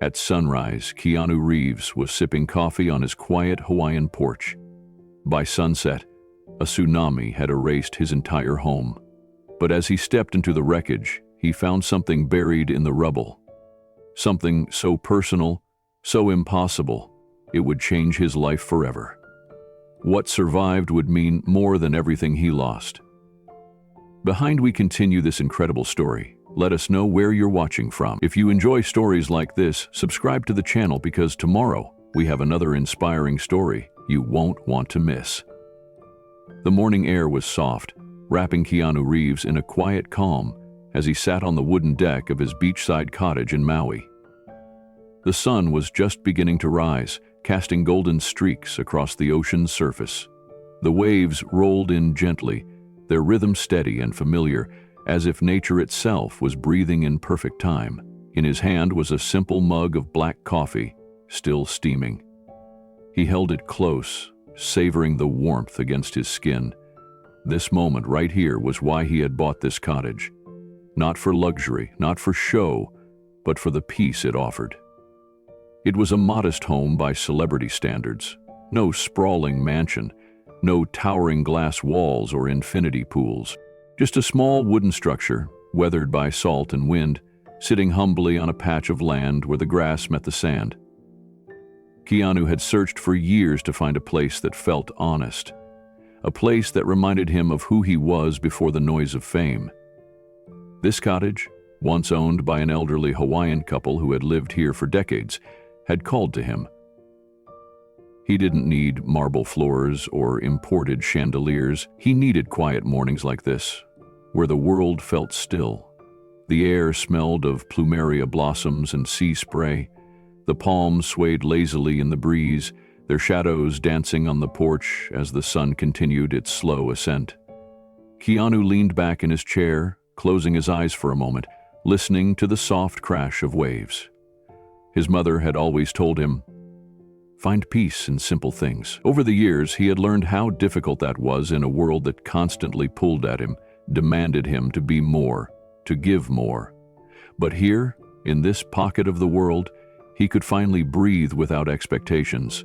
At sunrise, Keanu Reeves was sipping coffee on his quiet Hawaiian porch. By sunset, a tsunami had erased his entire home. But as he stepped into the wreckage, he found something buried in the rubble. Something so personal, so impossible, it would change his life forever. What survived would mean more than everything he lost. Behind we continue this incredible story. Let us know where you're watching from. If you enjoy stories like this, subscribe to the channel because tomorrow we have another inspiring story you won't want to miss. The morning air was soft, wrapping Keanu Reeves in a quiet calm as he sat on the wooden deck of his beachside cottage in Maui. The sun was just beginning to rise, casting golden streaks across the ocean's surface. The waves rolled in gently, their rhythm steady and familiar, as if nature itself was breathing in perfect time. In his hand was a simple mug of black coffee, still steaming. He held it close, savoring the warmth against his skin. This moment right here was why he had bought this cottage. Not for luxury, not for show, but for the peace it offered. It was a modest home by celebrity standards. No sprawling mansion, no towering glass walls or infinity pools. Just a small wooden structure, weathered by salt and wind, sitting humbly on a patch of land where the grass met the sand. Keanu had searched for years to find a place that felt honest, a place that reminded him of who he was before the noise of fame. This cottage, once owned by an elderly Hawaiian couple who had lived here for decades, had called to him. He didn't need marble floors or imported chandeliers. He needed quiet mornings like this, where the world felt still. The air smelled of plumeria blossoms and sea spray. The palms swayed lazily in the breeze, their shadows dancing on the porch as the sun continued its slow ascent. Keanu leaned back in his chair, closing his eyes for a moment, listening to the soft crash of waves. His mother had always told him, "Find peace in simple things." Over the years, he had learned how difficult that was in a world that constantly pulled at him, demanded him to be more, to give more. But here, in this pocket of the world, he could finally breathe without expectations.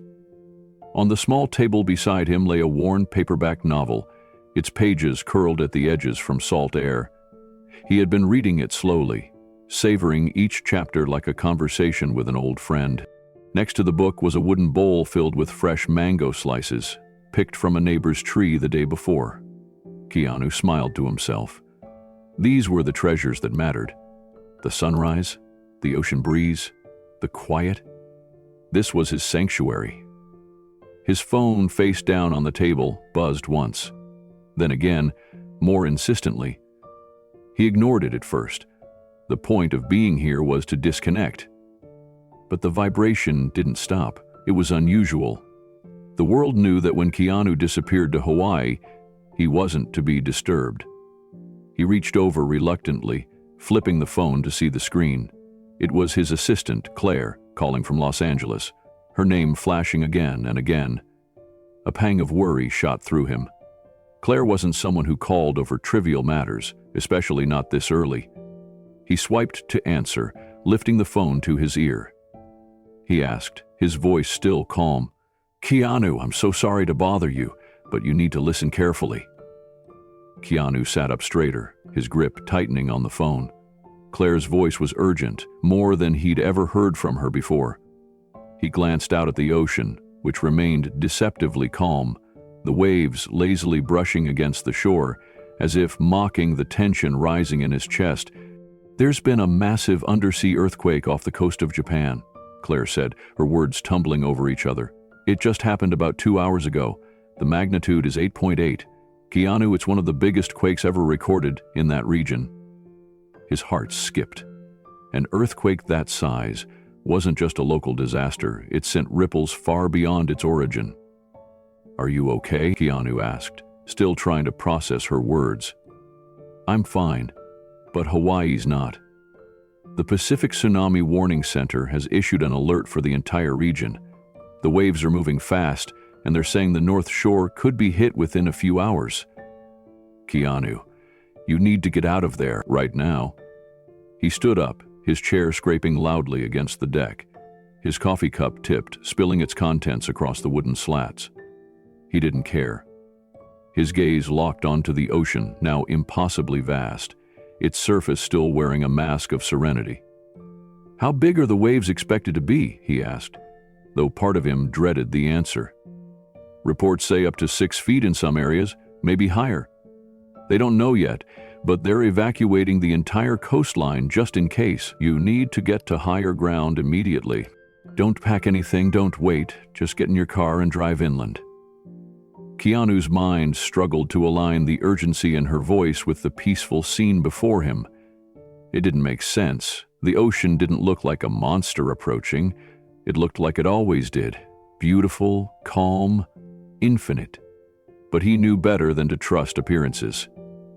On the small table beside him lay a worn paperback novel, its pages curled at the edges from salt air. He had been reading it slowly, savoring each chapter like a conversation with an old friend. Next to the book was a wooden bowl filled with fresh mango slices, picked from a neighbor's tree the day before. Keanu smiled to himself. These were the treasures that mattered. The sunrise, the ocean breeze, the quiet. This was his sanctuary. His phone, face down on the table, buzzed once. Then again, more insistently. He ignored it at first. The point of being here was to disconnect. But the vibration didn't stop. It was unusual. The world knew that when Keanu disappeared to Hawaii, he wasn't to be disturbed. He reached over reluctantly, flipping the phone to see the screen. It was his assistant, Claire, calling from Los Angeles, her name flashing again and again. A pang of worry shot through him. Claire wasn't someone who called over trivial matters, especially not this early. He swiped to answer, lifting the phone to his ear. He asked, his voice still calm, "Keanu, I'm so sorry to bother you, but you need to listen carefully." Keanu sat up straighter, his grip tightening on the phone. Claire's voice was urgent, more than he'd ever heard from her before. He glanced out at the ocean, which remained deceptively calm, the waves lazily brushing against the shore, as if mocking the tension rising in his chest. "There's been a massive undersea earthquake off the coast of Japan," Claire said, her words tumbling over each other. "It just happened about 2 hours ago. The magnitude is 8.8. Keanu, it's one of the biggest quakes ever recorded in that region." His heart skipped. An earthquake that size wasn't just a local disaster, it sent ripples far beyond its origin. "Are you okay?" Keanu asked, still trying to process her words. "I'm fine, but Hawaii's not. The Pacific Tsunami Warning Center has issued an alert for the entire region. The waves are moving fast, and they're saying the North Shore could be hit within a few hours." "Keanu, you need to get out of there right now." He stood up, his chair scraping loudly against the deck. His coffee cup tipped, spilling its contents across the wooden slats. He didn't care. His gaze locked onto the ocean, now impossibly vast, its surface still wearing a mask of serenity. "How big are the waves expected to be?" he asked, though part of him dreaded the answer. "Reports say up to 6 feet in some areas, maybe higher. They don't know yet, but they're evacuating the entire coastline just in case. You need to get to higher ground immediately. Don't pack anything, don't wait, just get in your car and drive inland." Keanu's mind struggled to align the urgency in her voice with the peaceful scene before him. It didn't make sense. The ocean didn't look like a monster approaching. It looked like it always did. Beautiful, calm, infinite. But he knew better than to trust appearances.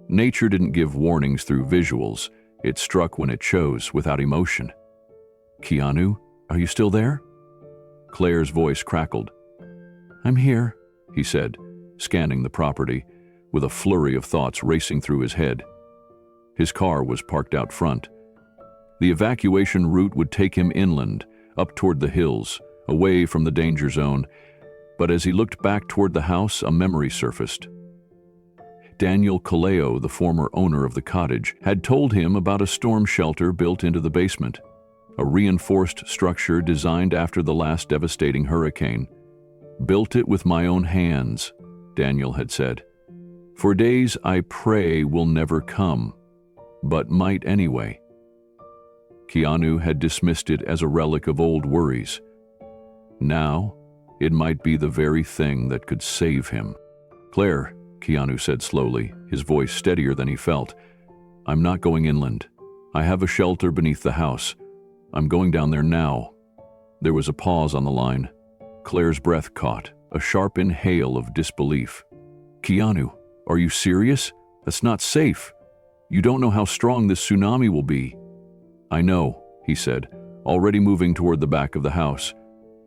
Nature didn't give warnings through visuals. It struck when it chose, without emotion. "Keanu, are you still there?" Claire's voice crackled. "I'm here," he said, scanning the property, with a flurry of thoughts racing through his head. His car was parked out front. The evacuation route would take him inland, up toward the hills, away from the danger zone. But as he looked back toward the house, a memory surfaced. Moana Kaleo, the former owner of the cottage, had told him about a storm shelter built into the basement, a reinforced structure designed after the last devastating hurricane. "Built it with my own hands," Daniel had said. "For days I pray will never come, but might anyway." Keanu had dismissed it as a relic of old worries. Now, it might be the very thing that could save him. "Claire," Keanu said slowly, his voice steadier than he felt, "I'm not going inland. I have a shelter beneath the house. I'm going down there now." There was a pause on the line. Claire's breath caught, a sharp inhale of disbelief. "Keanu, are you serious? That's not safe. You don't know how strong this tsunami will be." "I know," he said, already moving toward the back of the house.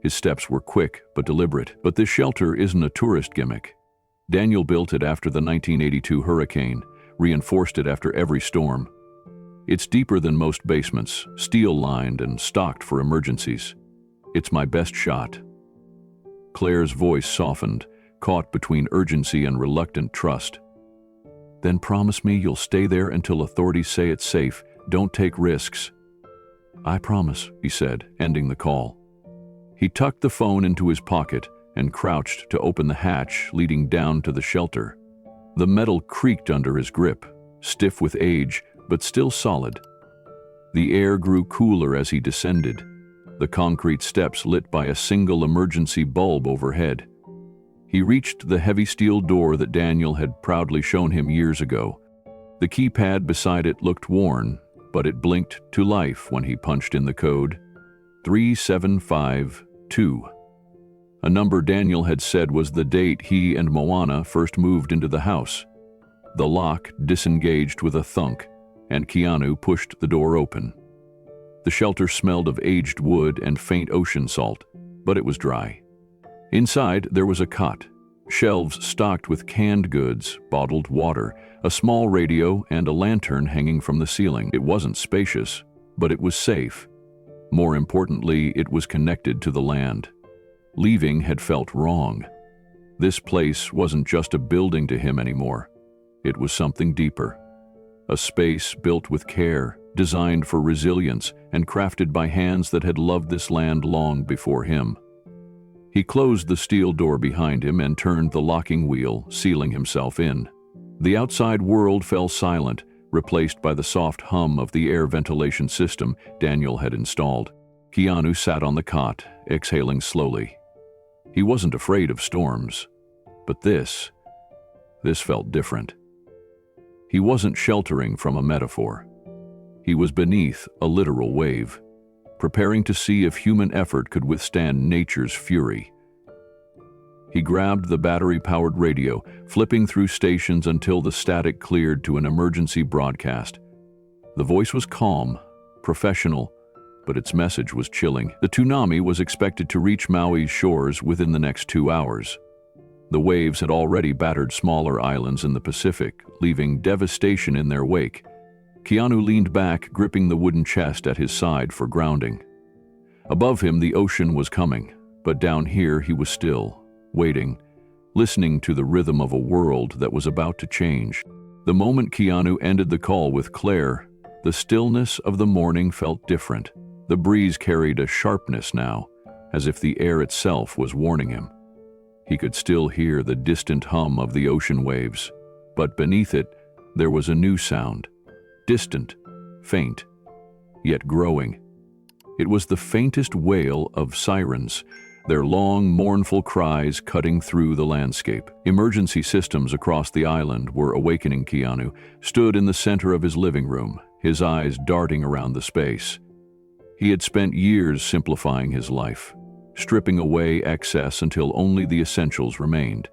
His steps were quick but deliberate. "But this shelter isn't a tourist gimmick. Daniel built it after the 1982 hurricane, reinforced it after every storm. It's deeper than most basements, steel-lined and stocked for emergencies. It's my best shot." Claire's voice softened, caught between urgency and reluctant trust. "Then promise me you'll stay there until authorities say it's safe. Don't take risks." "I promise," he said, ending the call. He tucked the phone into his pocket and crouched to open the hatch leading down to the shelter. The metal creaked under his grip, stiff with age, but still solid. The air grew cooler as he descended, the concrete steps lit by a single emergency bulb overhead. He reached the heavy steel door that Daniel had proudly shown him years ago. The keypad beside it looked worn, but it blinked to life when he punched in the code, 3752. A number Daniel had said was the date he and Moana first moved into the house. The lock disengaged with a thunk, and Keanu pushed the door open. The shelter smelled of aged wood and faint ocean salt, but it was dry. Inside, there was a cot, shelves stocked with canned goods, bottled water, a small radio, and a lantern hanging from the ceiling. It wasn't spacious, but it was safe. More importantly, it was connected to the land. Leaving had felt wrong. This place wasn't just a building to him anymore. It was something deeper. A space built with care, designed for resilience, and crafted by hands that had loved this land long before him. He closed the steel door behind him and turned the locking wheel, sealing himself in. The outside world fell silent, replaced by the soft hum of the air ventilation system Daniel had installed. Keanu sat on the cot, exhaling slowly. He wasn't afraid of storms, but this felt different. He wasn't sheltering from a metaphor. He was beneath a literal wave, preparing to see if human effort could withstand nature's fury. He grabbed the battery-powered radio, flipping through stations until the static cleared to an emergency broadcast. The voice was calm, professional, but its message was chilling. The tsunami was expected to reach Maui's shores within the next 2 hours. The waves had already battered smaller islands in the Pacific, leaving devastation in their wake. Keanu leaned back, gripping the wooden chest at his side for grounding. Above him, the ocean was coming, but down here he was still, waiting, listening to the rhythm of a world that was about to change. The moment Keanu ended the call with Claire, the stillness of the morning felt different. The breeze carried a sharpness now, as if the air itself was warning him. He could still hear the distant hum of the ocean waves, but beneath it, there was a new sound. Distant, faint, yet growing. It was the faintest wail of sirens, their long, mournful cries cutting through the landscape. Emergency systems across the island were awakening. Keanu stood in the center of his living room, his eyes darting around the space. He had spent years simplifying his life, stripping away excess until only the essentials remained.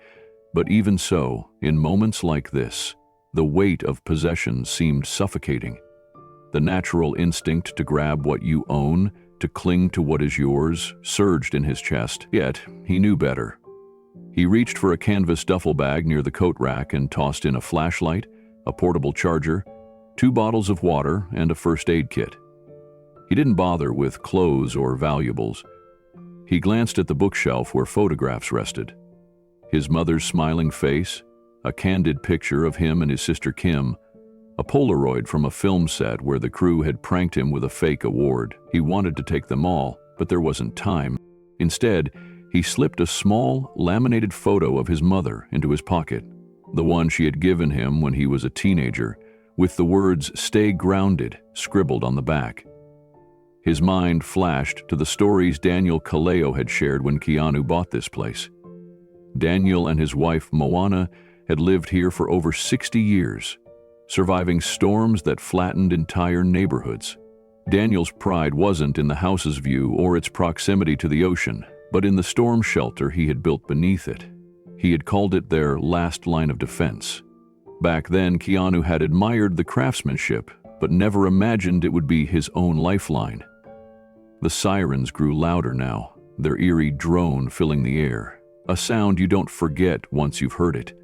But even so, in moments like this, the weight of possessions seemed suffocating. The natural instinct to grab what you own, to cling to what is yours, surged in his chest, yet he knew better. He reached for a canvas duffel bag near the coat rack and tossed in a flashlight, a portable charger, 2 bottles of water, and a first aid kit. He didn't bother with clothes or valuables. He glanced at the bookshelf where photographs rested. His mother's smiling face, a candid picture of him and his sister Kim, a Polaroid from a film set where the crew had pranked him with a fake award. He wanted to take them all, but there wasn't time. Instead, he slipped a small, laminated photo of his mother into his pocket, the one she had given him when he was a teenager, with the words "Stay grounded" scribbled on the back. His mind flashed to the stories Moana Kaleo had shared when Keanu bought this place. Daniel and his wife Moana had lived here for over 60 years, surviving storms that flattened entire neighborhoods. Daniel's pride wasn't in the house's view or its proximity to the ocean, but in the storm shelter he had built beneath it. He had called it their last line of defense. Back then, Keanu had admired the craftsmanship, but never imagined it would be his own lifeline. The sirens grew louder now, their eerie drone filling the air, a sound you don't forget once you've heard it.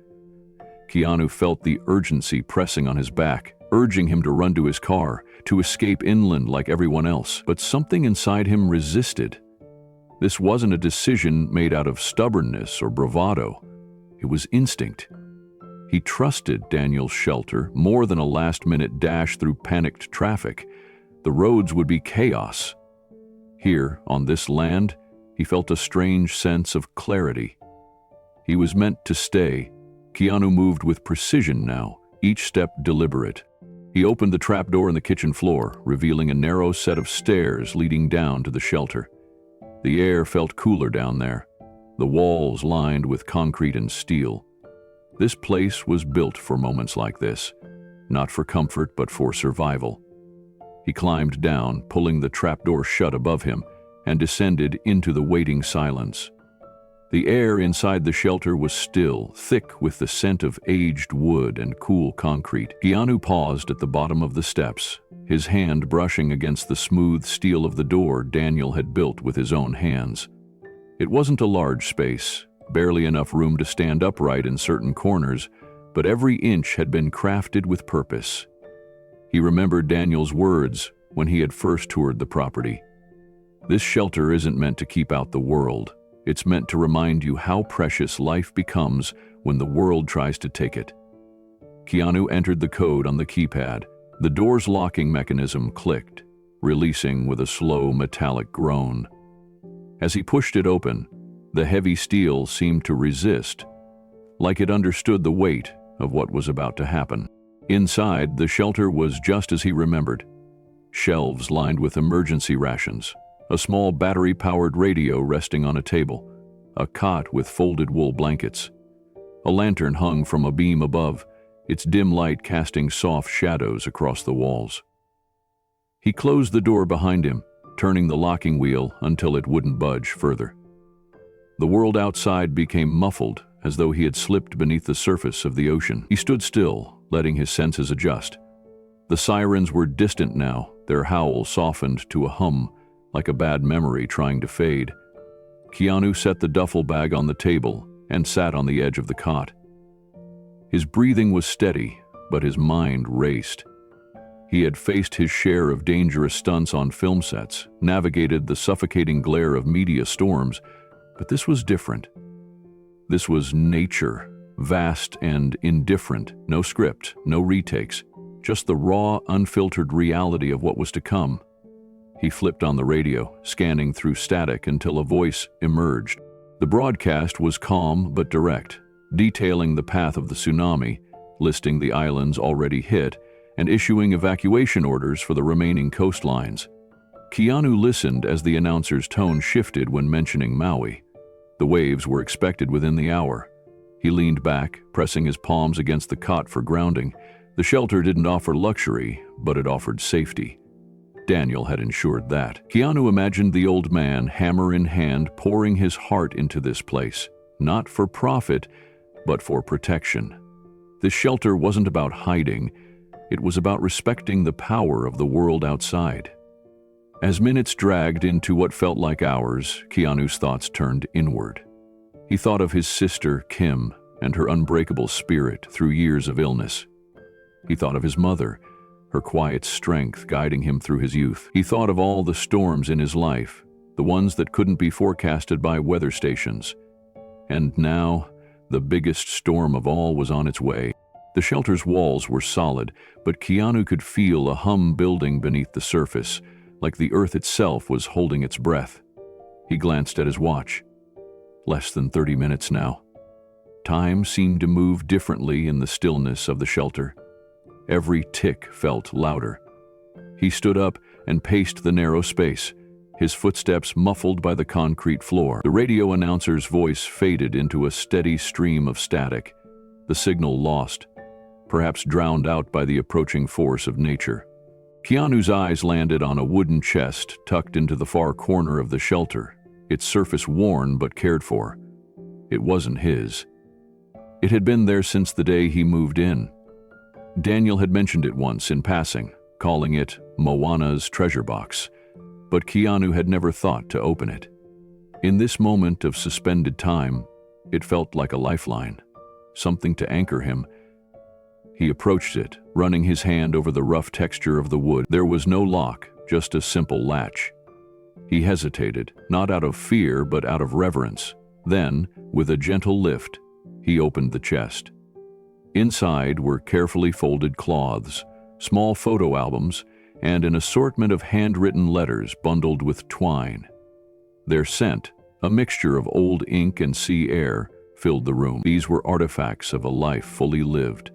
Keanu felt the urgency pressing on his back, urging him to run to his car, to escape inland like everyone else, but something inside him resisted. This wasn't a decision made out of stubbornness or bravado. It was instinct. He trusted Daniel's shelter more than a last-minute dash through panicked traffic. The roads would be chaos. Here, on this land, he felt a strange sense of clarity. He was meant to stay. Keanu moved with precision now, each step deliberate. He opened the trapdoor in the kitchen floor, revealing a narrow set of stairs leading down to the shelter. The air felt cooler down there, the walls lined with concrete and steel. This place was built for moments like this, not for comfort but for survival. He climbed down, pulling the trapdoor shut above him, and descended into the waiting silence. The air inside the shelter was still, thick with the scent of aged wood and cool concrete. Keanu paused at the bottom of the steps, his hand brushing against the smooth steel of the door Daniel had built with his own hands. It wasn't a large space, barely enough room to stand upright in certain corners, but every inch had been crafted with purpose. He remembered Daniel's words when he had first toured the property. This shelter isn't meant to keep out the world. It's meant to remind you how precious life becomes when the world tries to take it. Keanu entered the code on the keypad. The door's locking mechanism clicked, releasing with a slow metallic groan. As he pushed it open, the heavy steel seemed to resist, like it understood the weight of what was about to happen. Inside, the shelter was just as he remembered. Shelves lined with emergency rations, a small battery-powered radio resting on a table, a cot with folded wool blankets. A lantern hung from a beam above, its dim light casting soft shadows across the walls. He closed the door behind him, turning the locking wheel until it wouldn't budge further. The world outside became muffled, as though he had slipped beneath the surface of the ocean. He stood still, letting his senses adjust. The sirens were distant now, their howl softened to a hum, like a bad memory trying to fade. Keanu set the duffel bag on the table and sat on the edge of the cot. His breathing was steady, but his mind raced. He had faced his share of dangerous stunts on film sets, navigated the suffocating glare of media storms, but this was different. This was nature, vast and indifferent, no script, no retakes, just the raw, unfiltered reality of what was to come. He flipped on the radio, scanning through static until a voice emerged. The broadcast was calm but direct, detailing the path of the tsunami, listing the islands already hit, and issuing evacuation orders for the remaining coastlines. Keanu listened as the announcer's tone shifted when mentioning Maui. The waves were expected within the hour. He leaned back, pressing his palms against the cot for grounding. The shelter didn't offer luxury, but it offered safety. Daniel had ensured that. Keanu imagined the old man, hammer in hand, pouring his heart into this place, not for profit, but for protection. This shelter wasn't about hiding. It was about respecting the power of the world outside. As minutes dragged into what felt like hours, Keanu's thoughts turned inward. He thought of his sister, Kim, and her unbreakable spirit through years of illness. He thought of his mother, her quiet strength guiding him through his youth. He thought of all the storms in his life, the ones that couldn't be forecasted by weather stations. And now, the biggest storm of all was on its way. The shelter's walls were solid, but Keanu could feel a hum building beneath the surface, like the earth itself was holding its breath. He glanced at his watch. Less than 30 minutes now. Time seemed to move differently in the stillness of the shelter. Every tick felt louder. He stood up and paced the narrow space, his footsteps muffled by the concrete floor. The radio announcer's voice faded into a steady stream of static, the signal lost, perhaps drowned out by the approaching force of nature. Keanu's eyes landed on a wooden chest tucked into the far corner of the shelter, its surface worn but cared for. It wasn't his. It had been there since the day he moved in. Daniel had mentioned it once in passing, calling it Moana's treasure box, but Keanu had never thought to open it. In this moment of suspended time, it felt like a lifeline, something to anchor him. He approached it, running his hand over the rough texture of the wood. There was no lock, just a simple latch. He hesitated, not out of fear but out of reverence. Then, with a gentle lift, he opened the chest. Inside were carefully folded cloths, small photo albums, and an assortment of handwritten letters bundled with twine. Their scent, a mixture of old ink and sea air, filled the room. These were artifacts of a life fully lived,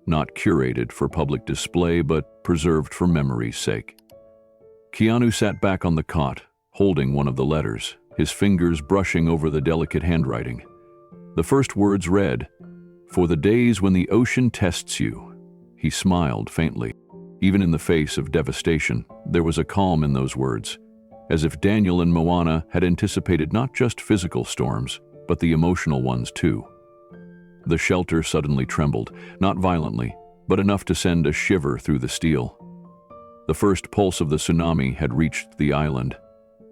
not curated for public display but preserved for memory's sake. Keanu sat back on the cot, holding one of the letters, his fingers brushing over the delicate handwriting. The first words read, "For the days when the ocean tests you." He smiled faintly. Even in the face of devastation, there was a calm in those words, as if Daniel and Moana had anticipated not just physical storms, but the emotional ones too. The shelter suddenly trembled, not violently, but enough to send a shiver through the steel. The first pulse of the tsunami had reached the island.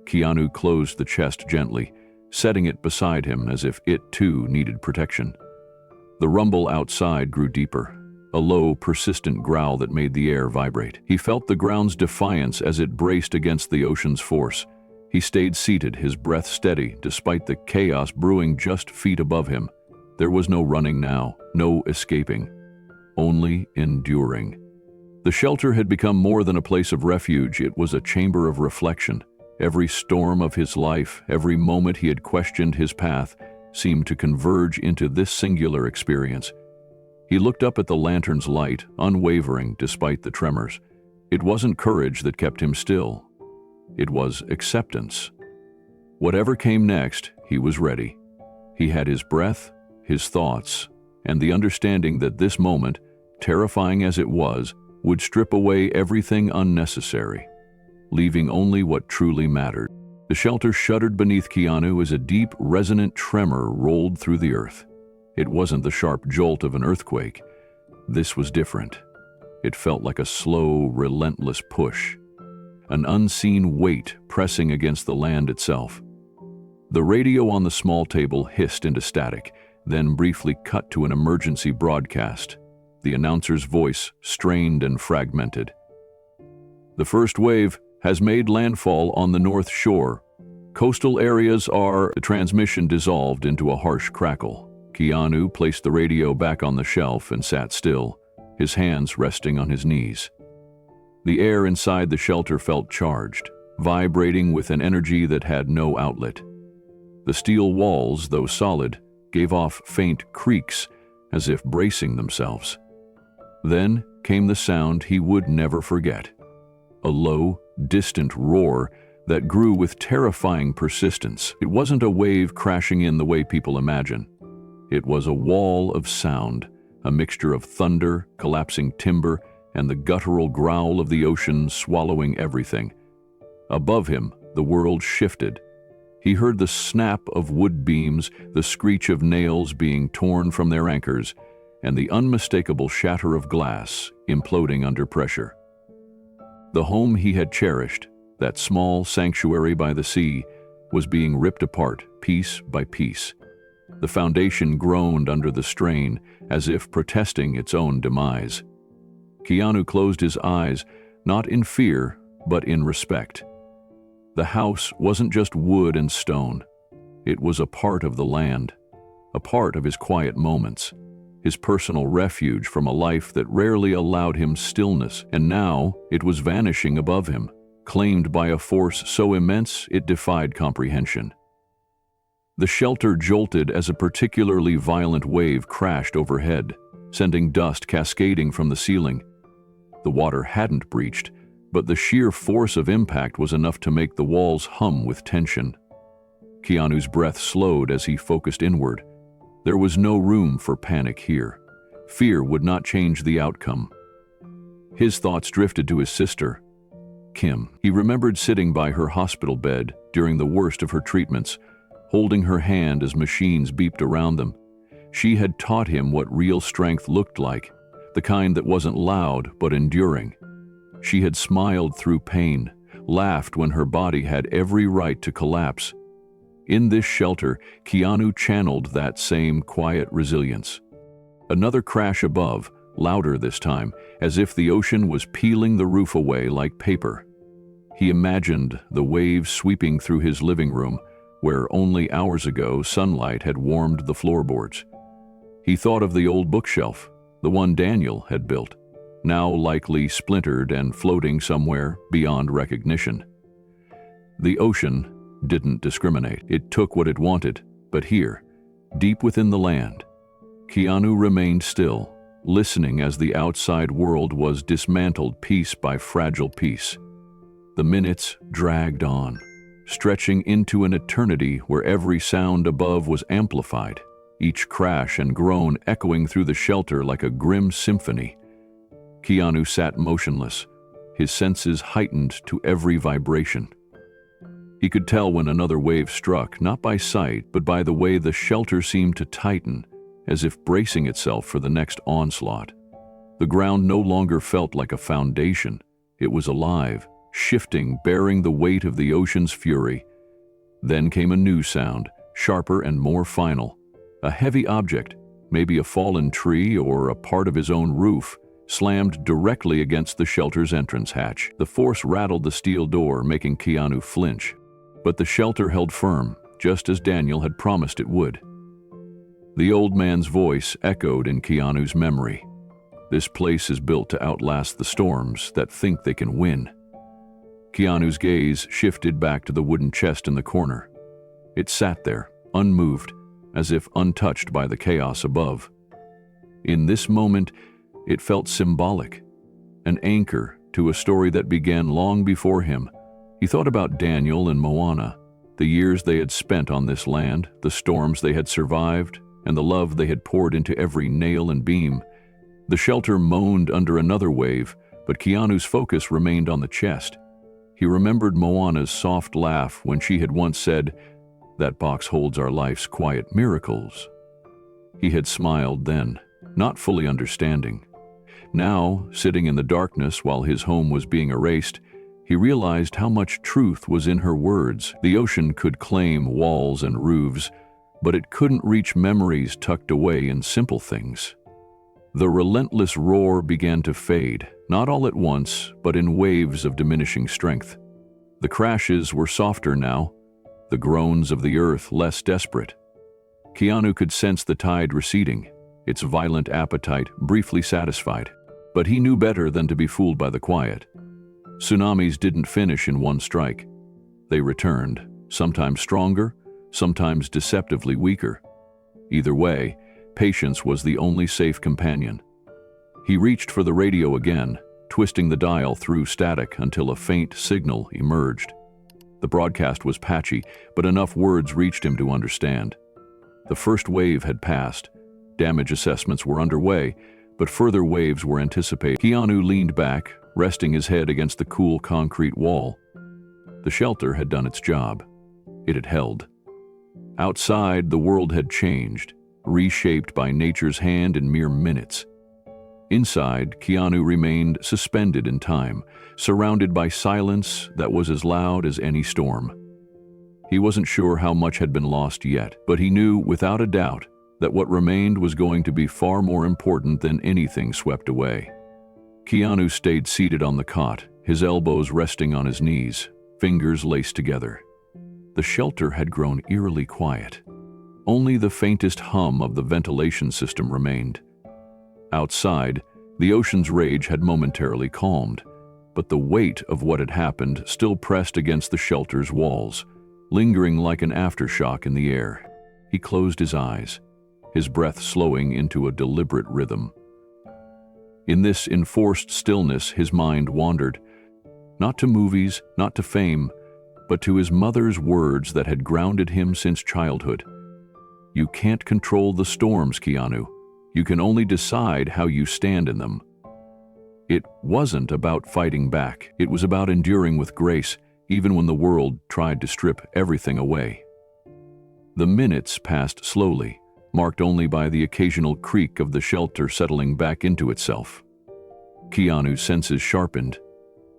Keanu closed the chest gently, setting it beside him as if it too needed protection. The rumble outside grew deeper, a low, persistent growl that made the air vibrate. He felt the ground's defiance as it braced against the ocean's force. He stayed seated, his breath steady, despite the chaos brewing just feet above him. There was no running now, no escaping, only enduring. The shelter had become more than a place of refuge. It was a chamber of reflection. Every storm of his life, every moment he had questioned his path, seemed to converge into this singular experience. He looked up at the lantern's light, unwavering despite the tremors. It wasn't courage that kept him still. It was acceptance. Whatever came next, he was ready. He had his breath, his thoughts, and the understanding that this moment, terrifying as it was, would strip away everything unnecessary, leaving only what truly mattered. The shelter shuddered beneath Keanu as a deep, resonant tremor rolled through the earth. It wasn't the sharp jolt of an earthquake. This was different. It felt like a slow, relentless push, an unseen weight pressing against the land itself. The radio on the small table hissed into static, then briefly cut to an emergency broadcast. The announcer's voice strained and fragmented. The first wave has made landfall on the North Shore. Coastal areas are... The transmission dissolved into a harsh crackle. Keanu placed the radio back on the shelf and sat still, his hands resting on his knees. The air inside the shelter felt charged, vibrating with an energy that had no outlet. The steel walls, though solid, gave off faint creaks as if bracing themselves. Then came the sound he would never forget. A low, distant roar that grew with terrifying persistence. It wasn't a wave crashing in the way people imagine. It was a wall of sound, a mixture of thunder, collapsing timber, and the guttural growl of the ocean swallowing everything. Above him, the world shifted. He heard the snap of wood beams, the screech of nails being torn from their anchors, and the unmistakable shatter of glass imploding under pressure. The home he had cherished, that small sanctuary by the sea, was being ripped apart piece by piece. The foundation groaned under the strain, as if protesting its own demise. Keanu closed his eyes, not in fear, but in respect. The house wasn't just wood and stone. It was a part of the land, a part of his quiet moments, his personal refuge from a life that rarely allowed him stillness, and now it was vanishing above him, claimed by a force so immense it defied comprehension. The shelter jolted as a particularly violent wave crashed overhead, sending dust cascading from the ceiling. The water hadn't breached, but the sheer force of impact was enough to make the walls hum with tension. Keanu's breath slowed as he focused inward. There was no room for panic here. Fear would not change the outcome. His thoughts drifted to his sister, Kim. He remembered sitting by her hospital bed during the worst of her treatments, holding her hand as machines beeped around them. She had taught him what real strength looked like, the kind that wasn't loud but enduring. She had smiled through pain, laughed when her body had every right to collapse. In this shelter, Keanu channeled that same quiet resilience. Another crash above, louder this time, as if the ocean was peeling the roof away like paper. He imagined the waves sweeping through his living room, where only hours ago sunlight had warmed the floorboards. He thought of the old bookshelf, the one Daniel had built, now likely splintered and floating somewhere beyond recognition. The ocean didn't discriminate. It took what it wanted, but here, deep within the land, Keanu remained still, listening as the outside world was dismantled piece by fragile piece. The minutes dragged on, stretching into an eternity where every sound above was amplified, each crash and groan echoing through the shelter like a grim symphony. Keanu sat motionless, his senses heightened to every vibration. He could tell when another wave struck, not by sight, but by the way the shelter seemed to tighten, as if bracing itself for the next onslaught. The ground no longer felt like a foundation. It was alive, shifting, bearing the weight of the ocean's fury. Then came a new sound, sharper and more final. A heavy object, maybe a fallen tree or a part of his own roof, slammed directly against the shelter's entrance hatch. The force rattled the steel door, making Keanu flinch. But the shelter held firm, just as Daniel had promised it would. The old man's voice echoed in Keanu's memory. This place is built to outlast the storms that think they can win. Keanu's gaze shifted back to the wooden chest in the corner. It sat there, unmoved, as if untouched by the chaos above. In this moment, it felt symbolic, an anchor to a story that began long before him. He thought about Daniel and Moana, the years they had spent on this land, the storms they had survived, and the love they had poured into every nail and beam. The shelter moaned under another wave, but Keanu's focus remained on the chest. He remembered Moana's soft laugh when she had once said, "That box holds our life's quiet miracles." He had smiled then, not fully understanding. Now, sitting in the darkness while his home was being erased, he realized how much truth was in her words. The ocean could claim walls and roofs, but it couldn't reach memories tucked away in simple things. The relentless roar began to fade, not all at once, but in waves of diminishing strength. The crashes were softer now, the groans of the earth less desperate. Keanu could sense the tide receding, its violent appetite briefly satisfied. But he knew better than to be fooled by the quiet. Tsunamis didn't finish in one strike. They returned, sometimes stronger, sometimes deceptively weaker. Either way, patience was the only safe companion. He reached for the radio again, twisting the dial through static until a faint signal emerged. The broadcast was patchy, but enough words reached him to understand. The first wave had passed. Damage assessments were underway, but further waves were anticipated. Keanu leaned back, resting his head against the cool concrete wall. The shelter had done its job. It had held. Outside, the world had changed, reshaped by nature's hand in mere minutes. Inside, Keanu remained suspended in time, surrounded by silence that was as loud as any storm. He wasn't sure how much had been lost yet, but he knew without a doubt that what remained was going to be far more important than anything swept away. Keanu stayed seated on the cot, his elbows resting on his knees, fingers laced together. The shelter had grown eerily quiet. Only the faintest hum of the ventilation system remained. Outside, the ocean's rage had momentarily calmed, but the weight of what had happened still pressed against the shelter's walls, lingering like an aftershock in the air. He closed his eyes, his breath slowing into a deliberate rhythm. In this enforced stillness, his mind wandered, not to movies, not to fame, but to his mother's words that had grounded him since childhood. You can't control the storms, Keanu. You can only decide how you stand in them. It wasn't about fighting back. It was about enduring with grace, even when the world tried to strip everything away. The minutes passed slowly, marked only by the occasional creak of the shelter settling back into itself. Keanu's senses sharpened.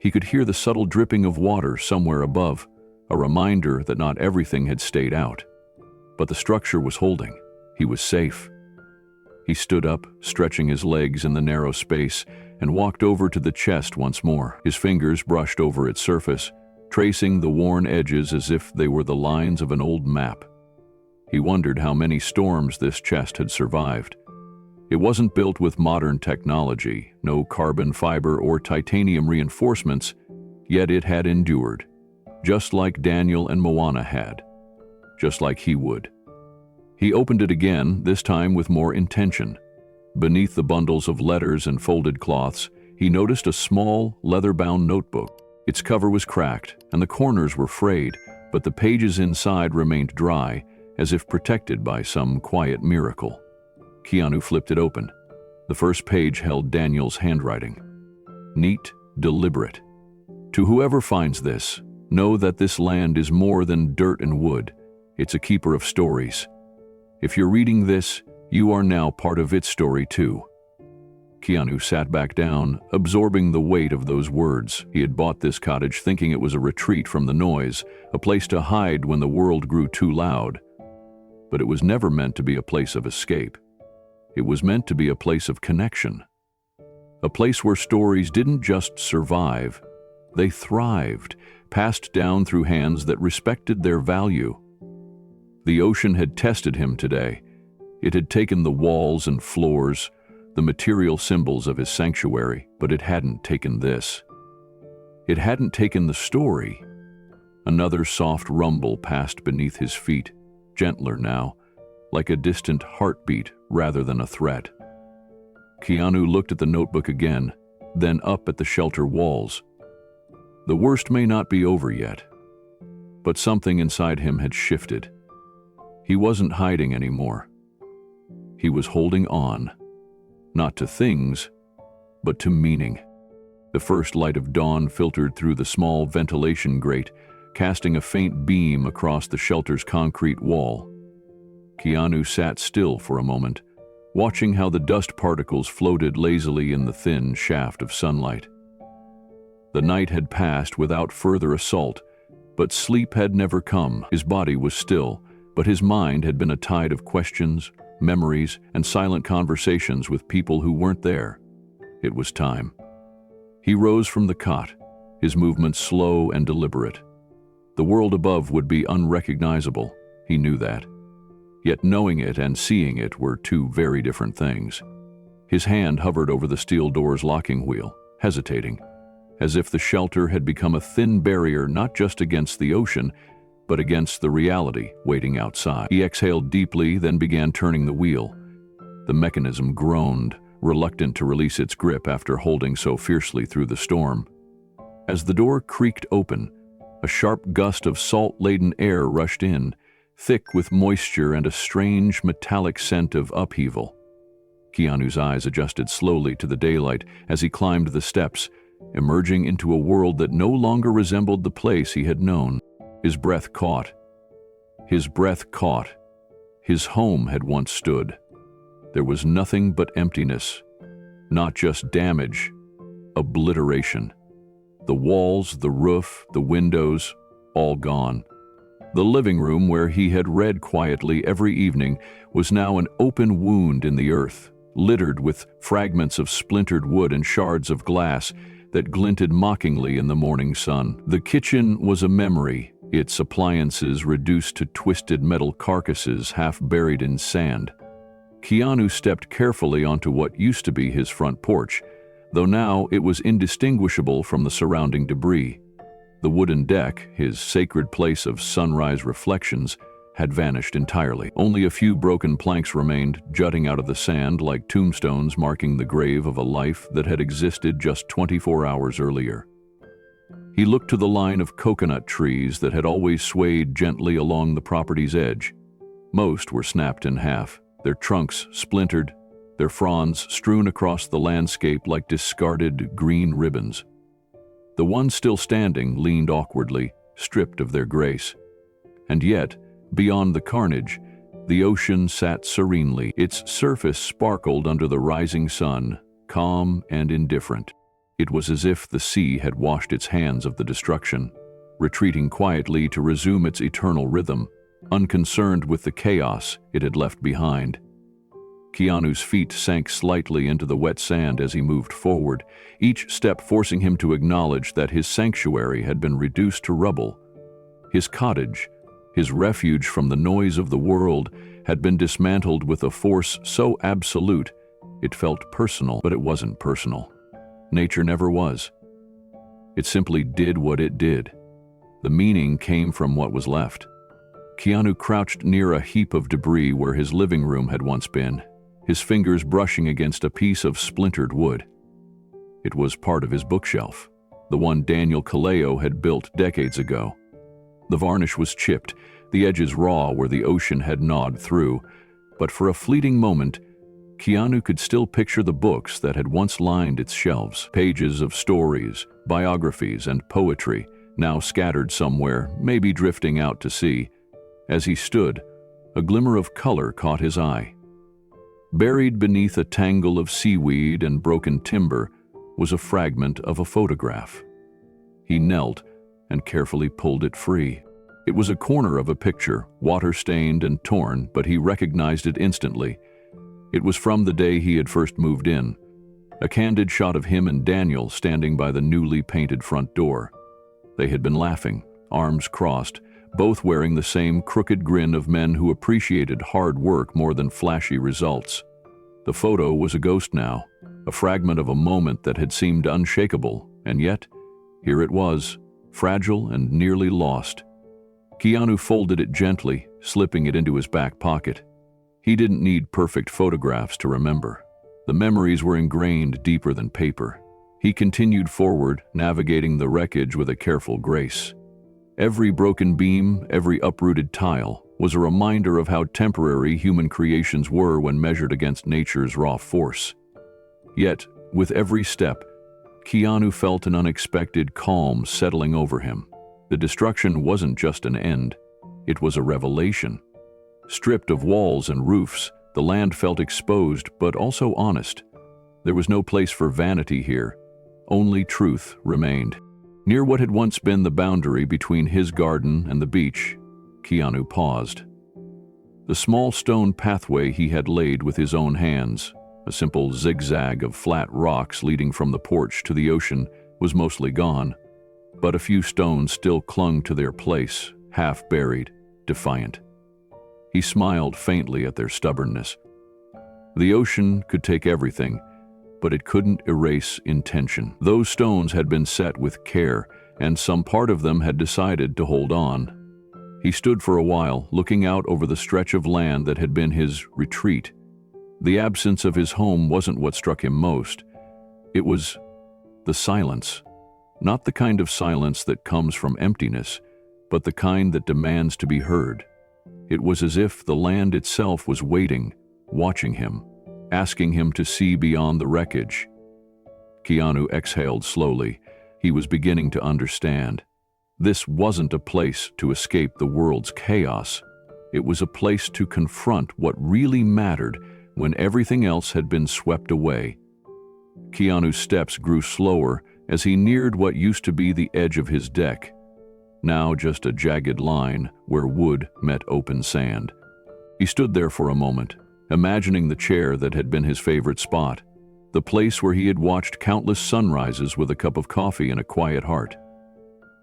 He could hear the subtle dripping of water somewhere above, a reminder that not everything had stayed out. But the structure was holding. He was safe. He stood up, stretching his legs in the narrow space, and walked over to the chest once more. His fingers brushed over its surface, tracing the worn edges as if they were the lines of an old map. He wondered how many storms this chest had survived. It wasn't built with modern technology, no carbon fiber or titanium reinforcements, yet it had endured, just like Daniel and Moana had, just like he would. He opened it again, this time with more intention. Beneath the bundles of letters and folded cloths, he noticed a small, leather-bound notebook. Its cover was cracked, and the corners were frayed, but the pages inside remained dry, as if protected by some quiet miracle. Keanu flipped it open. The first page held Daniel's handwriting. Neat, deliberate. To whoever finds this, know that this land is more than dirt and wood. It's a keeper of stories. If you're reading this, you are now part of its story too. Keanu sat back down, absorbing the weight of those words. He had bought this cottage thinking it was a retreat from the noise, a place to hide when the world grew too loud. But it was never meant to be a place of escape. It was meant to be a place of connection. A place where stories didn't just survive, they thrived, passed down through hands that respected their value. The ocean had tested him today. It had taken the walls and floors, the material symbols of his sanctuary, but it hadn't taken this. It hadn't taken the story. Another soft rumble passed beneath his feet, gentler now, like a distant heartbeat rather than a threat. Keanu looked at the notebook again, then up at the shelter walls. The worst may not be over yet, but something inside him had shifted. He wasn't hiding anymore. He was holding on, not to things, but to meaning. The first light of dawn filtered through the small ventilation grate, casting a faint beam across the shelter's concrete wall. Keanu sat still for a moment, watching how the dust particles floated lazily in the thin shaft of sunlight. The night had passed without further assault, but sleep had never come. His body was still, but his mind had been a tide of questions, memories, and silent conversations with people who weren't there. It was time. He rose from the cot, his movements slow and deliberate. The world above would be unrecognizable, he knew that. Yet knowing it and seeing it were two very different things. His hand hovered over the steel door's locking wheel, hesitating, as if the shelter had become a thin barrier not just against the ocean, but against the reality waiting outside. He exhaled deeply, then began turning the wheel. The mechanism groaned, reluctant to release its grip after holding so fiercely through the storm. As the door creaked open, a sharp gust of salt-laden air rushed in, thick with moisture and a strange metallic scent of upheaval. Keanu's eyes adjusted slowly to the daylight as he climbed the steps, emerging into a world that no longer resembled the place he had known. His breath caught. His breath caught. His home had once stood. There was nothing but emptiness, not just damage, obliteration. The walls, the roof, the windows, all gone. The living room where he had read quietly every evening was now an open wound in the earth, littered with fragments of splintered wood and shards of glass that glinted mockingly in the morning sun. The kitchen was a memory, its appliances reduced to twisted metal carcasses half buried in sand. Keanu stepped carefully onto what used to be his front porch, though now it was indistinguishable from the surrounding debris. The wooden deck, his sacred place of sunrise reflections, had vanished entirely. Only a few broken planks remained, jutting out of the sand like tombstones marking the grave of a life that had existed just 24 hours earlier. He looked to the line of coconut trees that had always swayed gently along the property's edge. Most were snapped in half, their trunks splintered, their fronds strewn across the landscape like discarded green ribbons. The ones still standing leaned awkwardly, stripped of their grace. And yet, beyond the carnage, the ocean sat serenely. Its surface sparkled under the rising sun, calm and indifferent. It was as if the sea had washed its hands of the destruction, retreating quietly to resume its eternal rhythm, unconcerned with the chaos it had left behind. Keanu's feet sank slightly into the wet sand as he moved forward, each step forcing him to acknowledge that his sanctuary had been reduced to rubble. His cottage, his refuge from the noise of the world, had been dismantled with a force so absolute it felt personal, but it wasn't personal. Nature never was. It simply did what it did. The meaning came from what was left. Keanu crouched near a heap of debris where his living room had once been, his fingers brushing against a piece of splintered wood. It was part of his bookshelf, the one Moana Kaleo had built decades ago. The varnish was chipped, the edges raw where the ocean had gnawed through, but for a fleeting moment, Keanu could still picture the books that had once lined its shelves, pages of stories, biographies, and poetry, now scattered somewhere, maybe drifting out to sea. As he stood, a glimmer of color caught his eye. Buried beneath a tangle of seaweed and broken timber was a fragment of a photograph. He knelt and carefully pulled it free. It was a corner of a picture, water-stained and torn, but he recognized it instantly. It was from the day he had first moved in, a candid shot of him and Daniel standing by the newly painted front door. They had been laughing, arms crossed, both wearing the same crooked grin of men who appreciated hard work more than flashy results. The photo was a ghost now, a fragment of a moment that had seemed unshakable, and yet, here it was, fragile and nearly lost. Keanu folded it gently, slipping it into his back pocket. He didn't need perfect photographs to remember. The memories were ingrained deeper than paper. He continued forward, navigating the wreckage with a careful grace. Every broken beam, every uprooted tile, was a reminder of how temporary human creations were when measured against nature's raw force. Yet, with every step, Keanu felt an unexpected calm settling over him. The destruction wasn't just an end, it was a revelation. Stripped of walls and roofs, the land felt exposed but also honest. There was no place for vanity here. Only truth remained. Near what had once been the boundary between his garden and the beach, Keanu paused. The small stone pathway he had laid with his own hands, a simple zigzag of flat rocks leading from the porch to the ocean, was mostly gone, but a few stones still clung to their place, half buried, defiant. He smiled faintly at their stubbornness. The ocean could take everything, but it couldn't erase intention. Those stones had been set with care, and some part of them had decided to hold on. He stood for a while, looking out over the stretch of land that had been his retreat. The absence of his home wasn't what struck him most. It was the silence. Not the kind of silence that comes from emptiness, but the kind that demands to be heard. It was as if the land itself was waiting, watching him, asking him to see beyond the wreckage. Keanu exhaled slowly. He was beginning to understand. This wasn't a place to escape the world's chaos. It was a place to confront what really mattered when everything else had been swept away. Keanu's steps grew slower as he neared what used to be the edge of his deck, now just a jagged line where wood met open sand. He stood there for a moment, imagining the chair that had been his favorite spot, the place where he had watched countless sunrises with a cup of coffee and a quiet heart.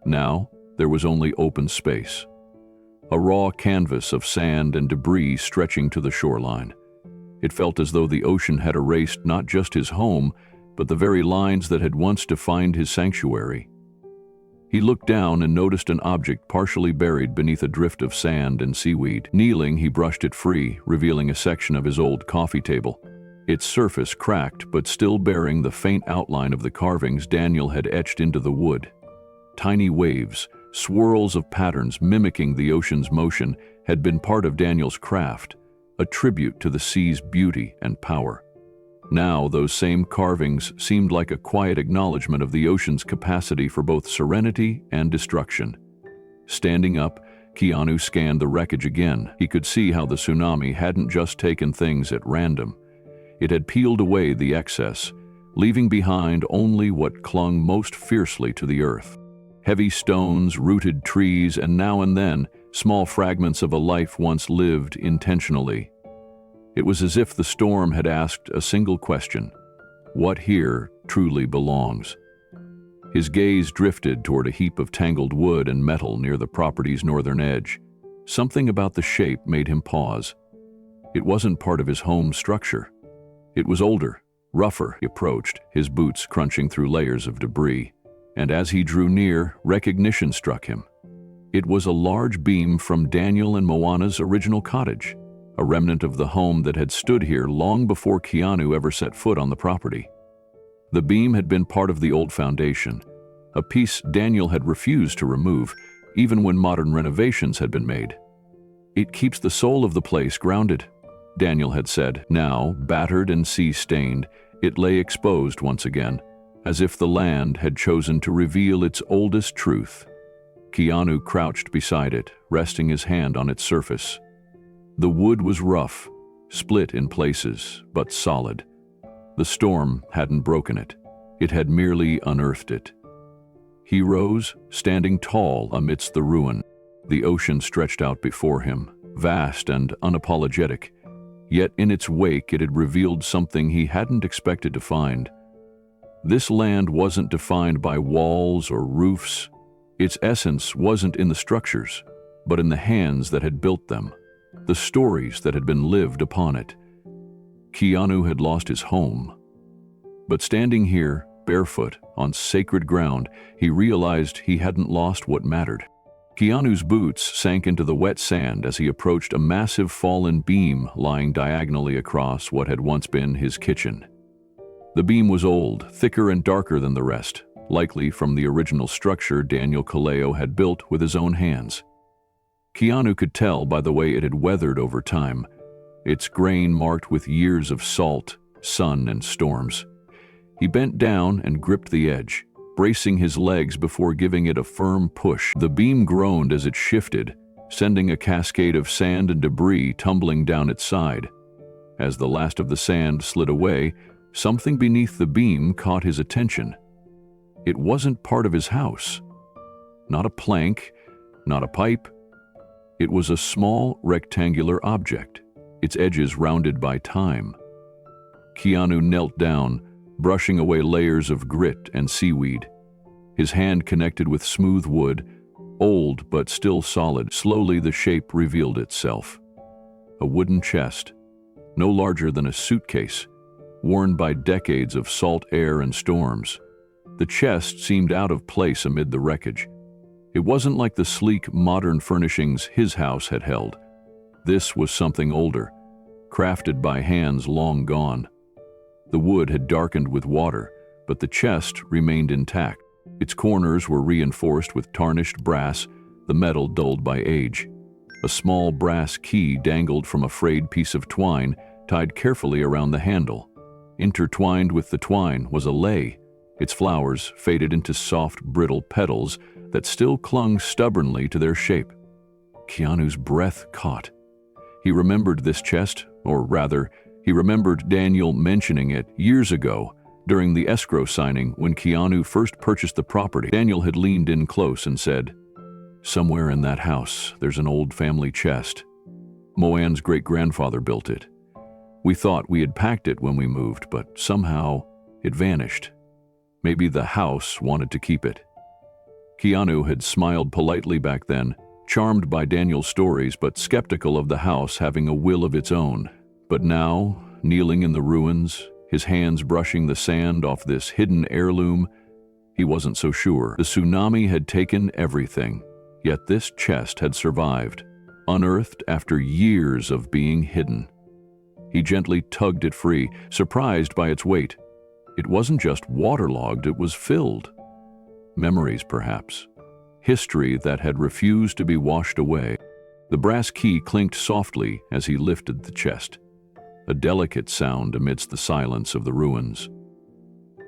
Now, there was only open space, a raw canvas of sand and debris stretching to the shoreline. It felt as though the ocean had erased not just his home, but the very lines that had once defined his sanctuary. He looked down and noticed an object partially buried beneath a drift of sand and seaweed. Kneeling, he brushed it free, revealing a section of his old coffee table. Its surface cracked, but still bearing the faint outline of the carvings Daniel had etched into the wood. Tiny waves, swirls of patterns mimicking the ocean's motion, had been part of Daniel's craft, a tribute to the sea's beauty and power. Now, those same carvings seemed like a quiet acknowledgement of the ocean's capacity for both serenity and destruction. Standing up, Keanu scanned the wreckage again. He could see how the tsunami hadn't just taken things at random. It had peeled away the excess, leaving behind only what clung most fiercely to the earth. Heavy stones, rooted trees, and now and then, small fragments of a life once lived intentionally. It was as if the storm had asked a single question: what here truly belongs? His gaze drifted toward a heap of tangled wood and metal near the property's northern edge. Something about the shape made him pause. It wasn't part of his home structure. It was older, rougher. He approached, his boots crunching through layers of debris. And as he drew near, recognition struck him. It was a large beam from Daniel and Moana's original cottage, a remnant of the home that had stood here long before Keanu ever set foot on the property. The beam had been part of the old foundation, a piece Daniel had refused to remove, even when modern renovations had been made. "It keeps the soul of the place grounded," Daniel had said. Now, battered and sea-stained, it lay exposed once again, as if the land had chosen to reveal its oldest truth. Keanu crouched beside it, resting his hand on its surface. The wood was rough, split in places, but solid. The storm hadn't broken it. It had merely unearthed it. He rose, standing tall amidst the ruin. The ocean stretched out before him, vast and unapologetic. Yet in its wake it had revealed something he hadn't expected to find. This land wasn't defined by walls or roofs. Its essence wasn't in the structures, but in the hands that had built them, the stories that had been lived upon it. Keanu had lost his home. But standing here, barefoot, on sacred ground, he realized he hadn't lost what mattered. Keanu's boots sank into the wet sand as he approached a massive fallen beam lying diagonally across what had once been his kitchen. The beam was old, thicker and darker than the rest, likely from the original structure Daniel Kaleo had built with his own hands. Keanu could tell by the way it had weathered over time, its grain marked with years of salt, sun, and storms. He bent down and gripped the edge, bracing his legs before giving it a firm push. The beam groaned as it shifted, sending a cascade of sand and debris tumbling down its side. As the last of the sand slid away, something beneath the beam caught his attention. It wasn't part of his house. Not a plank, not a pipe. It was a small, rectangular object, its edges rounded by time. Keanu knelt down, brushing away layers of grit and seaweed. His hand connected with smooth wood, old but still solid. Slowly the shape revealed itself. A wooden chest, no larger than a suitcase, worn by decades of salt air and storms. The chest seemed out of place amid the wreckage. It wasn't like the sleek, modern furnishings his house had held. This was something older, crafted by hands long gone. The wood had darkened with water, but the chest remained intact. Its corners were reinforced with tarnished brass, the metal dulled by age. A small brass key dangled from a frayed piece of twine, tied carefully around the handle. Intertwined with the twine was a lei, its flowers faded into soft, brittle petals that still clung stubbornly to their shape. Keanu's breath caught. He remembered this chest, or rather, he remembered Daniel mentioning it years ago during the escrow signing when Keanu first purchased the property. Daniel had leaned in close and said, "Somewhere in that house, there's an old family chest. Moana's great-grandfather built it. We thought we had packed it when we moved, but somehow it vanished. Maybe the house wanted to keep it." Keanu had smiled politely back then, charmed by Daniel's stories but skeptical of the house having a will of its own. But now, kneeling in the ruins, his hands brushing the sand off this hidden heirloom, he wasn't so sure. The tsunami had taken everything, yet this chest had survived, unearthed after years of being hidden. He gently tugged it free, surprised by its weight. It wasn't just waterlogged, it was filled. Memories, perhaps. History that had refused to be washed away. The brass key clinked softly as he lifted the chest, a delicate sound amidst the silence of the ruins.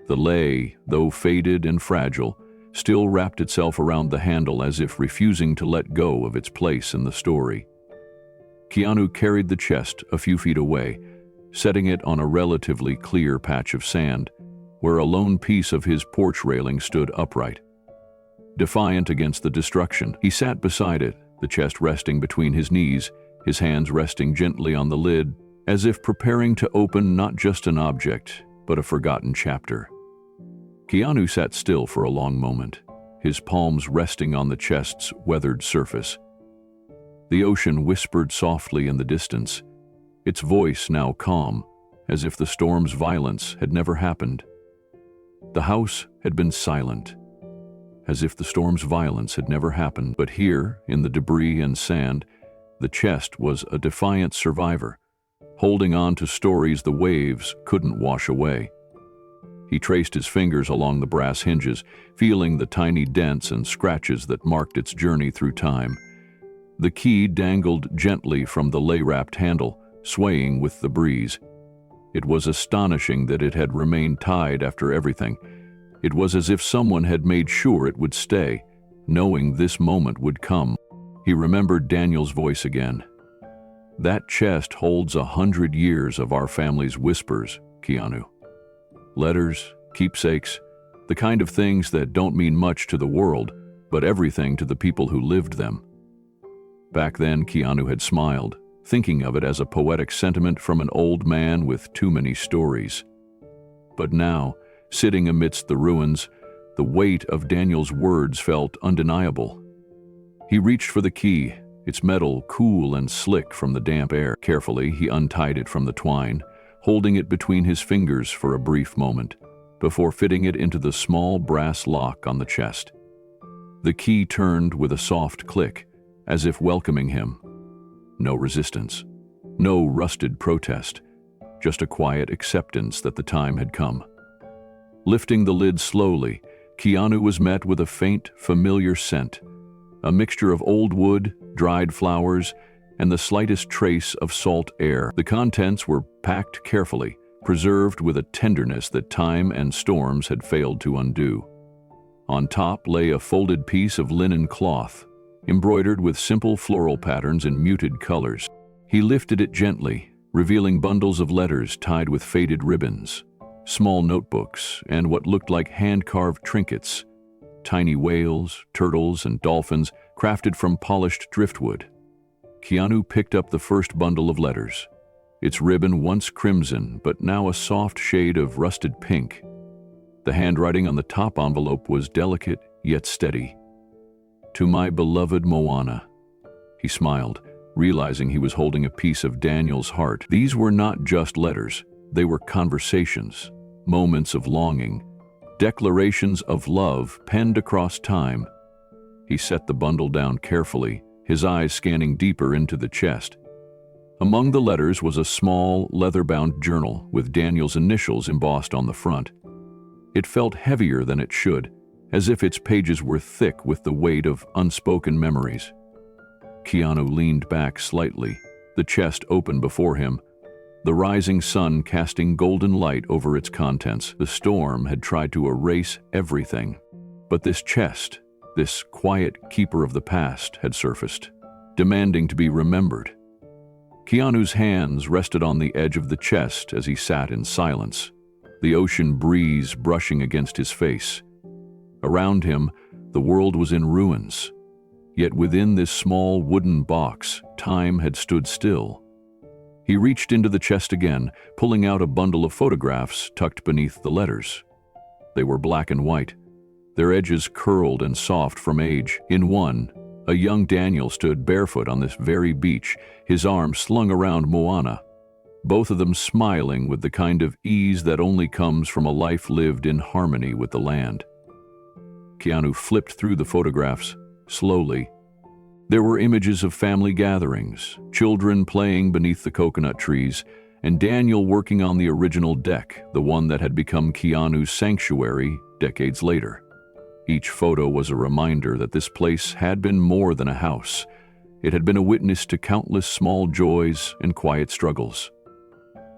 The lei, though faded and fragile, still wrapped itself around the handle as if refusing to let go of its place in the story. Keanu carried the chest a few feet away, setting it on a relatively clear patch of sand, where a lone piece of his porch railing stood upright. Defiant against the destruction, he sat beside it, the chest resting between his knees, his hands resting gently on the lid, as if preparing to open not just an object, but a forgotten chapter. Keanu sat still for a long moment, his palms resting on the chest's weathered surface. The ocean whispered softly in the distance, its voice now calm, as if the storm's violence had never happened. The house had been silent, as if the storm's violence had never happened. But here, in the debris and sand, the chest was a defiant survivor, holding on to stories the waves couldn't wash away. He traced his fingers along the brass hinges, feeling the tiny dents and scratches that marked its journey through time. The key dangled gently from the lei-wrapped handle, swaying with the breeze. It was astonishing that it had remained tied after everything. It was as if someone had made sure it would stay, knowing this moment would come. He remembered Daniel's voice again. "That chest holds 100 years of our family's whispers, Keanu. Letters, keepsakes, the kind of things that don't mean much to the world, but everything to the people who lived them." Back then, Keanu had smiled, thinking of it as a poetic sentiment from an old man with too many stories. But now, sitting amidst the ruins, the weight of Daniel's words felt undeniable. He reached for the key, its metal cool and slick from the damp air. Carefully, he untied it from the twine, holding it between his fingers for a brief moment, before fitting it into the small brass lock on the chest. The key turned with a soft click, as if welcoming him. No resistance, no rusted protest, just a quiet acceptance that the time had come. Lifting the lid slowly, Keanu was met with a faint, familiar scent, a mixture of old wood, dried flowers, and the slightest trace of salt air. The contents were packed carefully, preserved with a tenderness that time and storms had failed to undo. On top lay a folded piece of linen cloth, embroidered with simple floral patterns in muted colors. He lifted it gently, revealing bundles of letters tied with faded ribbons, small notebooks, and what looked like hand-carved trinkets, tiny whales, turtles, and dolphins crafted from polished driftwood. Keanu picked up the first bundle of letters. Its ribbon once crimson, but now a soft shade of rusted pink. The handwriting on the top envelope was delicate yet steady. "To my beloved Moana." He smiled, realizing he was holding a piece of Daniel's heart. These were not just letters, they were conversations, moments of longing, declarations of love penned across time. He set the bundle down carefully, his eyes scanning deeper into the chest. Among the letters was a small, leather-bound journal with Daniel's initials embossed on the front. It felt heavier than it should, as if its pages were thick with the weight of unspoken memories. Keanu leaned back slightly, the chest open before him, the rising sun casting golden light over its contents. The storm had tried to erase everything, but this chest, this quiet keeper of the past, had surfaced, demanding to be remembered. Keanu's hands rested on the edge of the chest as he sat in silence, the ocean breeze brushing against his face. Around him, the world was in ruins. Yet within this small wooden box, time had stood still. He reached into the chest again, pulling out a bundle of photographs tucked beneath the letters. They were black and white, their edges curled and soft from age. In one, a young Daniel stood barefoot on this very beach, his arms slung around Moana, both of them smiling with the kind of ease that only comes from a life lived in harmony with the land. Keanu flipped through the photographs, slowly. There were images of family gatherings, children playing beneath the coconut trees, and Daniel working on the original deck, the one that had become Keanu's sanctuary decades later. Each photo was a reminder that this place had been more than a house. It had been a witness to countless small joys and quiet struggles.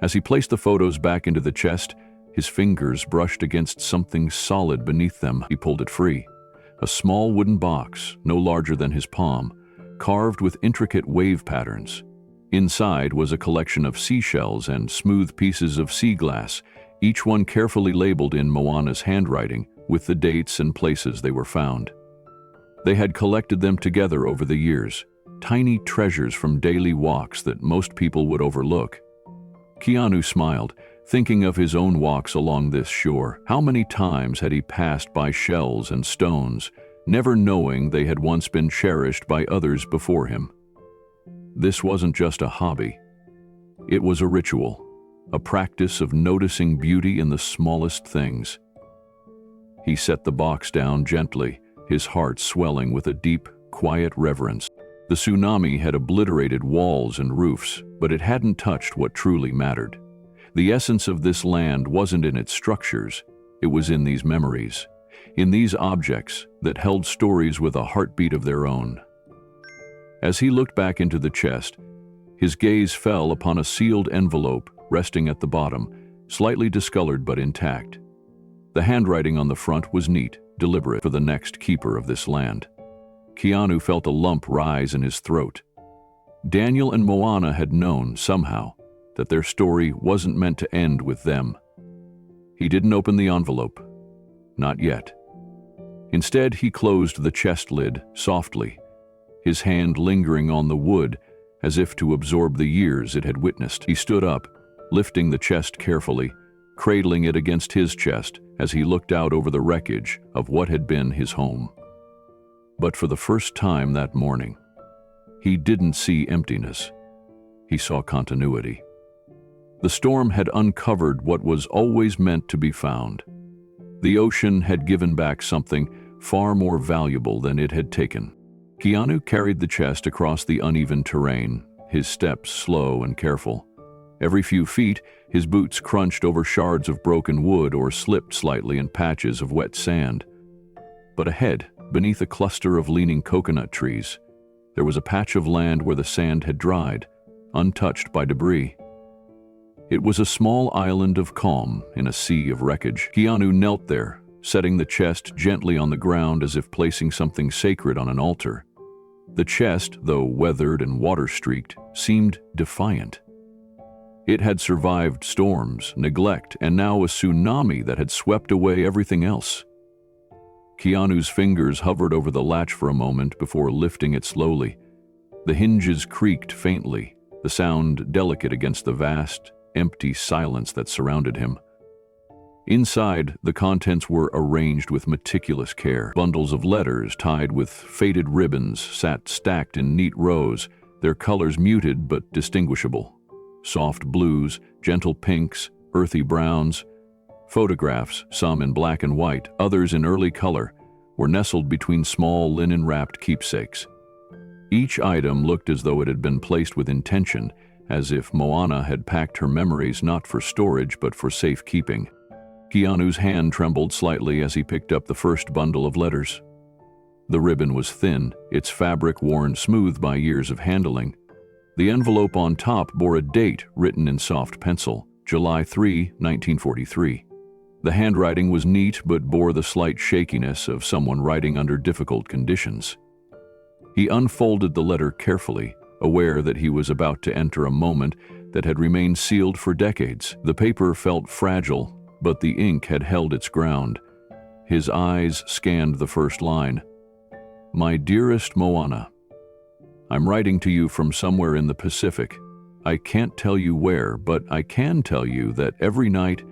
As he placed the photos back into the chest, his fingers brushed against something solid beneath them. He pulled it free. A small wooden box, no larger than his palm, carved with intricate wave patterns. Inside was a collection of seashells and smooth pieces of sea glass, each one carefully labeled in Moana's handwriting with the dates and places they were found. They had collected them together over the years, tiny treasures from daily walks that most people would overlook. Keanu smiled, thinking of his own walks along this shore. How many times had he passed by shells and stones, never knowing they had once been cherished by others before him? This wasn't just a hobby. It was a ritual, a practice of noticing beauty in the smallest things. He set the box down gently, his heart swelling with a deep, quiet reverence. The tsunami had obliterated walls and roofs, but it hadn't touched what truly mattered. The essence of this land wasn't in its structures, it was in these memories, in these objects that held stories with a heartbeat of their own. As he looked back into the chest, his gaze fell upon a sealed envelope resting at the bottom, slightly discolored but intact. The handwriting on the front was neat, deliberate for the next keeper of this land. Keanu felt a lump rise in his throat. Daniel and Moana had known, somehow, that their story wasn't meant to end with them. He didn't open the envelope. Not yet. Instead, he closed the chest lid softly, his hand lingering on the wood as if to absorb the years it had witnessed. He stood up, lifting the chest carefully, cradling it against his chest as he looked out over the wreckage of what had been his home. But for the first time that morning, he didn't see emptiness. He saw continuity. The storm had uncovered what was always meant to be found. The ocean had given back something far more valuable than it had taken. Keanu carried the chest across the uneven terrain, his steps slow and careful. Every few feet, his boots crunched over shards of broken wood or slipped slightly in patches of wet sand. But ahead, beneath a cluster of leaning coconut trees, there was a patch of land where the sand had dried, untouched by debris. It was a small island of calm in a sea of wreckage. Keanu knelt there, setting the chest gently on the ground as if placing something sacred on an altar. The chest, though weathered and water-streaked, seemed defiant. It had survived storms, neglect, and now a tsunami that had swept away everything else. Keanu's fingers hovered over the latch for a moment before lifting it slowly. The hinges creaked faintly, the sound delicate against the vast, empty silence that surrounded him. Inside, the contents were arranged with meticulous care. Bundles of letters tied with faded ribbons sat stacked in neat rows, their colors muted but distinguishable. Soft blues, gentle pinks, earthy browns. Photographs, some in black and white, others in early color, were nestled between small linen-wrapped keepsakes. Each item looked as though it had been placed with intention, as if Moana had packed her memories not for storage but for safekeeping. Keanu's hand trembled slightly as he picked up the first bundle of letters. The ribbon was thin, its fabric worn smooth by years of handling. The envelope on top bore a date written in soft pencil, July 3, 1943. The handwriting was neat but bore the slight shakiness of someone writing under difficult conditions. He unfolded the letter carefully, aware that he was about to enter a moment that had remained sealed for decades. The paper felt fragile, but the ink had held its ground. His eyes scanned the first line. "My dearest Moana, I'm writing to you from somewhere in the Pacific. I can't tell you where, but I can tell you that every night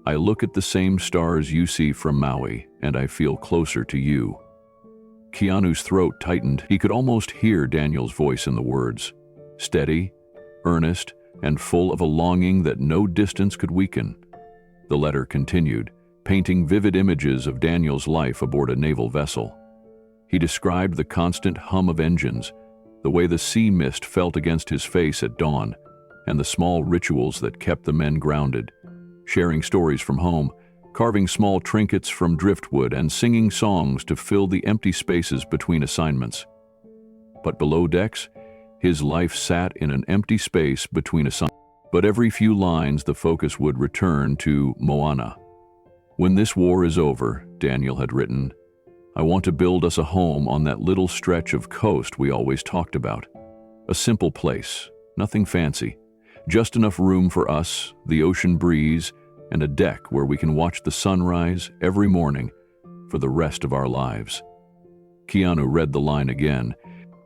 I look at the same stars you see from Maui, and I feel closer to you." Keanu's throat tightened. He could almost hear Daniel's voice in the words, steady, earnest, and full of a longing that no distance could weaken. The letter continued, painting vivid images of Daniel's life aboard a naval vessel. He described the constant hum of engines, the way the sea mist felt against his face at dawn, and the small rituals that kept the men grounded, sharing stories from home, carving small trinkets from driftwood, and singing songs to fill the empty spaces between assignments. But below decks, his life sat in an empty space between assignments. But every few lines the focus would return to Moana. "When this war is over," Daniel had written, "I want to build us a home on that little stretch of coast we always talked about. A simple place, nothing fancy, just enough room for us, the ocean breeze, and a deck where we can watch the sunrise every morning for the rest of our lives." Keanu read the line again,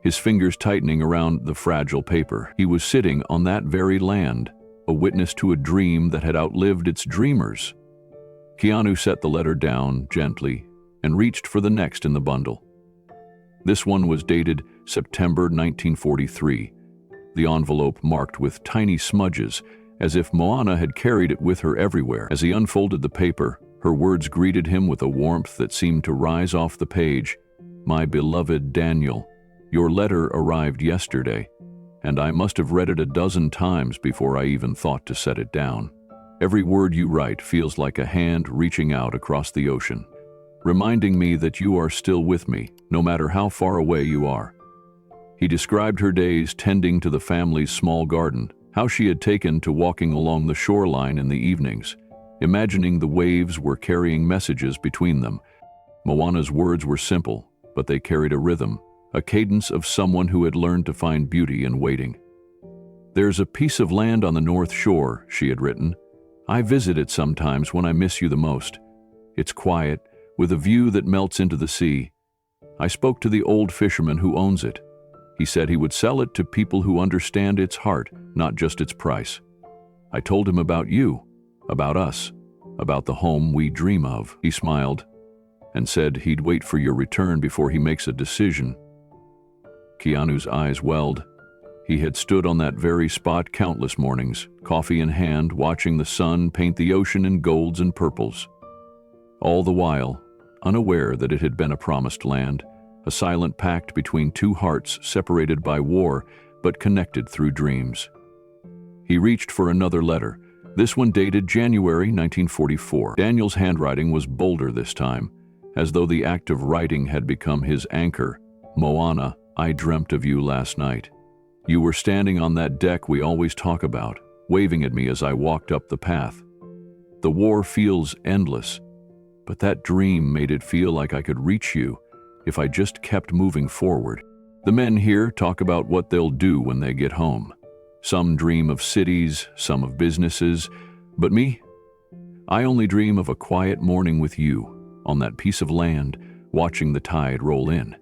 his fingers tightening around the fragile paper. He was sitting on that very land, a witness to a dream that had outlived its dreamers. Keanu set the letter down gently and reached for the next in the bundle. This one was dated September 1943, the envelope marked with tiny smudges, as if Moana had carried it with her everywhere. As he unfolded the paper, her words greeted him with a warmth that seemed to rise off the page. "My beloved Daniel, your letter arrived yesterday, and I must have read it a dozen times before I even thought to set it down. Every word you write feels like a hand reaching out across the ocean, reminding me that you are still with me, no matter how far away you are." He described her days tending to the family's small garden, how she had taken to walking along the shoreline in the evenings, imagining the waves were carrying messages between them. Moana's words were simple, but they carried a rhythm, a cadence of someone who had learned to find beauty in waiting. "There's a piece of land on the North Shore," she had written. "I visit it sometimes when I miss you the most. It's quiet, with a view that melts into the sea. I spoke to the old fisherman who owns it. He said he would sell it to people who understand its heart, not just its price. I told him about you, about us, about the home we dream of." He smiled and said he'd wait for your return before he makes a decision. Keanu's eyes welled. He had stood on that very spot countless mornings, coffee in hand, watching the sun paint the ocean in golds and purples. All the while, unaware that it had been a promised land, a silent pact between two hearts separated by war but connected through dreams. He reached for another letter, this one dated January 1944. Daniel's handwriting was bolder this time, as though the act of writing had become his anchor. "Moana, I dreamt of you last night. You were standing on that deck we always talk about, waving at me as I walked up the path. The war feels endless, but that dream made it feel like I could reach you if I just kept moving forward. The men here talk about what they'll do when they get home. Some dream of cities, some of businesses, but me? I only dream of a quiet morning with you, on that piece of land, watching the tide roll in."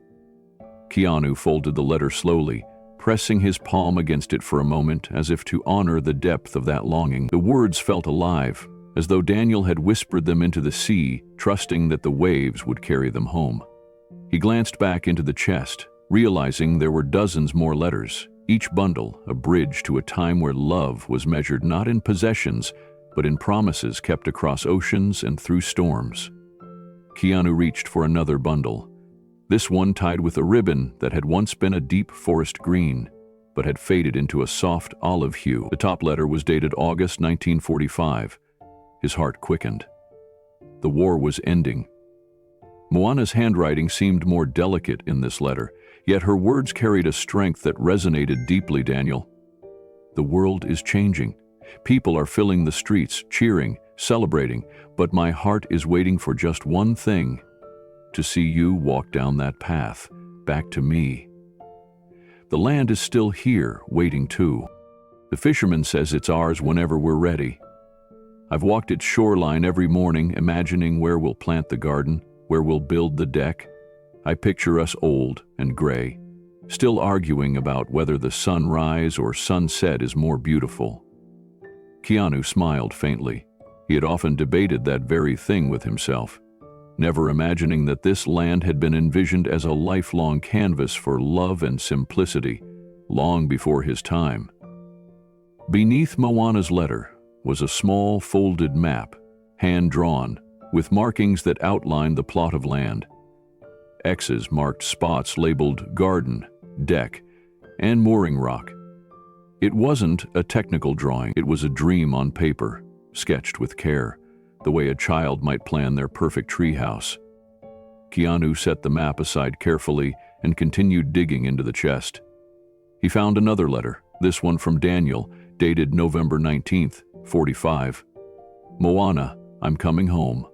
Keanu folded the letter slowly, pressing his palm against it for a moment as if to honor the depth of that longing. The words felt alive, as though Daniel had whispered them into the sea, trusting that the waves would carry them home. He glanced back into the chest, realizing there were dozens more letters, each bundle a bridge to a time where love was measured not in possessions, but in promises kept across oceans and through storms. Keanu reached for another bundle, this one tied with a ribbon that had once been a deep forest green, but had faded into a soft olive hue. The top letter was dated August 1945. His heart quickened. The war was ending. Moana's handwriting seemed more delicate in this letter, yet her words carried a strength that resonated deeply. Daniel, the world is changing. People are filling the streets, cheering, celebrating, but my heart is waiting for just one thing: to see you walk down that path, back to me. The land is still here, waiting too. The fisherman says it's ours whenever we're ready. I've walked its shoreline every morning, imagining where we'll plant the garden, where we'll build the deck. I picture us old and gray, still arguing about whether the sunrise or sunset is more beautiful. Keanu smiled faintly. He had often debated that very thing with himself, never imagining that this land had been envisioned as a lifelong canvas for love and simplicity, long before his time. Beneath Moana's letter was a small folded map, hand-drawn, with markings that outlined the plot of land. X's marked spots labeled garden, deck, and mooring rock. It wasn't a technical drawing, it was a dream on paper, sketched with care, the way a child might plan their perfect treehouse. Keanu set the map aside carefully and continued digging into the chest. He found another letter, this one from Daniel, dated November 19th, 45. Moana, I'm coming home.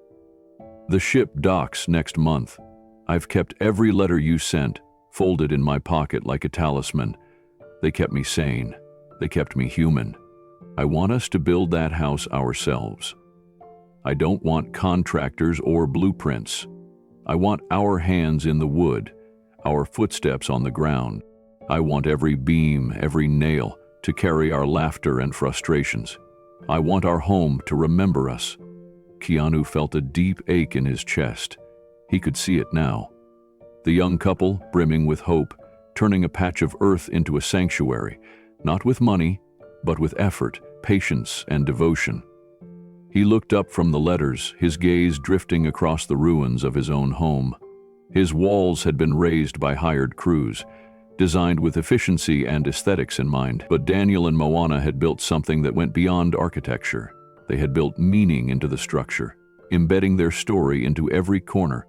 The ship docks next month. I've kept every letter you sent, folded in my pocket like a talisman. They kept me sane. They kept me human. I want us to build that house ourselves. I don't want contractors or blueprints. I want our hands in the wood, our footsteps on the ground. I want every beam, every nail to carry our laughter and frustrations. I want our home to remember us. Keanu felt a deep ache in his chest. He could see it now. The young couple, brimming with hope, turning a patch of earth into a sanctuary, not with money, but with effort, patience, and devotion. He looked up from the letters, his gaze drifting across the ruins of his own home. His walls had been raised by hired crews, designed with efficiency and aesthetics in mind. But Daniel and Moana had built something that went beyond architecture. They had built meaning into the structure, embedding their story into every corner.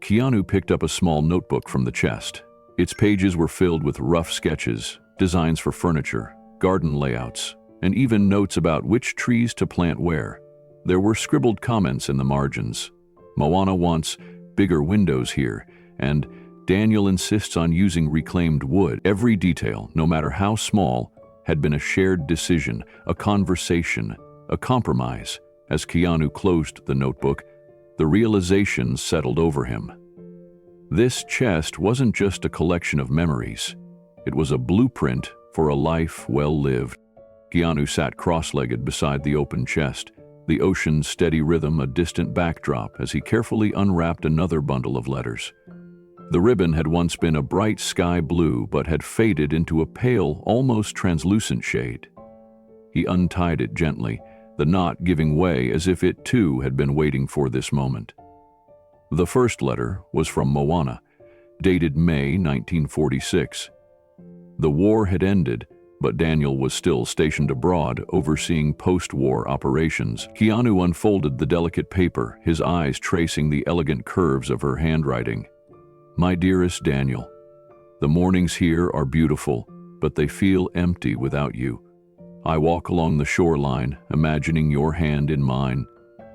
Keanu picked up a small notebook from the chest. Its pages were filled with rough sketches, designs for furniture, garden layouts, and even notes about which trees to plant where. There were scribbled comments in the margins. Moana wants bigger windows here, and Daniel insists on using reclaimed wood. Every detail, no matter how small, had been a shared decision, a conversation, a compromise. As Keanu closed the notebook, the realization settled over him. This chest wasn't just a collection of memories. It was a blueprint for a life well lived. Keanu sat cross-legged beside the open chest, the ocean's steady rhythm a distant backdrop as he carefully unwrapped another bundle of letters. The ribbon had once been a bright sky blue but had faded into a pale, almost translucent shade. He untied it gently, the knot giving way as if it too had been waiting for this moment. The first letter was from Moana, dated May 1946. The war had ended, but Daniel was still stationed abroad, overseeing post-war operations. Keanu unfolded the delicate paper, his eyes tracing the elegant curves of her handwriting. My dearest Daniel, the mornings here are beautiful, but they feel empty without you. I walk along the shoreline, imagining your hand in mine.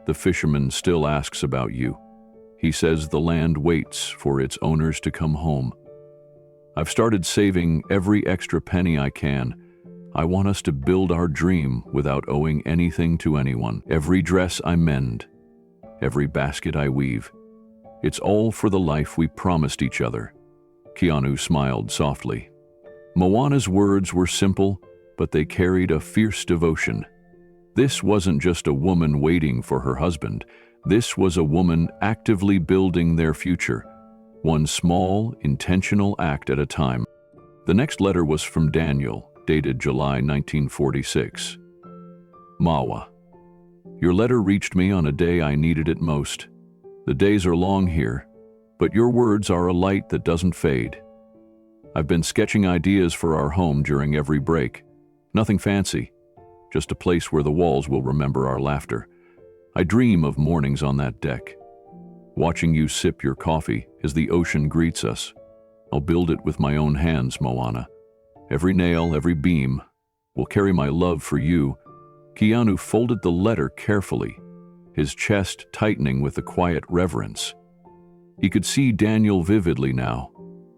The fisherman still asks about you. He says the land waits for its owners to come home. I've started saving every extra penny I can. I want us to build our dream without owing anything to anyone. Every dress I mend, every basket I weave. It's all for the life we promised each other. Keanu smiled softly. Moana's words were simple, but they carried a fierce devotion. This wasn't just a woman waiting for her husband. This was a woman actively building their future, one small, intentional act at a time. The next letter was from Daniel, dated July 1946. Mawa. Your letter reached me on a day I needed it most. The days are long here, but your words are a light that doesn't fade. I've been sketching ideas for our home during every break. Nothing fancy, just a place where the walls will remember our laughter. I dream of mornings on that deck, watching you sip your coffee as the ocean greets us. I'll build it with my own hands, Moana. Every nail, every beam will carry my love for you. Keanu folded the letter carefully, his chest tightening with a quiet reverence. He could see Daniel vividly now,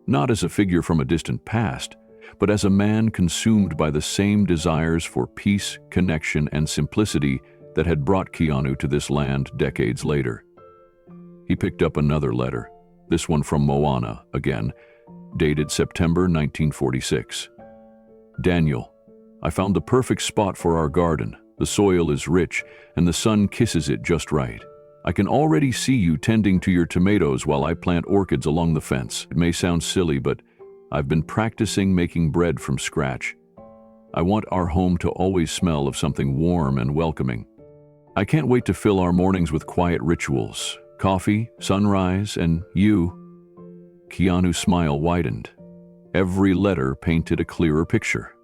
not as a figure from a distant past, but as a man consumed by the same desires for peace, connection, and simplicity that had brought Keanu to this land decades later. He picked up another letter, this one from Moana again, dated September 1946. Daniel, I found the perfect spot for our garden. The soil is rich, and the sun kisses it just right. I can already see you tending to your tomatoes while I plant orchids along the fence. It may sound silly, but I've been practicing making bread from scratch. I want our home to always smell of something warm and welcoming. I can't wait to fill our mornings with quiet rituals, coffee, sunrise, and you. Keanu's smile widened. Every letter painted a clearer picture.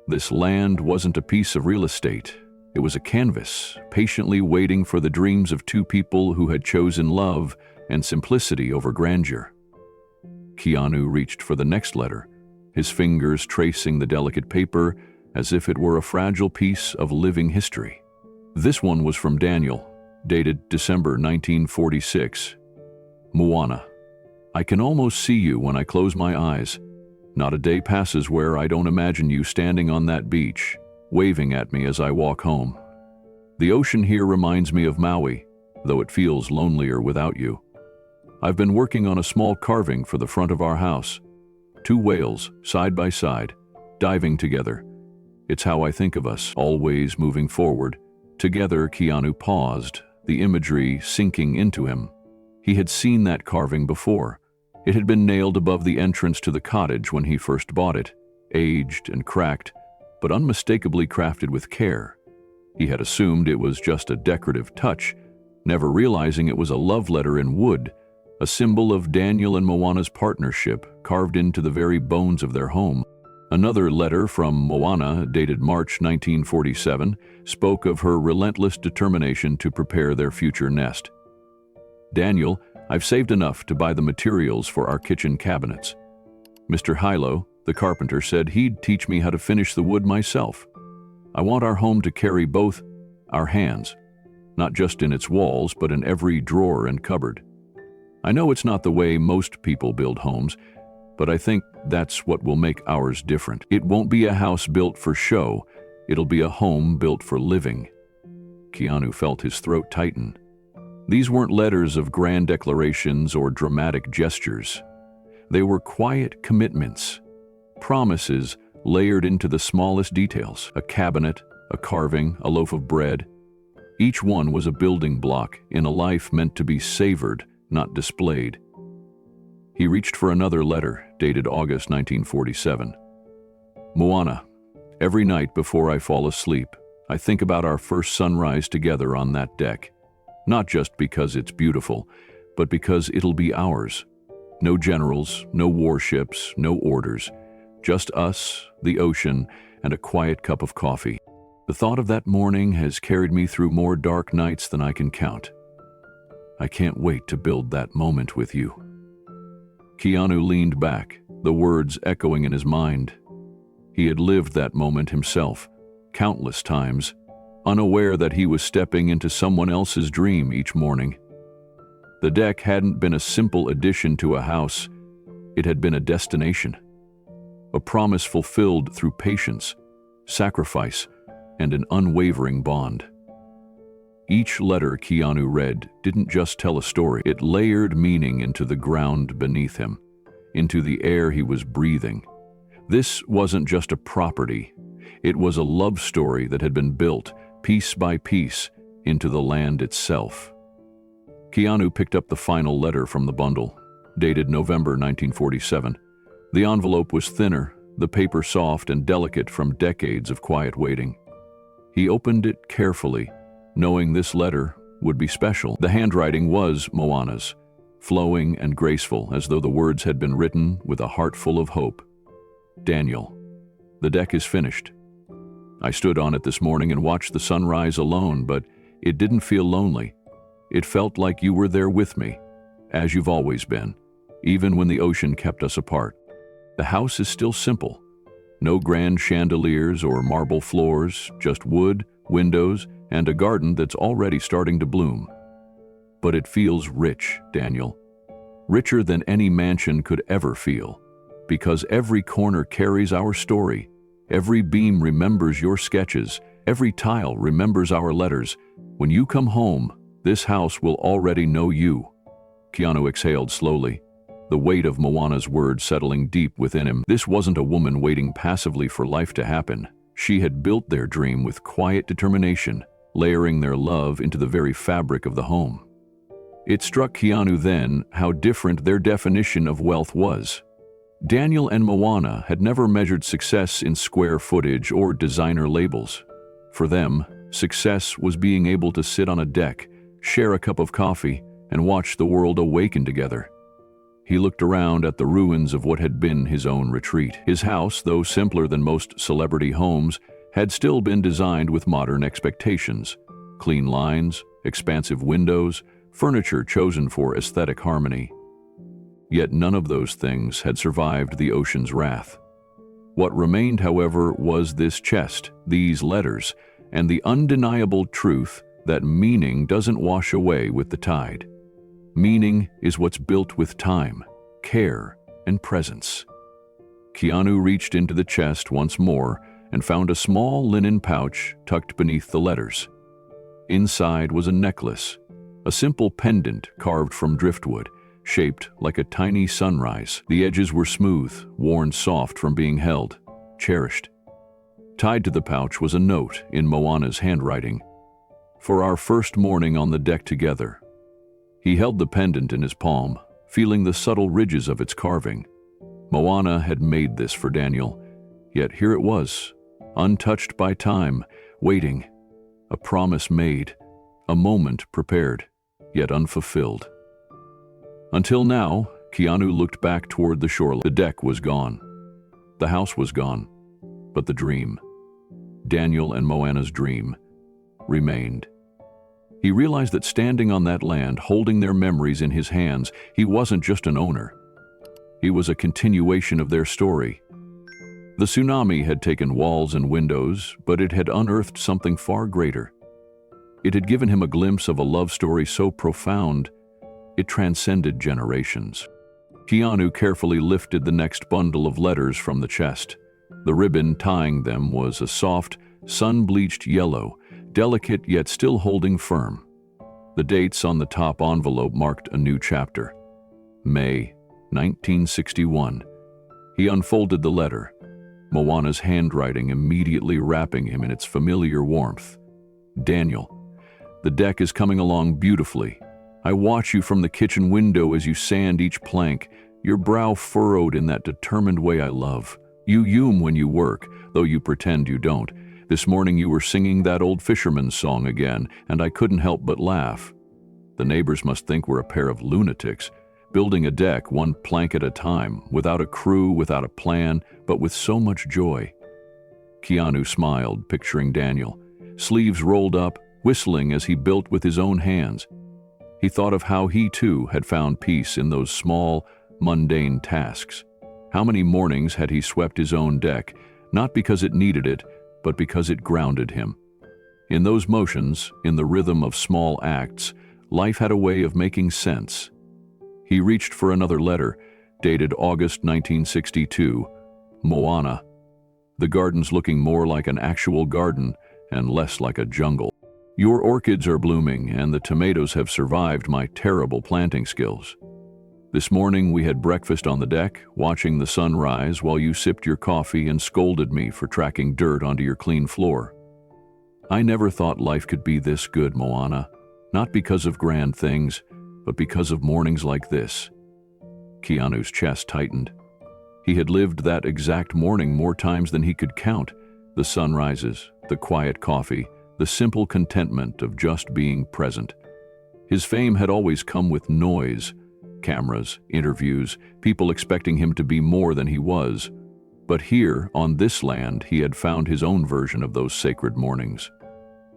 This land wasn't a piece of real estate. It was a canvas, patiently waiting for the dreams of two people who had chosen love and simplicity over grandeur. Keanu reached for the next letter, his fingers tracing the delicate paper as if it were a fragile piece of living history. This one was from Daniel, dated December 1946. Moana. I can almost see you when I close my eyes. Not a day passes where I don't imagine you standing on that beach, waving at me as I walk home. The ocean here reminds me of Maui, though it feels lonelier without you. I've been working on a small carving for the front of our house. Two whales, side by side, diving together. It's how I think of us, always moving forward. Together, Keanu paused, the imagery sinking into him. He had seen that carving before. It had been nailed above the entrance to the cottage when he first bought it, aged and cracked, but unmistakably crafted with care. He had assumed it was just a decorative touch, never realizing it was a love letter in wood, a symbol of Daniel and Moana's partnership carved into the very bones of their home. Another letter from Moana, dated March 1947, spoke of her relentless determination to prepare their future nest. Daniel, I've saved enough to buy the materials for our kitchen cabinets. Mr. Hilo, the carpenter, said he'd teach me how to finish the wood myself. I want our home to carry both our hands, not just in its walls, but in every drawer and cupboard. I know it's not the way most people build homes, but I think that's what will make ours different. It won't be a house built for show, it'll be a home built for living. Keanu felt his throat tighten. These weren't letters of grand declarations or dramatic gestures. They were quiet commitments, promises layered into the smallest details: a cabinet, a carving, a loaf of bread. Each one was a building block in a life meant to be savored, not displayed. He reached for another letter, dated August 1947. Moana, every night before I fall asleep, I think about our first sunrise together on that deck. Not just because it's beautiful, but because it'll be ours. No generals, no warships, no orders. Just us, the ocean, and a quiet cup of coffee. The thought of that morning has carried me through more dark nights than I can count. I can't wait to build that moment with you. Keanu leaned back, the words echoing in his mind. He had lived that moment himself, countless times, unaware that he was stepping into someone else's dream each morning. The deck hadn't been a simple addition to a house, it had been a destination. A promise fulfilled through patience, sacrifice, and an unwavering bond. Each letter Keanu read didn't just tell a story, it layered meaning into the ground beneath him, into the air he was breathing. This wasn't just a property. It was a love story that had been built, piece by piece, into the land itself. Keanu picked up the final letter from the bundle, dated November 1947. The envelope was thinner, the paper soft and delicate from decades of quiet waiting. He opened it carefully, knowing this letter would be special. The handwriting was Moana's, flowing and graceful, as though the words had been written with a heart full of hope. Daniel, the deck is finished. I stood on it this morning and watched the sunrise alone, but it didn't feel lonely. It felt like you were there with me, as you've always been, even when the ocean kept us apart. The house is still simple. No grand chandeliers or marble floors, just wood, windows, and a garden that's already starting to bloom. But it feels rich, Daniel. Richer than any mansion could ever feel, because every corner carries our story. Every beam remembers your sketches. Every tile remembers our letters. When you come home, this house will already know you. Keanu exhaled slowly, the weight of Moana's words settling deep within him. This wasn't a woman waiting passively for life to happen. She had built their dream with quiet determination, layering their love into the very fabric of the home. It struck Keanu then how different their definition of wealth was. Daniel and Moana had never measured success in square footage or designer labels. For them, success was being able to sit on a deck, share a cup of coffee, and watch the world awaken together. He looked around at the ruins of what had been his own retreat. His house, though simpler than most celebrity homes, had still been designed with modern expectations. Clean lines, expansive windows, furniture chosen for aesthetic harmony. Yet none of those things had survived the ocean's wrath. What remained, however, was this chest, these letters, and the undeniable truth that meaning doesn't wash away with the tide. Meaning is what's built with time, care, and presence. Keanu reached into the chest once more and found a small linen pouch tucked beneath the letters. Inside was a necklace, a simple pendant carved from driftwood, shaped like a tiny sunrise. The edges were smooth, worn soft from being held, cherished. Tied to the pouch was a note in Moana's handwriting. For our first morning on the deck together. He held the pendant in his palm, feeling the subtle ridges of its carving. Moana had made this for Daniel, yet here it was, untouched by time, waiting. A promise made, a moment prepared, yet unfulfilled. Until now, Keanu looked back toward the shore. The deck was gone. The house was gone. But the dream, Daniel and Moana's dream, remained. He realized that standing on that land, holding their memories in his hands, he wasn't just an owner. He was a continuation of their story. The tsunami had taken walls and windows, but it had unearthed something far greater. It had given him a glimpse of a love story so profound, it transcended generations. Keanu carefully lifted the next bundle of letters from the chest. The ribbon tying them was a soft, sun-bleached yellow, delicate yet still holding firm. The dates on the top envelope marked a new chapter. May 1961. He unfolded the letter, Moana's handwriting immediately wrapping him in its familiar warmth. Daniel, the deck is coming along beautifully. I watch you from the kitchen window as you sand each plank, your brow furrowed in that determined way I love. You yume when you work, though you pretend you don't. This morning you were singing that old fisherman's song again, and I couldn't help but laugh. The neighbors must think we're a pair of lunatics, building a deck one plank at a time, without a crew, without a plan, but with so much joy. Keanu smiled, picturing Daniel, sleeves rolled up, whistling as he built with his own hands. He thought of how he too had found peace in those small, mundane tasks. How many mornings had he swept his own deck, not because it needed it, but because it grounded him. In those motions, in the rhythm of small acts, life had a way of making sense. He reached for another letter, dated August 1962, Moana. The garden's looking more like an actual garden and less like a jungle. Your orchids are blooming and the tomatoes have survived my terrible planting skills. This morning we had breakfast on the deck, watching the sun rise while you sipped your coffee and scolded me for tracking dirt onto your clean floor. I never thought life could be this good, Moana, not because of grand things, but because of mornings like this. Keanu's chest tightened. He had lived that exact morning more times than he could count. The sunrises, the quiet coffee, the simple contentment of just being present. His fame had always come with noise, cameras, interviews, people expecting him to be more than he was. But here, on this land, he had found his own version of those sacred mornings.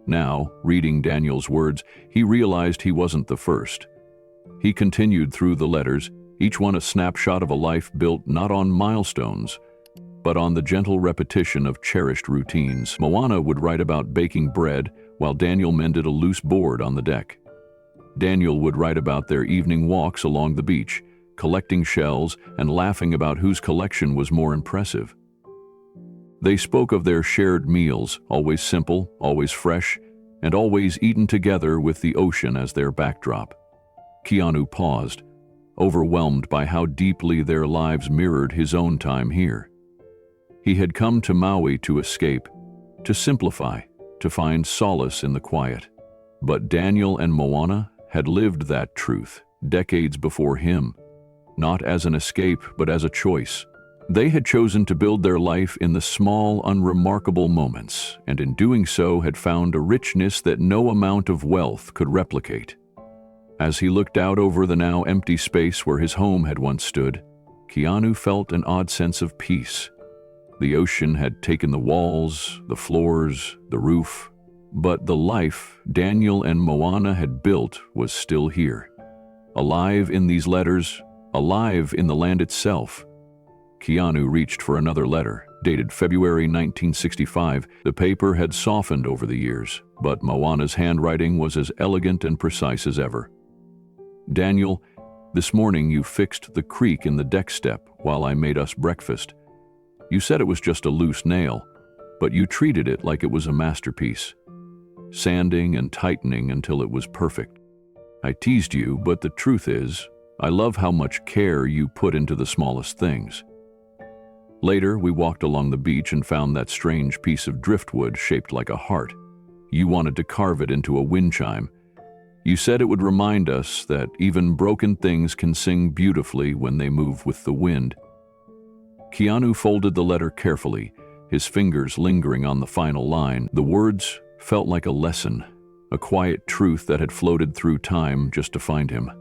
Now, reading Daniel's words, he realized he wasn't the first. He continued through the letters, each one a snapshot of a life built not on milestones, but on the gentle repetition of cherished routines. Moana would write about baking bread while Daniel mended a loose board on the deck. Daniel would write about their evening walks along the beach, collecting shells and laughing about whose collection was more impressive. They spoke of their shared meals, always simple, always fresh, and always eaten together with the ocean as their backdrop. Keanu paused, overwhelmed by how deeply their lives mirrored his own time here. He had come to Maui to escape, to simplify, to find solace in the quiet. But Daniel and Moana had lived that truth decades before him, not as an escape but as a choice. They had chosen to build their life in the small, unremarkable moments, and in doing so had found a richness that no amount of wealth could replicate. As he looked out over the now empty space where his home had once stood, Keanu felt an odd sense of peace. The ocean had taken the walls, the floors, the roof, but the life Daniel and Moana had built was still here. Alive in these letters, alive in the land itself. Keanu reached for another letter, dated February 1965. The paper had softened over the years, but Moana's handwriting was as elegant and precise as ever. Daniel, this morning you fixed the creak in the deck step while I made us breakfast. You said it was just a loose nail, but you treated it like it was a masterpiece, sanding and tightening until it was perfect. I teased you, but the truth is, I love how much care you put into the smallest things. Later, we walked along the beach and found that strange piece of driftwood shaped like a heart. You wanted to carve it into a wind chime. You said it would remind us that even broken things can sing beautifully when they move with the wind. Keanu folded the letter carefully, his fingers lingering on the final line. The words felt like a lesson, a quiet truth that had floated through time just to find him.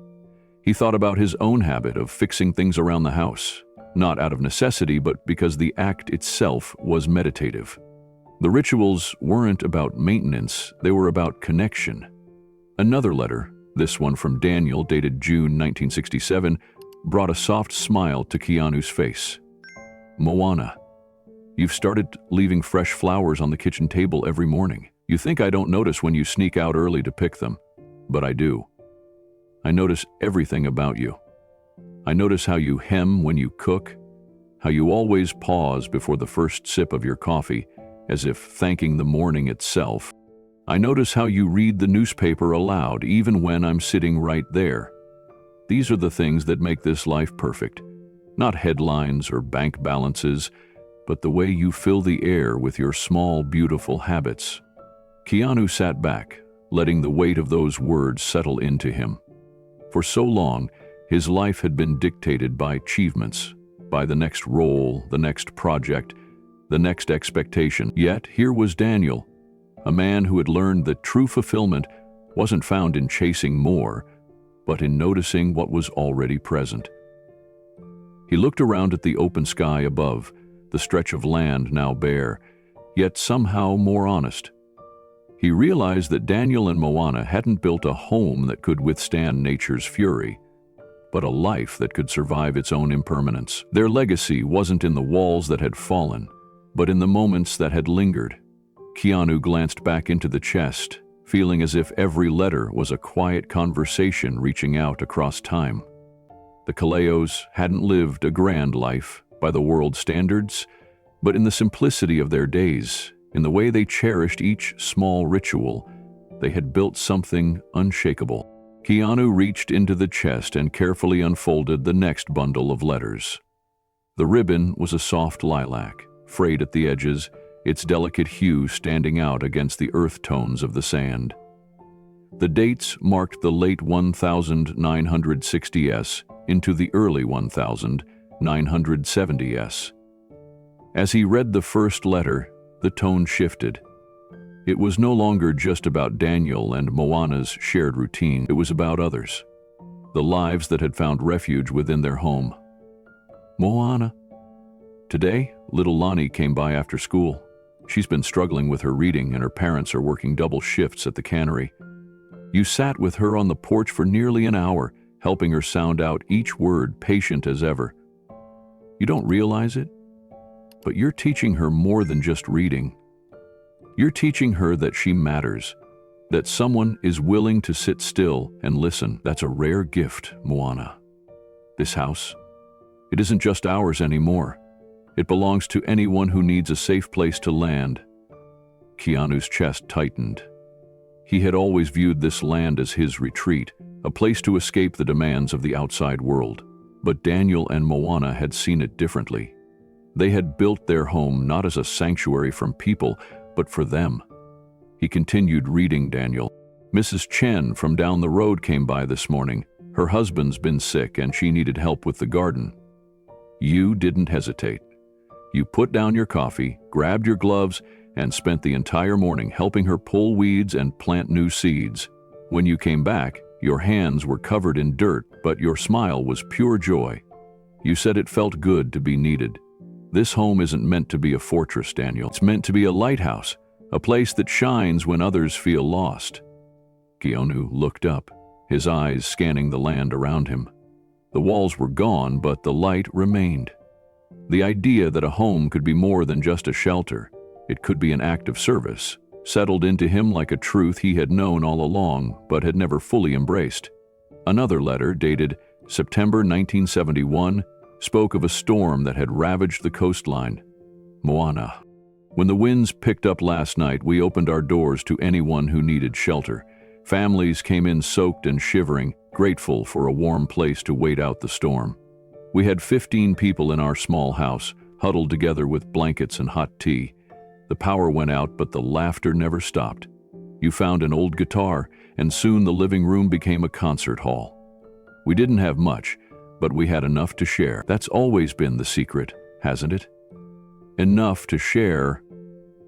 He thought about his own habit of fixing things around the house, not out of necessity, but because the act itself was meditative. The rituals weren't about maintenance, they were about connection. Another letter, this one from Daniel, dated June 1967, brought a soft smile to Keanu's face. Moana, you've started leaving fresh flowers on the kitchen table every morning. You think I don't notice when you sneak out early to pick them, but I do. I notice everything about you. I notice how you hem when you cook, how you always pause before the first sip of your coffee, as if thanking the morning itself. I notice how you read the newspaper aloud, even when I'm sitting right there. These are the things that make this life perfect. Not headlines or bank balances, but the way you fill the air with your small, beautiful habits. Keanu sat back, letting the weight of those words settle into him. For so long, his life had been dictated by achievements, by the next role, the next project, the next expectation. Yet here was Daniel, a man who had learned that true fulfillment wasn't found in chasing more, but in noticing what was already present. He looked around at the open sky above, the stretch of land now bare, yet somehow more honest. He realized that Daniel and Moana hadn't built a home that could withstand nature's fury, but a life that could survive its own impermanence. Their legacy wasn't in the walls that had fallen, but in the moments that had lingered. Keanu glanced back into the chest, feeling as if every letter was a quiet conversation reaching out across time. The Kaleos hadn't lived a grand life by the world's standards, but in the simplicity of their days, in the way they cherished each small ritual, they had built something unshakable. Keanu reached into the chest and carefully unfolded the next bundle of letters. The ribbon was a soft lilac, frayed at the edges, its delicate hue standing out against the earth tones of the sand. The dates marked the late 1960s into the early 1970s. As he read the first letter, the tone shifted. It was no longer just about Daniel and Moana's shared routine. It was about others, the lives that had found refuge within their home. Moana. Today, little Lonnie came by after school. She's been struggling with her reading and her parents are working double shifts at the cannery. You sat with her on the porch for nearly an hour, helping her sound out each word, patient as ever. You don't realize it, but you're teaching her more than just reading. You're teaching her that she matters, that someone is willing to sit still and listen. That's a rare gift, Moana. This house, it isn't just ours anymore. It belongs to anyone who needs a safe place to land. Keanu's chest tightened. He had always viewed this land as his retreat, a place to escape the demands of the outside world. But Daniel and Moana had seen it differently. They had built their home not as a sanctuary from people, but for them. He continued reading Daniel. Mrs. Chen from down the road came by this morning. Her husband's been sick and she needed help with the garden. You didn't hesitate. You put down your coffee, grabbed your gloves, and spent the entire morning helping her pull weeds and plant new seeds. When you came back, your hands were covered in dirt, but your smile was pure joy. You said it felt good to be needed. This home isn't meant to be a fortress, Daniel. It's meant to be a lighthouse, a place that shines when others feel lost. Keanu looked up, his eyes scanning the land around him. The walls were gone, but the light remained. The idea that a home could be more than just a shelter, it could be an act of service, settled into him like a truth he had known all along but had never fully embraced. Another letter, dated September 1971, spoke of a storm that had ravaged the coastline. Moana. When the winds picked up last night, we opened our doors to anyone who needed shelter. Families came in soaked and shivering, grateful for a warm place to wait out the storm. We had 15 people in our small house, huddled together with blankets and hot tea. The power went out, but the laughter never stopped. You found an old guitar, and soon the living room became a concert hall. We didn't have much, but we had enough to share. That's always been the secret, hasn't it? Enough to share.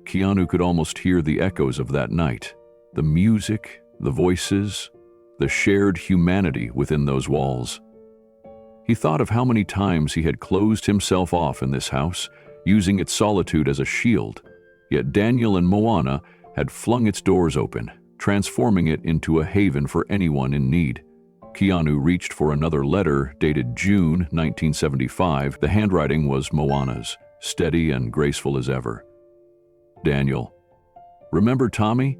Keanu could almost hear the echoes of that night. The music, the voices, the shared humanity within those walls. He thought of how many times he had closed himself off in this house, using its solitude as a shield. Yet Daniel and Moana had flung its doors open, transforming it into a haven for anyone in need. Keanu reached for another letter dated June 1975. The handwriting was Moana's, steady and graceful as ever. Daniel. Remember Tommy?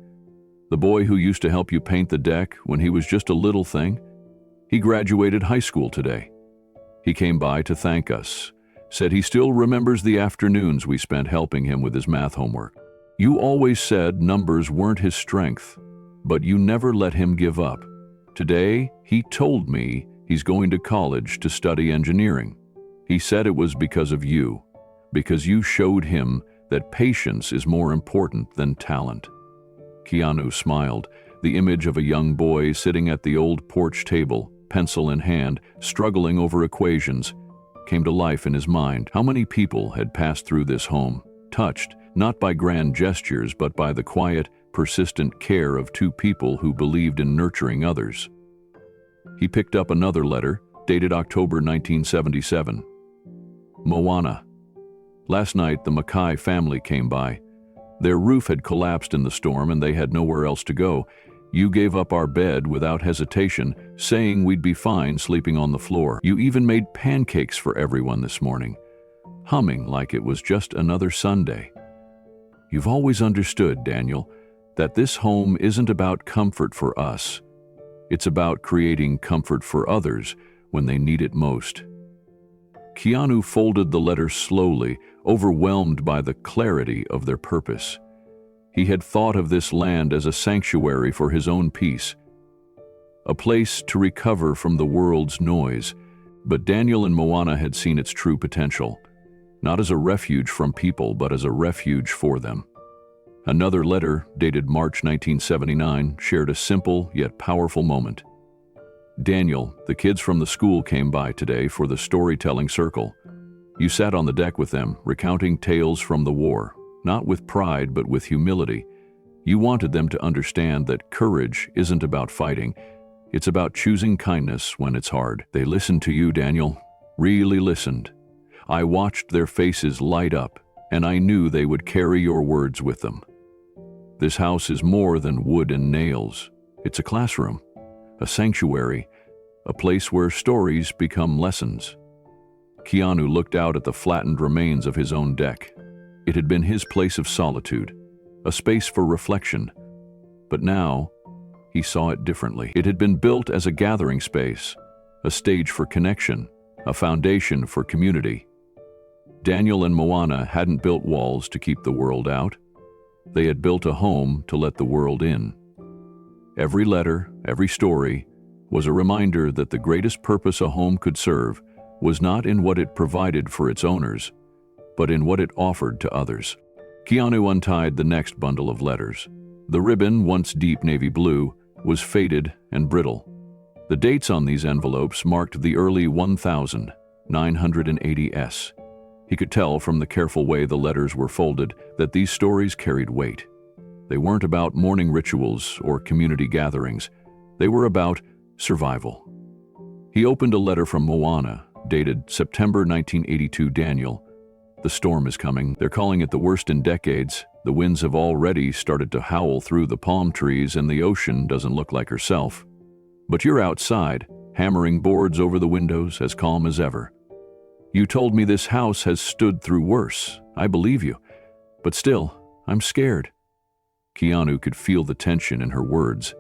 The boy who used to help you paint the deck when he was just a little thing? He graduated high school today. He came by to thank us, said he still remembers the afternoons we spent helping him with his math homework. You always said numbers weren't his strength, but you never let him give up. Today, he told me he's going to college to study engineering. He said it was because of you, because you showed him that patience is more important than talent. Keanu smiled, the image of a young boy sitting at the old porch table, pencil in hand, struggling over equations, came to life in his mind. How many people had passed through this home, touched not by grand gestures but by the quiet, persistent care of two people who believed in nurturing others. He picked up another letter, dated October 1977. Moana. Last night, the Mackay family came by. Their roof had collapsed in the storm and they had nowhere else to go. You gave up our bed without hesitation, saying we'd be fine sleeping on the floor. You even made pancakes for everyone this morning, humming like it was just another Sunday. You've always understood, Daniel, that this home isn't about comfort for us. It's about creating comfort for others when they need it most. Keanu folded the letter slowly, overwhelmed by the clarity of their purpose. He had thought of this land as a sanctuary for his own peace, a place to recover from the world's noise. But Daniel and Moana had seen its true potential, not as a refuge from people, but as a refuge for them. Another letter, dated March 1979, shared a simple yet powerful moment. Daniel, the kids from the school came by today for the storytelling circle. You sat on the deck with them, recounting tales from the war, not with pride but with humility. You wanted them to understand that courage isn't about fighting, it's about choosing kindness when it's hard. They listened to you, Daniel, really listened. I watched their faces light up, and I knew they would carry your words with them. This house is more than wood and nails. It's a classroom, a sanctuary, a place where stories become lessons. Keanu looked out at the flattened remains of his own deck. It had been his place of solitude, a space for reflection. But now, he saw it differently. It had been built as a gathering space, a stage for connection, a foundation for community. Daniel and Moana hadn't built walls to keep the world out. They had built a home to let the world in. Every letter, every story, was a reminder that the greatest purpose a home could serve was not in what it provided for its owners, but in what it offered to others. Keanu untied the next bundle of letters. The ribbon, once deep navy blue, was faded and brittle. The dates on these envelopes marked the early 1980s. He could tell from the careful way the letters were folded that these stories carried weight. They weren't about morning rituals or community gatherings. They were about survival. He opened a letter from Moana, dated September 1982. Daniel, the storm is coming. They're calling it the worst in decades. The winds have already started to howl through the palm trees and the ocean doesn't look like herself. But you're outside, hammering boards over the windows, as calm as ever. You told me this house has stood through worse. I believe you. But still, I'm scared. Keanu could feel the tension in her words.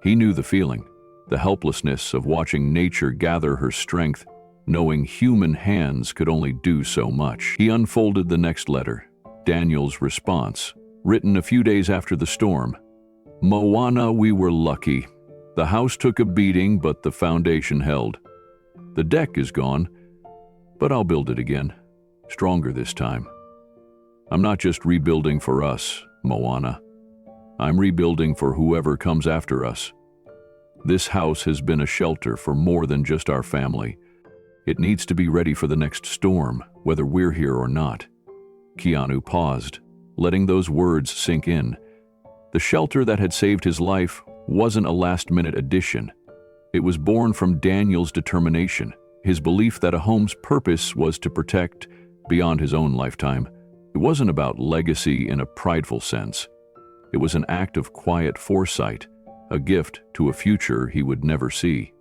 He knew the feeling, the helplessness of watching nature gather her strength, knowing human hands could only do so much. He unfolded the next letter, Daniel's response, written a few days after the storm. Moana, we were lucky. The house took a beating, but the foundation held. The deck is gone, but I'll build it again, stronger this time. I'm not just rebuilding for us, Moana. I'm rebuilding for whoever comes after us. This house has been a shelter for more than just our family. It needs to be ready for the next storm, whether we're here or not. Keanu paused, letting those words sink in. The shelter that had saved his life wasn't a last-minute addition. It was born from Daniel's determination, his belief that a home's purpose was to protect beyond his own lifetime. It wasn't about legacy in a prideful sense. It was an act of quiet foresight, a gift to a future he would never see.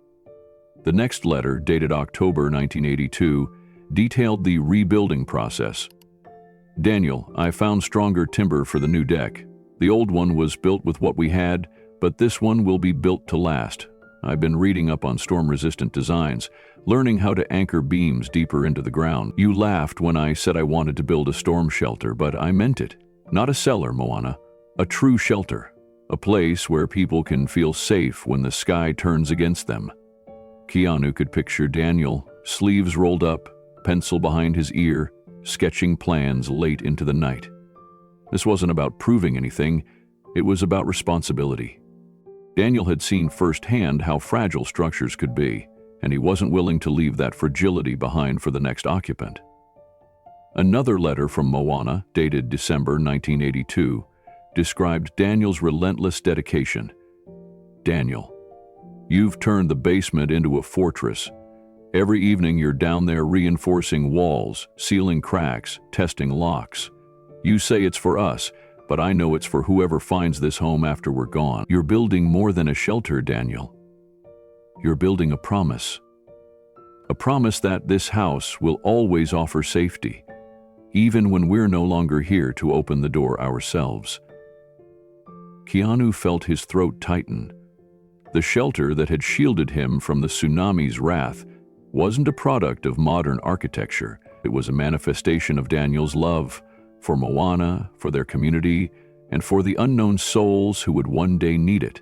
The next letter, dated October 1982, detailed the rebuilding process. Daniel, I found stronger timber for the new deck. The old one was built with what we had, but this one will be built to last. I've been reading up on storm-resistant designs, learning how to anchor beams deeper into the ground. You laughed when I said I wanted to build a storm shelter, but I meant it. Not a cellar, Moana. A true shelter. A place where people can feel safe when the sky turns against them. Keanu could picture Daniel, sleeves rolled up, pencil behind his ear, sketching plans late into the night. This wasn't about proving anything, it was about responsibility. Daniel had seen firsthand how fragile structures could be, and he wasn't willing to leave that fragility behind for the next occupant. Another letter from Moana, dated December 1982, described Daniel's relentless dedication. Daniel, you've turned the basement into a fortress. Every evening you're down there reinforcing walls, sealing cracks, testing locks. You say it's for us, but I know it's for whoever finds this home after we're gone. You're building more than a shelter, Daniel. You're building a promise. A promise that this house will always offer safety, even when we're no longer here to open the door ourselves. Keanu felt his throat tighten. The shelter that had shielded him from the tsunami's wrath wasn't a product of modern architecture. It was a manifestation of Daniel's love for Moana, for their community, and for the unknown souls who would one day need it.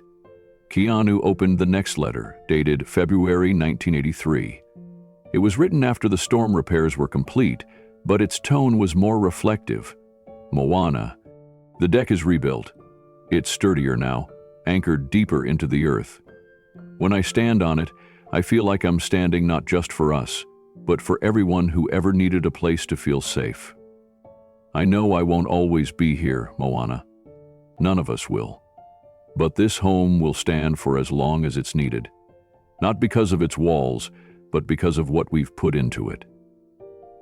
Keanu opened the next letter, dated February 1983. It was written after the storm repairs were complete, but its tone was more reflective. Moana. The deck is rebuilt. It's sturdier now, anchored deeper into the earth. When I stand on it, I feel like I'm standing not just for us, but for everyone who ever needed a place to feel safe. I know I won't always be here, Moana. None of us will. But this home will stand for as long as it's needed. Not because of its walls, but because of what we've put into it.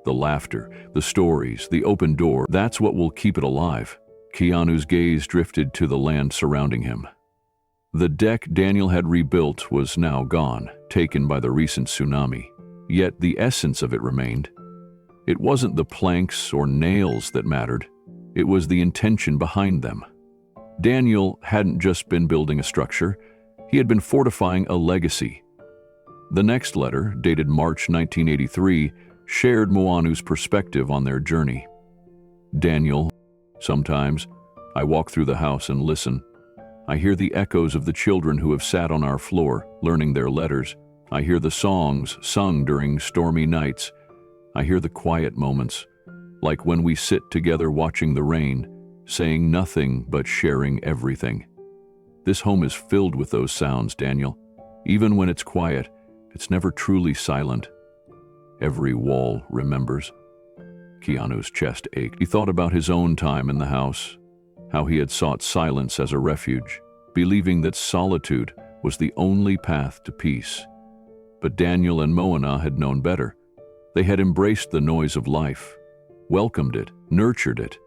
The laughter, the stories, the open door, that's what will keep it alive. Keanu's gaze drifted to the land surrounding him. The deck Daniel had rebuilt was now gone, taken by the recent tsunami. Yet the essence of it remained. It wasn't the planks or nails that mattered. It was the intention behind them. Daniel hadn't just been building a structure, he had been fortifying a legacy. The next letter, dated March 1983, shared Moana's perspective on their journey. Daniel, sometimes, I walk through the house and listen. I hear the echoes of the children who have sat on our floor, learning their letters. I hear the songs sung during stormy nights. I hear the quiet moments, like when we sit together watching the rain, saying nothing but sharing everything. This home is filled with those sounds, Daniel. Even when it's quiet, it's never truly silent. Every wall remembers. Keanu's chest ached. He thought about his own time in the house, how he had sought silence as a refuge, believing that solitude was the only path to peace. But Daniel and Moana had known better. They had embraced the noise of life, welcomed it, nurtured it.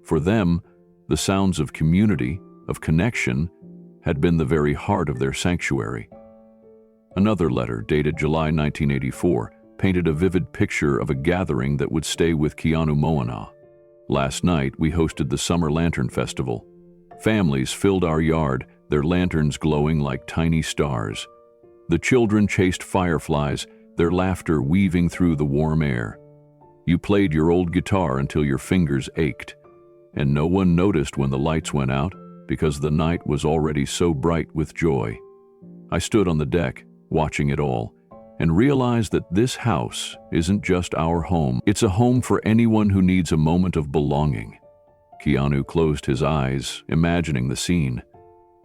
For them, the sounds of community, of connection, had been the very heart of their sanctuary. Another letter, dated July 1984, painted a vivid picture of a gathering that would stay with Keanu Moana. Last night, we hosted the Summer Lantern Festival. Families filled our yard, their lanterns glowing like tiny stars. The children chased fireflies, their laughter weaving through the warm air. You played your old guitar until your fingers ached, and no one noticed when the lights went out because the night was already so bright with joy. I stood on the deck, watching it all, and realized that this house isn't just our home. It's a home for anyone who needs a moment of belonging. Keanu closed his eyes, imagining the scene.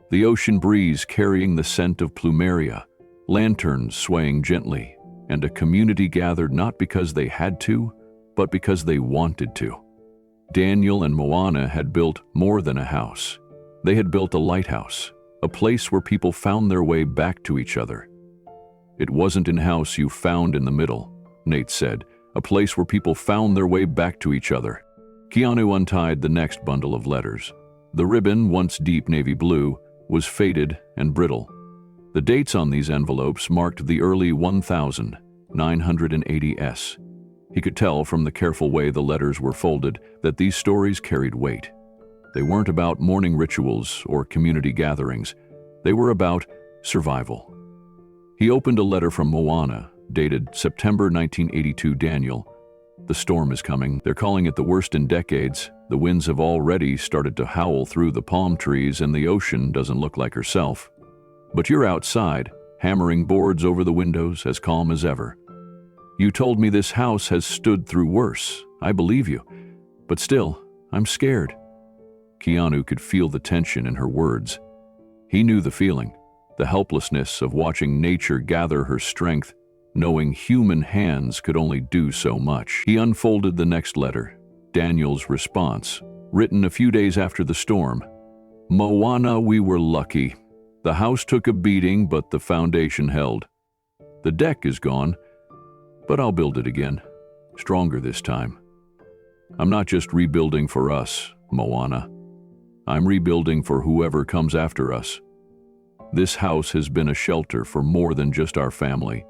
The ocean breeze carrying the scent of plumeria, lanterns swaying gently, and a community gathered not because they had to, but because they wanted to. Daniel and Moana had built more than a house. They had built a lighthouse, a place where people found their way back to each other. It wasn't a house you found in the middle, Nate said, a place where people found their way back to each other. Keanu untied the next bundle of letters. The ribbon, once deep navy blue, was faded and brittle. The dates on these envelopes marked the early 1980s. He could tell from the careful way the letters were folded that these stories carried weight. They weren't about morning rituals or community gatherings. They were about survival. He opened a letter from Moana, dated September 1982. Daniel, the storm is coming. They're calling it the worst in decades. The winds have already started to howl through the palm trees and the ocean doesn't look like herself. But you're outside, hammering boards over the windows, as calm as ever. You told me this house has stood through worse. I believe you. But still, I'm scared. Keanu could feel the tension in her words. He knew the feeling, the helplessness of watching nature gather her strength, knowing human hands could only do so much. He unfolded the next letter, Daniel's response, written a few days after the storm. Moana, we were lucky. The house took a beating, but the foundation held. The deck is gone, but I'll build it again, stronger this time. I'm not just rebuilding for us, Moana. I'm rebuilding for whoever comes after us. This house has been a shelter for more than just our family.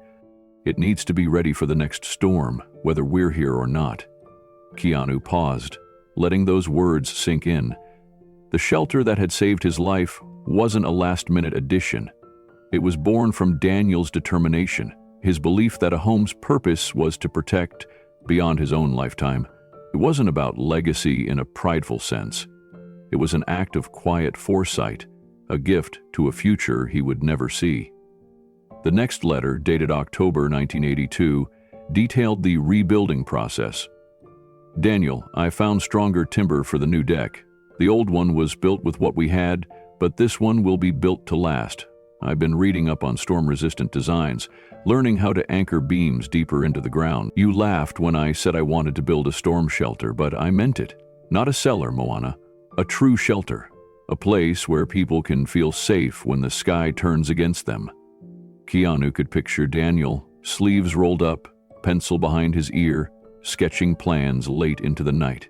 It needs to be ready for the next storm, whether we're here or not. Keanu paused, letting those words sink in. The shelter that had saved his life wasn't a last-minute addition. It was born from Daniel's determination, his belief that a home's purpose was to protect beyond his own lifetime. It wasn't about legacy in a prideful sense. It was an act of quiet foresight, a gift to a future he would never see. The next letter, dated October 1982, detailed the rebuilding process. Daniel, I found stronger timber for the new deck. The old one was built with what we had, but this one will be built to last. I've been reading up on storm-resistant designs, learning how to anchor beams deeper into the ground. You laughed when I said I wanted to build a storm shelter, but I meant it. Not a cellar, Moana. A true shelter. A place where people can feel safe when the sky turns against them. Keanu could picture Daniel, sleeves rolled up, pencil behind his ear, sketching plans late into the night.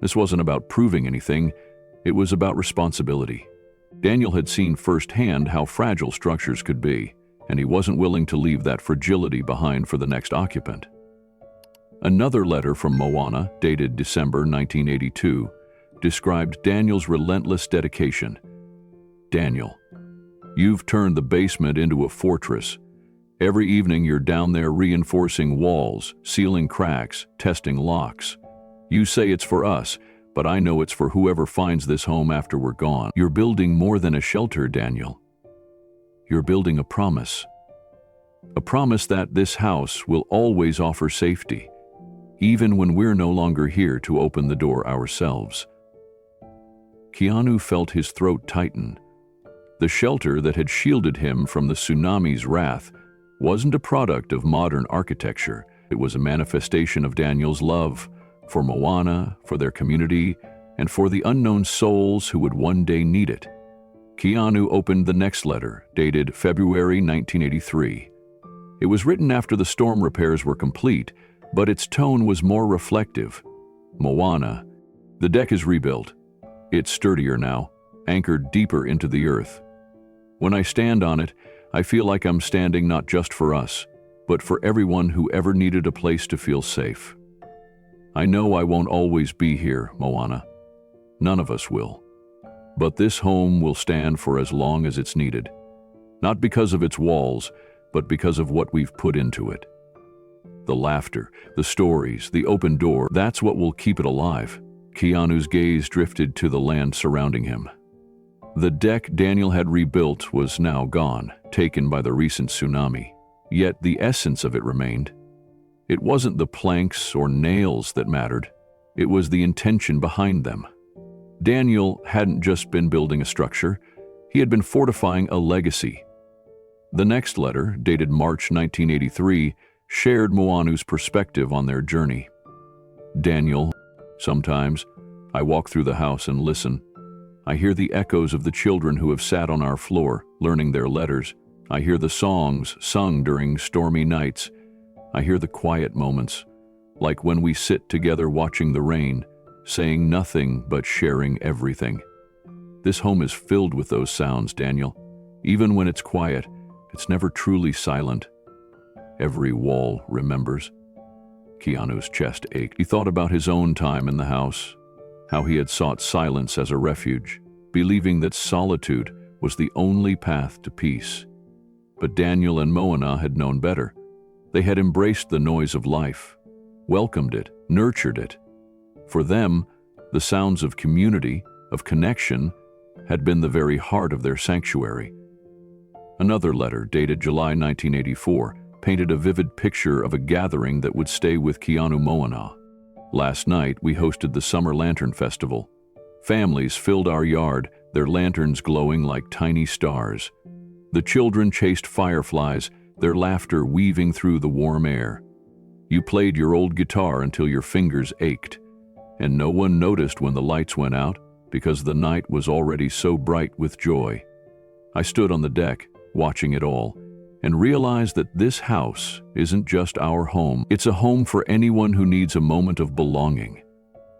This wasn't about proving anything, it was about responsibility. Daniel had seen firsthand how fragile structures could be, and he wasn't willing to leave that fragility behind for the next occupant. Another letter from Moana, dated December 1982, described Daniel's relentless dedication. Daniel, you've turned the basement into a fortress. Every evening you're down there reinforcing walls, sealing cracks, testing locks. You say it's for us, but I know it's for whoever finds this home after we're gone. You're building more than a shelter, Daniel. You're building a promise. A promise that this house will always offer safety, even when we're no longer here to open the door ourselves. Keanu felt his throat tighten. The shelter that had shielded him from the tsunami's wrath wasn't a product of modern architecture. It was a manifestation of Daniel's love for Moana, for their community, and for the unknown souls who would one day need it. Keanu opened the next letter, dated February 1983. It was written after the storm repairs were complete, but its tone was more reflective. Moana, the deck is rebuilt. It's sturdier now, anchored deeper into the earth. When I stand on it, I feel like I'm standing not just for us, but for everyone who ever needed a place to feel safe. I know I won't always be here, Moana. None of us will. But this home will stand for as long as it's needed. Not because of its walls, but because of what we've put into it. The laughter, the stories, the open door, that's what will keep it alive. Keanu's gaze drifted to the land surrounding him. The deck Daniel had rebuilt was now gone, taken by the recent tsunami. Yet the essence of it remained. It wasn't the planks or nails that mattered. It was the intention behind them. Daniel hadn't just been building a structure, he had been fortifying a legacy. The next letter, dated March 1983, shared Moana's perspective on their journey. Daniel, sometimes, I walk through the house and listen. I hear the echoes of the children who have sat on our floor, learning their letters. I hear the songs sung during stormy nights. I hear the quiet moments, like when we sit together watching the rain, saying nothing but sharing everything. This home is filled with those sounds, Daniel. Even when it's quiet, it's never truly silent. Every wall remembers. Keanu's chest ached. He thought about his own time in the house, how he had sought silence as a refuge, believing that solitude was the only path to peace. But Daniel and Moana had known better. They had embraced the noise of life, welcomed it, nurtured it. For them, the sounds of community, of connection, had been the very heart of their sanctuary. Another letter, dated July 1984, painted a vivid picture of a gathering that would stay with Keanu Moana. Last night, we hosted the Summer Lantern Festival. Families filled our yard, their lanterns glowing like tiny stars. The children chased fireflies, their laughter weaving through the warm air. You played your old guitar until your fingers ached, and no one noticed when the lights went out because the night was already so bright with joy. I stood on the deck, watching it all, and realized that this house isn't just our home. It's a home for anyone who needs a moment of belonging.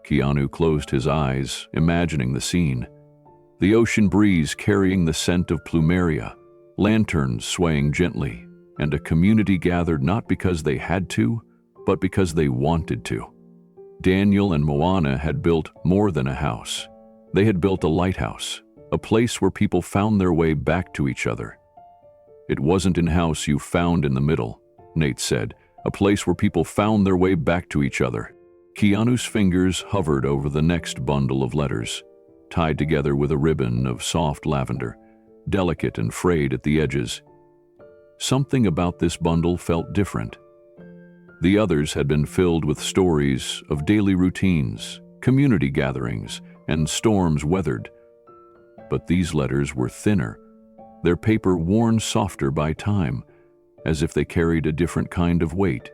Keanu closed his eyes, imagining the scene. The ocean breeze carrying the scent of plumeria, lanterns swaying gently, and a community gathered not because they had to, but because they wanted to. Daniel and Moana had built more than a house. They had built a lighthouse, a place where people found their way back to each other. It wasn't an house you found in the middle, Nate said, a place where people found their way back to each other. Keanu's fingers hovered over the next bundle of letters. tied together with a ribbon of soft lavender, delicate and frayed at the edges. Something about this bundle felt different. The others had been filled with stories of daily routines, community gatherings, and storms weathered. But these letters were thinner, their paper worn softer by time, as if they carried a different kind of weight.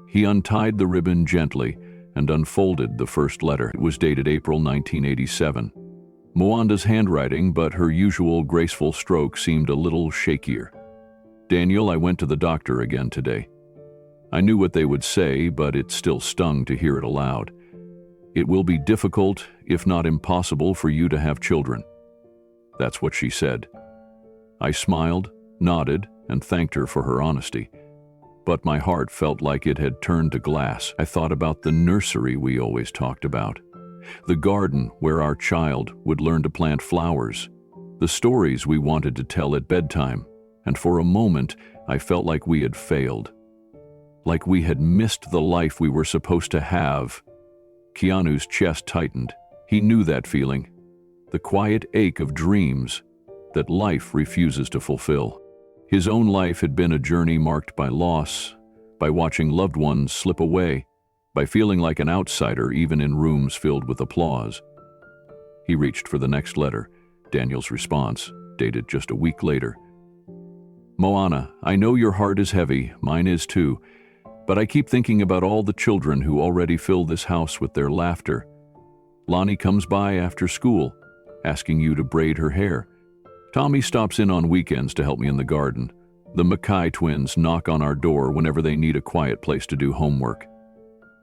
He untied the ribbon gently and unfolded the first letter. It was dated April 1987. Moana's handwriting, but her usual graceful stroke seemed a little shakier. Daniel, I went to the doctor again today. I knew what they would say, but it still stung to hear it aloud. It will be difficult, if not impossible, for you to have children. That's what she said. I smiled, nodded, and thanked her for her honesty. But my heart felt like it had turned to glass. I thought about the nursery we always talked about, the garden where our child would learn to plant flowers, the stories we wanted to tell at bedtime, and for a moment I felt like we had failed. Like we had missed the life we were supposed to have. Keanu's chest tightened. He knew that feeling, the quiet ache of dreams that life refuses to fulfill. His own life had been a journey marked by loss, by watching loved ones slip away, by feeling like an outsider even in rooms filled with applause. He reached for the next letter, Daniel's response, dated just a week later. Moana, I know your heart is heavy, mine is too, but I keep thinking about all the children who already fill this house with their laughter. Lonnie comes by after school, asking you to braid her hair. Tommy stops in on weekends to help me in the garden. The Mackay twins knock on our door whenever they need a quiet place to do homework.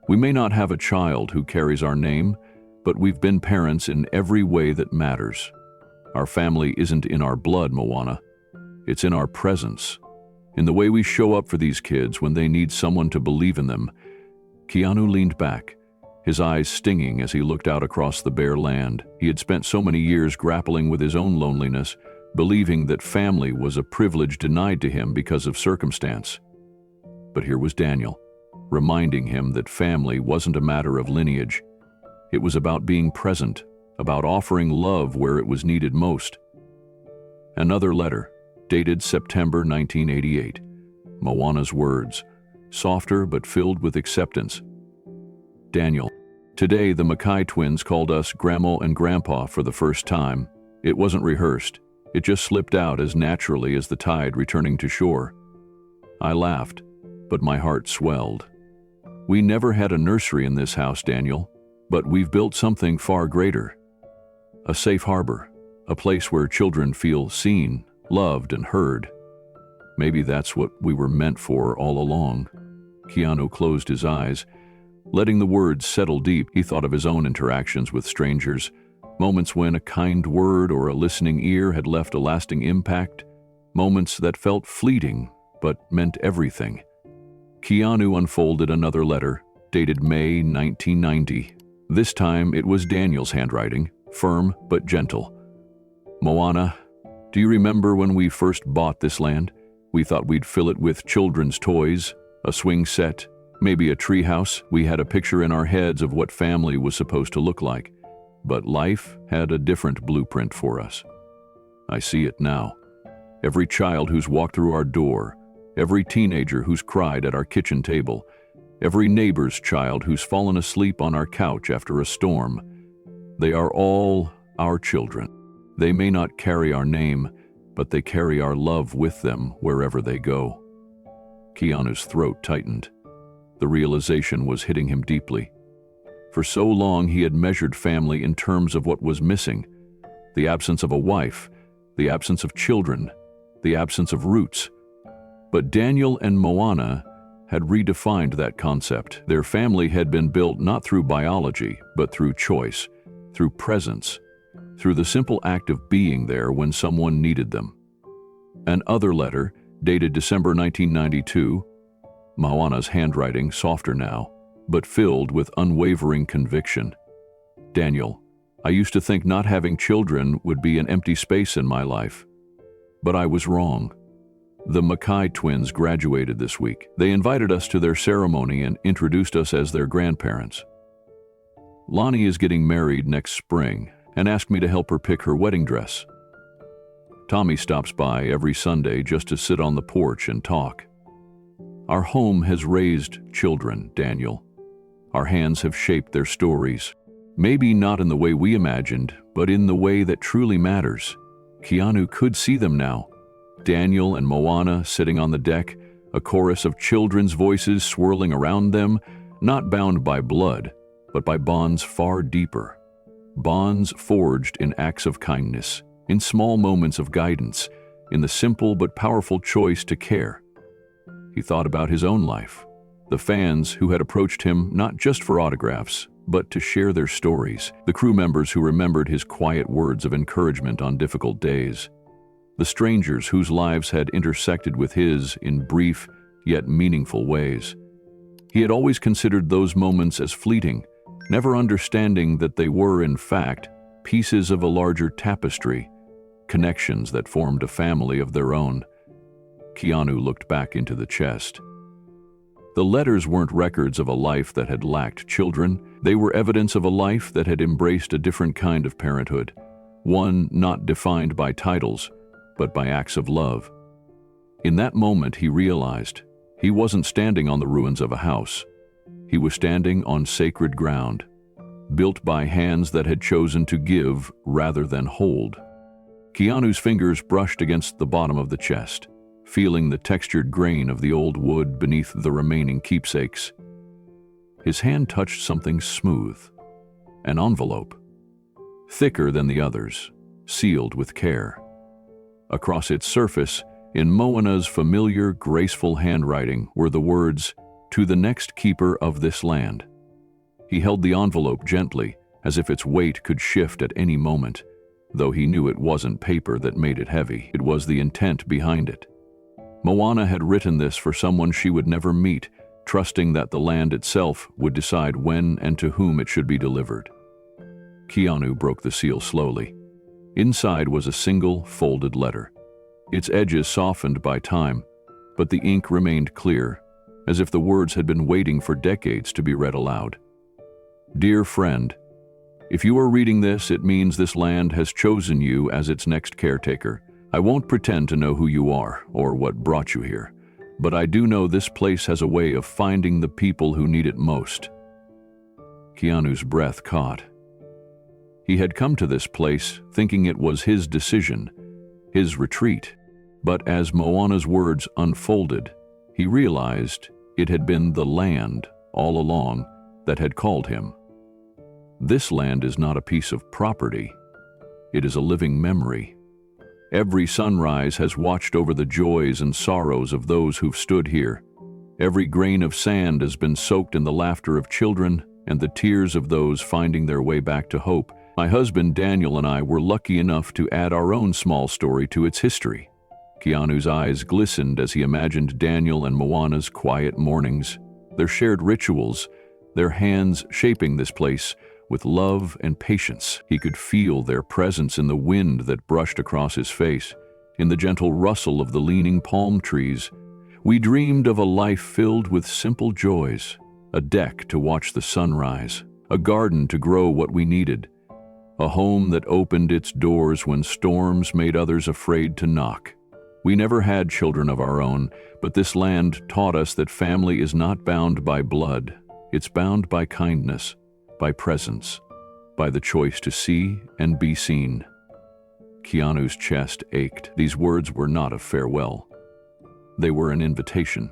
We may not have a child who carries our name, but we've been parents in every way that matters. Our family isn't in our blood, Moana. It's in our presence, in the way we show up for these kids when they need someone to believe in them. Keanu leaned back, his eyes stinging as he looked out across the bare land. He had spent so many years grappling with his own loneliness, believing that family was a privilege denied to him because of circumstance. But here was Daniel, reminding him that family wasn't a matter of lineage. It was about being present, about offering love where it was needed most. Another letter, dated September 1988. Moana's words, softer but filled with acceptance. Daniel, today the Mackay twins called us Grandma and Grandpa for the first time. It wasn't rehearsed. It just slipped out as naturally as the tide returning to shore. I laughed, but my heart swelled. We never had a nursery in this house, Daniel, but we've built something far greater. A safe harbor, a place where children feel seen, loved, and heard. Maybe that's what we were meant for all along. Keanu closed his eyes, letting the words settle deep. He thought of his own interactions with strangers, moments when a kind word or a listening ear had left a lasting impact, moments that felt fleeting but meant everything. Keanu unfolded another letter, dated May 1990. This time it was Daniel's handwriting, firm but gentle. Moana, do you remember when we first bought this land? We thought we'd fill it with children's toys, a swing set, maybe a treehouse. We had a picture in our heads of what family was supposed to look like. But life had a different blueprint for us. I see it now. Every child who's walked through our door, every teenager who's cried at our kitchen table, every neighbor's child who's fallen asleep on our couch after a storm, they are all our children. They may not carry our name, but they carry our love with them wherever they go. Keanu's throat tightened. The realization was hitting him deeply. For so long he had measured family in terms of what was missing: the absence of a wife, the absence of children, the absence of roots. But Daniel and Moana had redefined that concept. Their family had been built not through biology, but through choice, through presence, through the simple act of being there when someone needed them. An other letter, dated December 1992, Moana's handwriting softer now, but filled with unwavering conviction. Daniel, I used to think not having children would be an empty space in my life. But I was wrong. The Mackay twins graduated this week. They invited us to their ceremony and introduced us as their grandparents. Lonnie is getting married next spring, and asked me to help her pick her wedding dress. Tommy stops by every Sunday just to sit on the porch and talk. Our home has raised children, Daniel. Our hands have shaped their stories. Maybe not in the way we imagined, but in the way that truly matters. Keanu could see them now. Daniel and Moana sitting on the deck, a chorus of children's voices swirling around them, not bound by blood, but by bonds far deeper. Bonds forged in acts of kindness, in small moments of guidance, in the simple but powerful choice to care. He thought about his own life, the fans who had approached him not just for autographs, but to share their stories, the crew members who remembered his quiet words of encouragement on difficult days, the strangers whose lives had intersected with his in brief yet meaningful ways. He had always considered those moments as fleeting, never understanding that they were, in fact, pieces of a larger tapestry, connections that formed a family of their own. Keanu looked back into the chest. The letters weren't records of a life that had lacked children. They were evidence of a life that had embraced a different kind of parenthood, one not defined by titles, but by acts of love. In that moment, he realized he wasn't standing on the ruins of a house. He was standing on sacred ground, built by hands that had chosen to give rather than hold. Keanu's fingers brushed against the bottom of the chest, feeling the textured grain of the old wood beneath the remaining keepsakes. His hand touched something smooth, an envelope, thicker than the others, sealed with care. Across its surface, in Moana's familiar, graceful handwriting, were the words, "To the next keeper of this land." He held the envelope gently, as if its weight could shift at any moment, though he knew it wasn't paper that made it heavy. It was the intent behind it. Moana had written this for someone she would never meet, trusting that the land itself would decide when and to whom it should be delivered. Keanu broke the seal slowly. Inside was a single, folded letter. Its edges softened by time, but the ink remained clear, as if the words had been waiting for decades to be read aloud. "Dear friend, if you are reading this, it means this land has chosen you as its next caretaker. I won't pretend to know who you are or what brought you here, but I do know this place has a way of finding the people who need it most." Keanu's breath caught. He had come to this place thinking it was his decision, his retreat, but as Moana's words unfolded, he realized it had been the land, all along, that had called him. This land is not a piece of property. It is a living memory. Every sunrise has watched over the joys and sorrows of those who've stood here. Every grain of sand has been soaked in the laughter of children and the tears of those finding their way back to hope. My husband Daniel and I were lucky enough to add our own small story to its history. Keanu's eyes glistened as he imagined Daniel and Moana's quiet mornings, their shared rituals, their hands shaping this place with love and patience. He could feel their presence in the wind that brushed across his face, in the gentle rustle of the leaning palm trees. We dreamed of a life filled with simple joys, a deck to watch the sunrise, a garden to grow what we needed, a home that opened its doors when storms made others afraid to knock. We never had children of our own, but this land taught us that family is not bound by blood. It's bound by kindness, by presence, by the choice to see and be seen. Keanu's chest ached. These words were not a farewell. They were an invitation.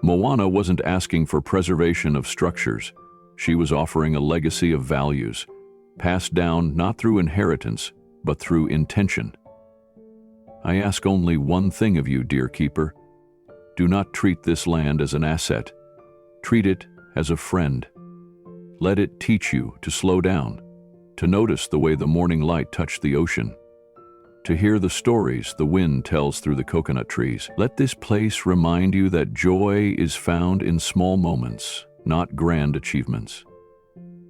Moana wasn't asking for preservation of structures. She was offering a legacy of values, passed down not through inheritance, but through intention. I ask only one thing of you, dear keeper. Do not treat this land as an asset. Treat it as a friend. Let it teach you to slow down, to notice the way the morning light touched the ocean, to hear the stories the wind tells through the coconut trees. Let this place remind you that joy is found in small moments, not grand achievements.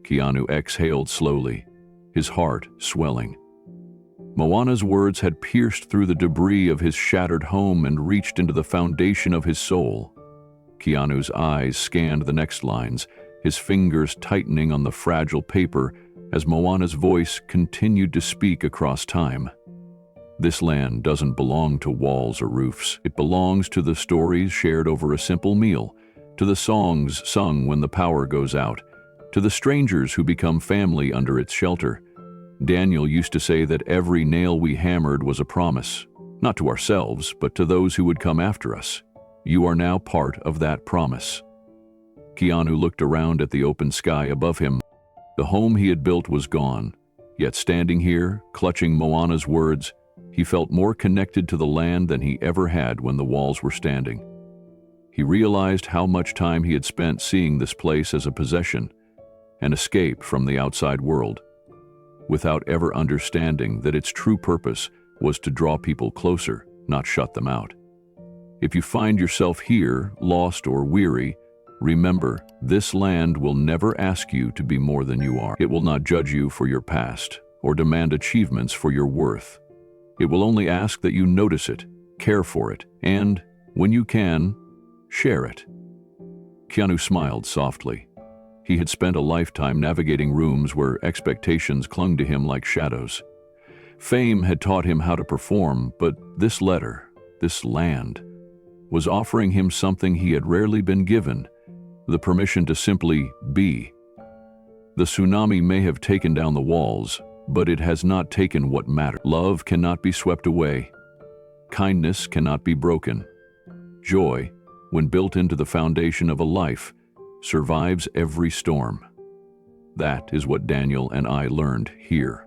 Keanu exhaled slowly, his heart swelling. Moana's words had pierced through the debris of his shattered home and reached into the foundation of his soul. Keanu's eyes scanned the next lines, his fingers tightening on the fragile paper as Moana's voice continued to speak across time. This land doesn't belong to walls or roofs. It belongs to the stories shared over a simple meal, to the songs sung when the power goes out, to the strangers who become family under its shelter. Daniel used to say that every nail we hammered was a promise, not to ourselves, but to those who would come after us. You are now part of that promise. Keanu looked around at the open sky above him. The home he had built was gone, yet standing here, clutching Moana's words, he felt more connected to the land than he ever had when the walls were standing. He realized how much time he had spent seeing this place as a possession, an escape from the outside world, without ever understanding that its true purpose was to draw people closer, not shut them out. If you find yourself here, lost or weary, remember, this land will never ask you to be more than you are. It will not judge you for your past or demand achievements for your worth. It will only ask that you notice it, care for it, and, when you can, share it. Keanu smiled softly. He had spent a lifetime navigating rooms where expectations clung to him like shadows. Fame had taught him how to perform, but this letter, this land, was offering him something he had rarely been given, the permission to simply be. The tsunami may have taken down the walls, but it has not taken what mattered. Love cannot be swept away. Kindness cannot be broken. Joy, when built into the foundation of a life, survives every storm. That is what Daniel and I learned here.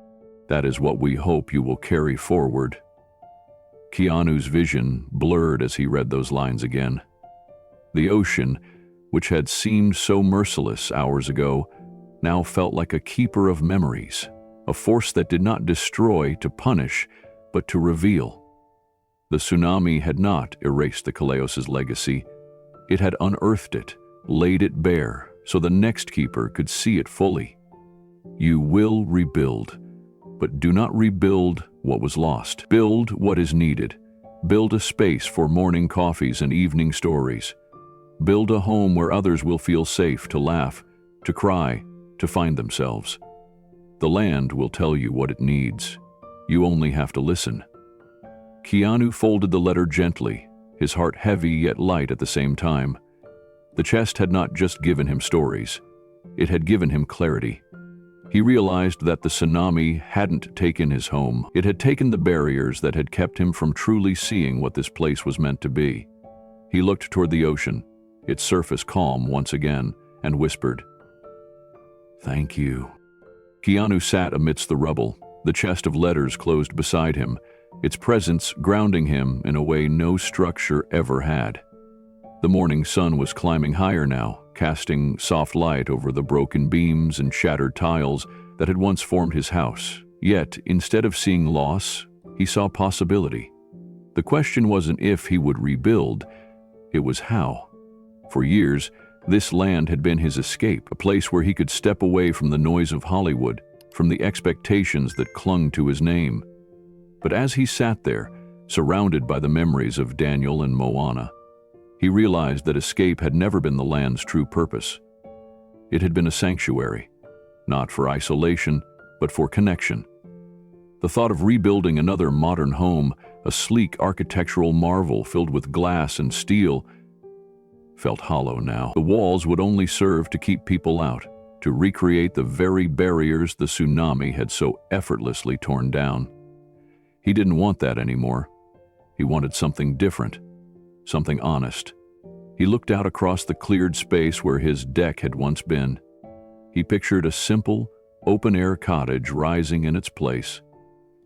That is what we hope you will carry forward. Keanu's vision blurred as he read those lines again. The ocean, which had seemed so merciless hours ago, now felt like a keeper of memories, a force that did not destroy to punish, but to reveal. The tsunami had not erased the Kaleos' legacy. It had unearthed it, laid it bare, so the next keeper could see it fully. You will rebuild, but do not rebuild what was lost. Build what is needed. Build a space for morning coffees and evening stories. Build a home where others will feel safe to laugh, to cry, to find themselves. The land will tell you what it needs. You only have to listen. Keanu folded the letter gently, his heart heavy yet light at the same time. The chest had not just given him stories. It had given him clarity. He realized that the tsunami hadn't taken his home. It had taken the barriers that had kept him from truly seeing what this place was meant to be. He looked toward the ocean, its surface calm once again, and whispered, "Thank you." Keanu sat amidst the rubble, the chest of letters closed beside him, its presence grounding him in a way no structure ever had. The morning sun was climbing higher now, casting soft light over the broken beams and shattered tiles that had once formed his house. Yet, instead of seeing loss, he saw possibility. The question wasn't if he would rebuild, it was how. For years, this land had been his escape, a place where he could step away from the noise of Hollywood, from the expectations that clung to his name. But as he sat there, surrounded by the memories of Daniel and Moana, he realized that escape had never been the land's true purpose. It had been a sanctuary, not for isolation, but for connection. The thought of rebuilding another modern home, a sleek architectural marvel filled with glass and steel, felt hollow now. The walls would only serve to keep people out, to recreate the very barriers the tsunami had so effortlessly torn down. He didn't want that anymore. He wanted something different, something honest. He looked out across the cleared space where his deck had once been. He pictured a simple, open-air cottage rising in its place.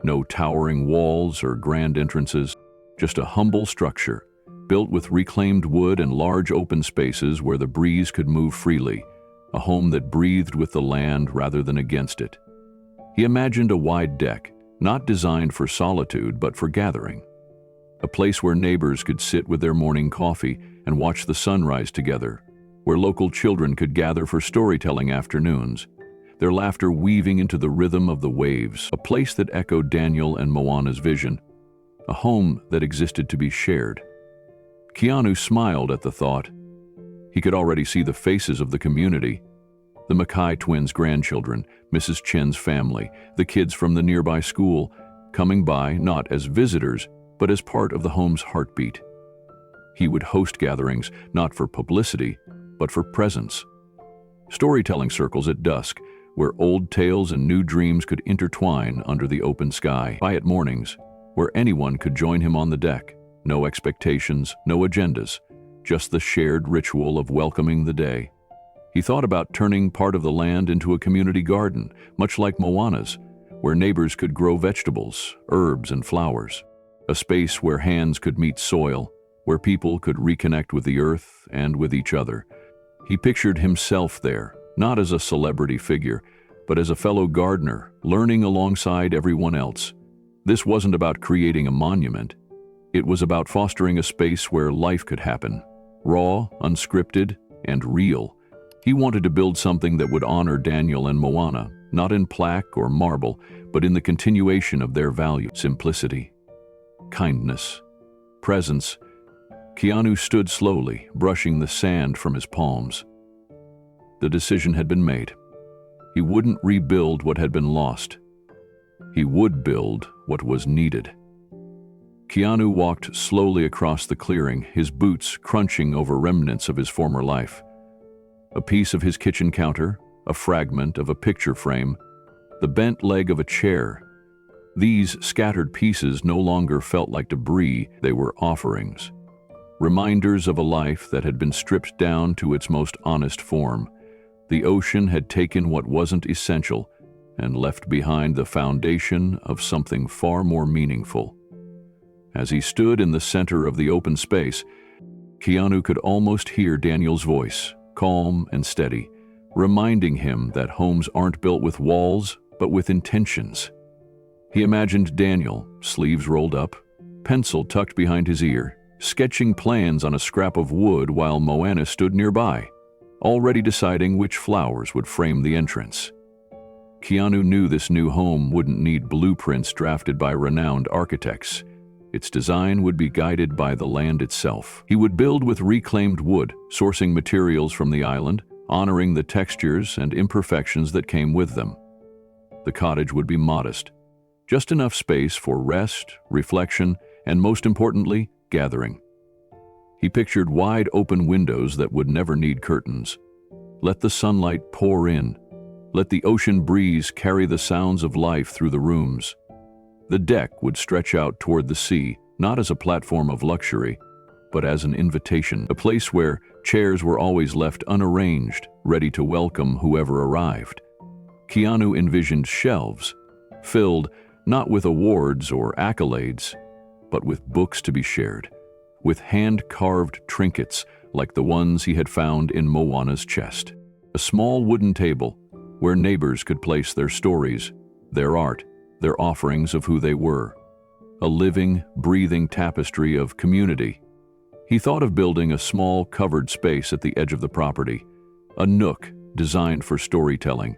No towering walls or grand entrances, just a humble structure, built with reclaimed wood and large open spaces where the breeze could move freely, a home that breathed with the land rather than against it. He imagined a wide deck, not designed for solitude but for gathering. A place where neighbors could sit with their morning coffee and watch the sunrise together, where local children could gather for storytelling afternoons, their laughter weaving into the rhythm of the waves, a place that echoed Daniel and Moana's vision, a home that existed to be shared. Keanu smiled at the thought. He could already see the faces of the community, The Mackay twins' grandchildren, Mrs. Chen's family, the kids from the nearby school, coming by not as visitors, but as part of the home's heartbeat. He would host gatherings not for publicity, but for presence. Storytelling circles at dusk, where old tales and new dreams could intertwine under the open sky. Quiet mornings, where anyone could join him on the deck. No expectations, no agendas, just the shared ritual of welcoming the day. He thought about turning part of the land into a community garden, much like Moana's, where neighbors could grow vegetables, herbs, and flowers. A space where hands could meet soil, where people could reconnect with the earth and with each other. He pictured himself there, not as a celebrity figure, but as a fellow gardener, learning alongside everyone else. This wasn't about creating a monument. It was about fostering a space where life could happen, raw, unscripted, and real. He wanted to build something that would honor Daniel and Moana, not in plaque or marble, but in the continuation of their value: simplicity, kindness, presence. Keanu stood slowly, brushing the sand from his palms. The decision had been made. He wouldn't rebuild what had been lost. He would build what was needed. Keanu walked slowly across the clearing, his boots crunching over remnants of his former life. A piece of his kitchen counter, a fragment of a picture frame, the bent leg of a chair. These scattered pieces no longer felt like debris, they were offerings. Reminders of a life that had been stripped down to its most honest form. The ocean had taken what wasn't essential and left behind the foundation of something far more meaningful. As he stood in the center of the open space, Keanu could almost hear Daniel's voice, calm and steady, reminding him that homes aren't built with walls, but with intentions. He imagined Daniel, sleeves rolled up, pencil tucked behind his ear, sketching plans on a scrap of wood while Moana stood nearby, already deciding which flowers would frame the entrance. Keanu knew this new home wouldn't need blueprints drafted by renowned architects. Its design would be guided by the land itself. He would build with reclaimed wood, sourcing materials from the island, honoring the textures and imperfections that came with them. The cottage would be modest, just enough space for rest, reflection, and most importantly, gathering. He pictured wide open windows that would never need curtains. Let the sunlight pour in. Let the ocean breeze carry the sounds of life through the rooms. The deck would stretch out toward the sea, not as a platform of luxury, but as an invitation, a place where chairs were always left unarranged, ready to welcome whoever arrived. Keanu envisioned shelves, filled not with awards or accolades, but with books to be shared, with hand-carved trinkets like the ones he had found in Moana's chest. A small wooden table where neighbors could place their stories, their art, their offerings of who they were. A living, breathing tapestry of community. He thought of building a small covered space at the edge of the property, a nook designed for storytelling,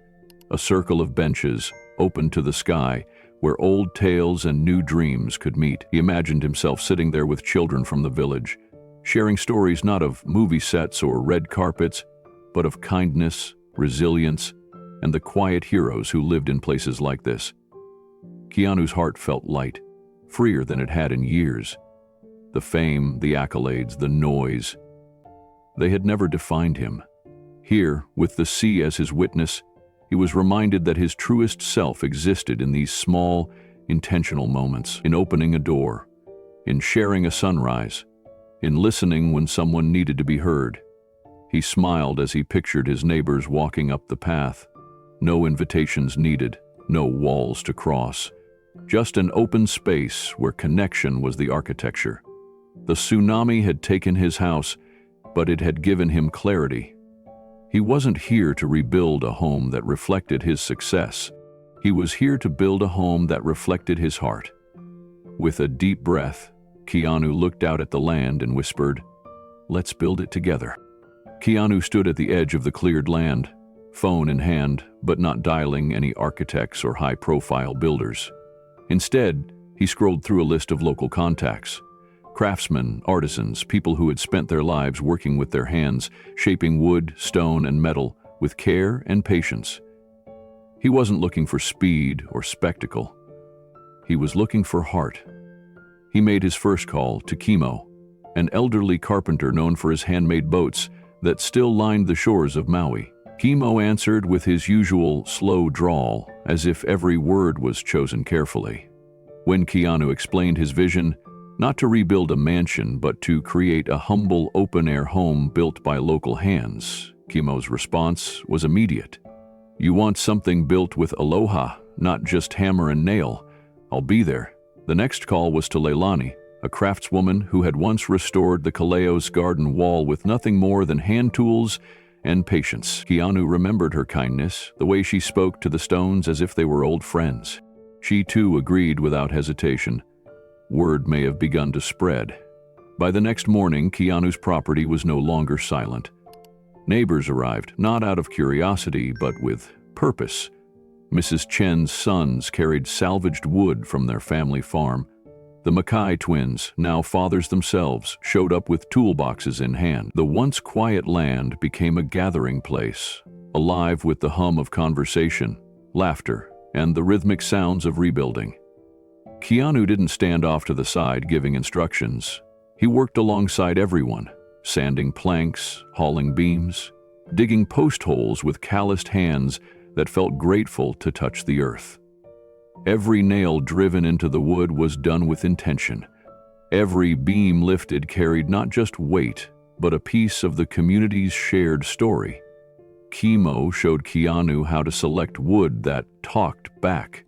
a circle of benches open to the sky where old tales and new dreams could meet. He imagined himself sitting there with children from the village, sharing stories not of movie sets or red carpets, but of kindness, resilience, and the quiet heroes who lived in places like this. Keanu's heart felt light, freer than it had in years. The fame, the accolades, the noise, they had never defined him. Here, with the sea as his witness, he was reminded that his truest self existed in these small, intentional moments, in opening a door, in sharing a sunrise, in listening when someone needed to be heard. He smiled as he pictured his neighbors walking up the path. No invitations needed, no walls to cross. Just an open space where connection was the architecture. The tsunami had taken his house, but it had given him clarity. He wasn't here to rebuild a home that reflected his success. He was here to build a home that reflected his heart. With a deep breath, Keanu looked out at the land and whispered, "Let's build it together." Keanu stood at the edge of the cleared land, phone in hand, but not dialing any architects or high-profile builders. Instead, he scrolled through a list of local contacts. Craftsmen, artisans, people who had spent their lives working with their hands, shaping wood, stone, and metal with care and patience. He wasn't looking for speed or spectacle. He was looking for heart. He made his first call to Keanu, an elderly carpenter known for his handmade boats that still lined the shores of Maui. Keanu answered with his usual slow drawl, as if every word was chosen carefully. When Keanu explained his vision, not to rebuild a mansion, but to create a humble open-air home built by local hands, Keanu's response was immediate. "You want something built with aloha, not just hammer and nail. I'll be there." The next call was to Leilani, a craftswoman who had once restored the Kaleo's garden wall with nothing more than hand tools and patience. Keanu remembered her kindness, the way she spoke to the stones as if they were old friends. She too agreed without hesitation. Word may have begun to spread. By the next morning, Keanu's property was no longer silent. Neighbors arrived, not out of curiosity, but with purpose. Mrs. Chen's sons carried salvaged wood from their family farm. The Mackay twins, now fathers themselves, showed up with toolboxes in hand. The once quiet land became a gathering place, alive with the hum of conversation, laughter, and the rhythmic sounds of rebuilding. Keanu didn't stand off to the side giving instructions. He worked alongside everyone, sanding planks, hauling beams, digging post holes with calloused hands that felt grateful to touch the earth. Every nail driven into the wood was done with intention. Every beam lifted carried not just weight, but a piece of the community's shared story. Keanu showed Keanu how to select wood that talked back,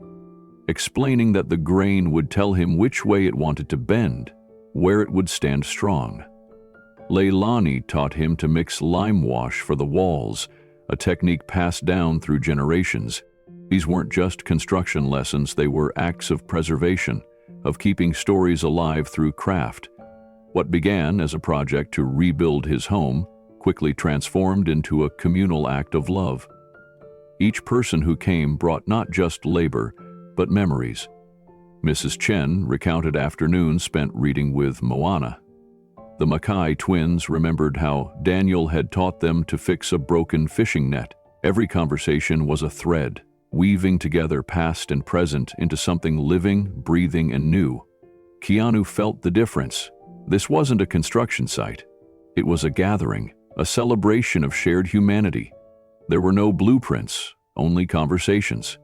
explaining that the grain would tell him which way it wanted to bend, where it would stand strong. Leilani taught him to mix lime wash for the walls, a technique passed down through generations. These weren't just construction lessons, they were acts of preservation, of keeping stories alive through craft. What began as a project to rebuild his home quickly transformed into a communal act of love. Each person who came brought not just labor, but memories. Mrs. Chen recounted afternoons spent reading with Moana. The Mackay twins remembered how Daniel had taught them to fix a broken fishing net. Every conversation was a thread, weaving together past and present into something living, breathing, and new. Keanu felt the difference. This wasn't a construction site. It was a gathering, a celebration of shared humanity. There were no blueprints, only conversations.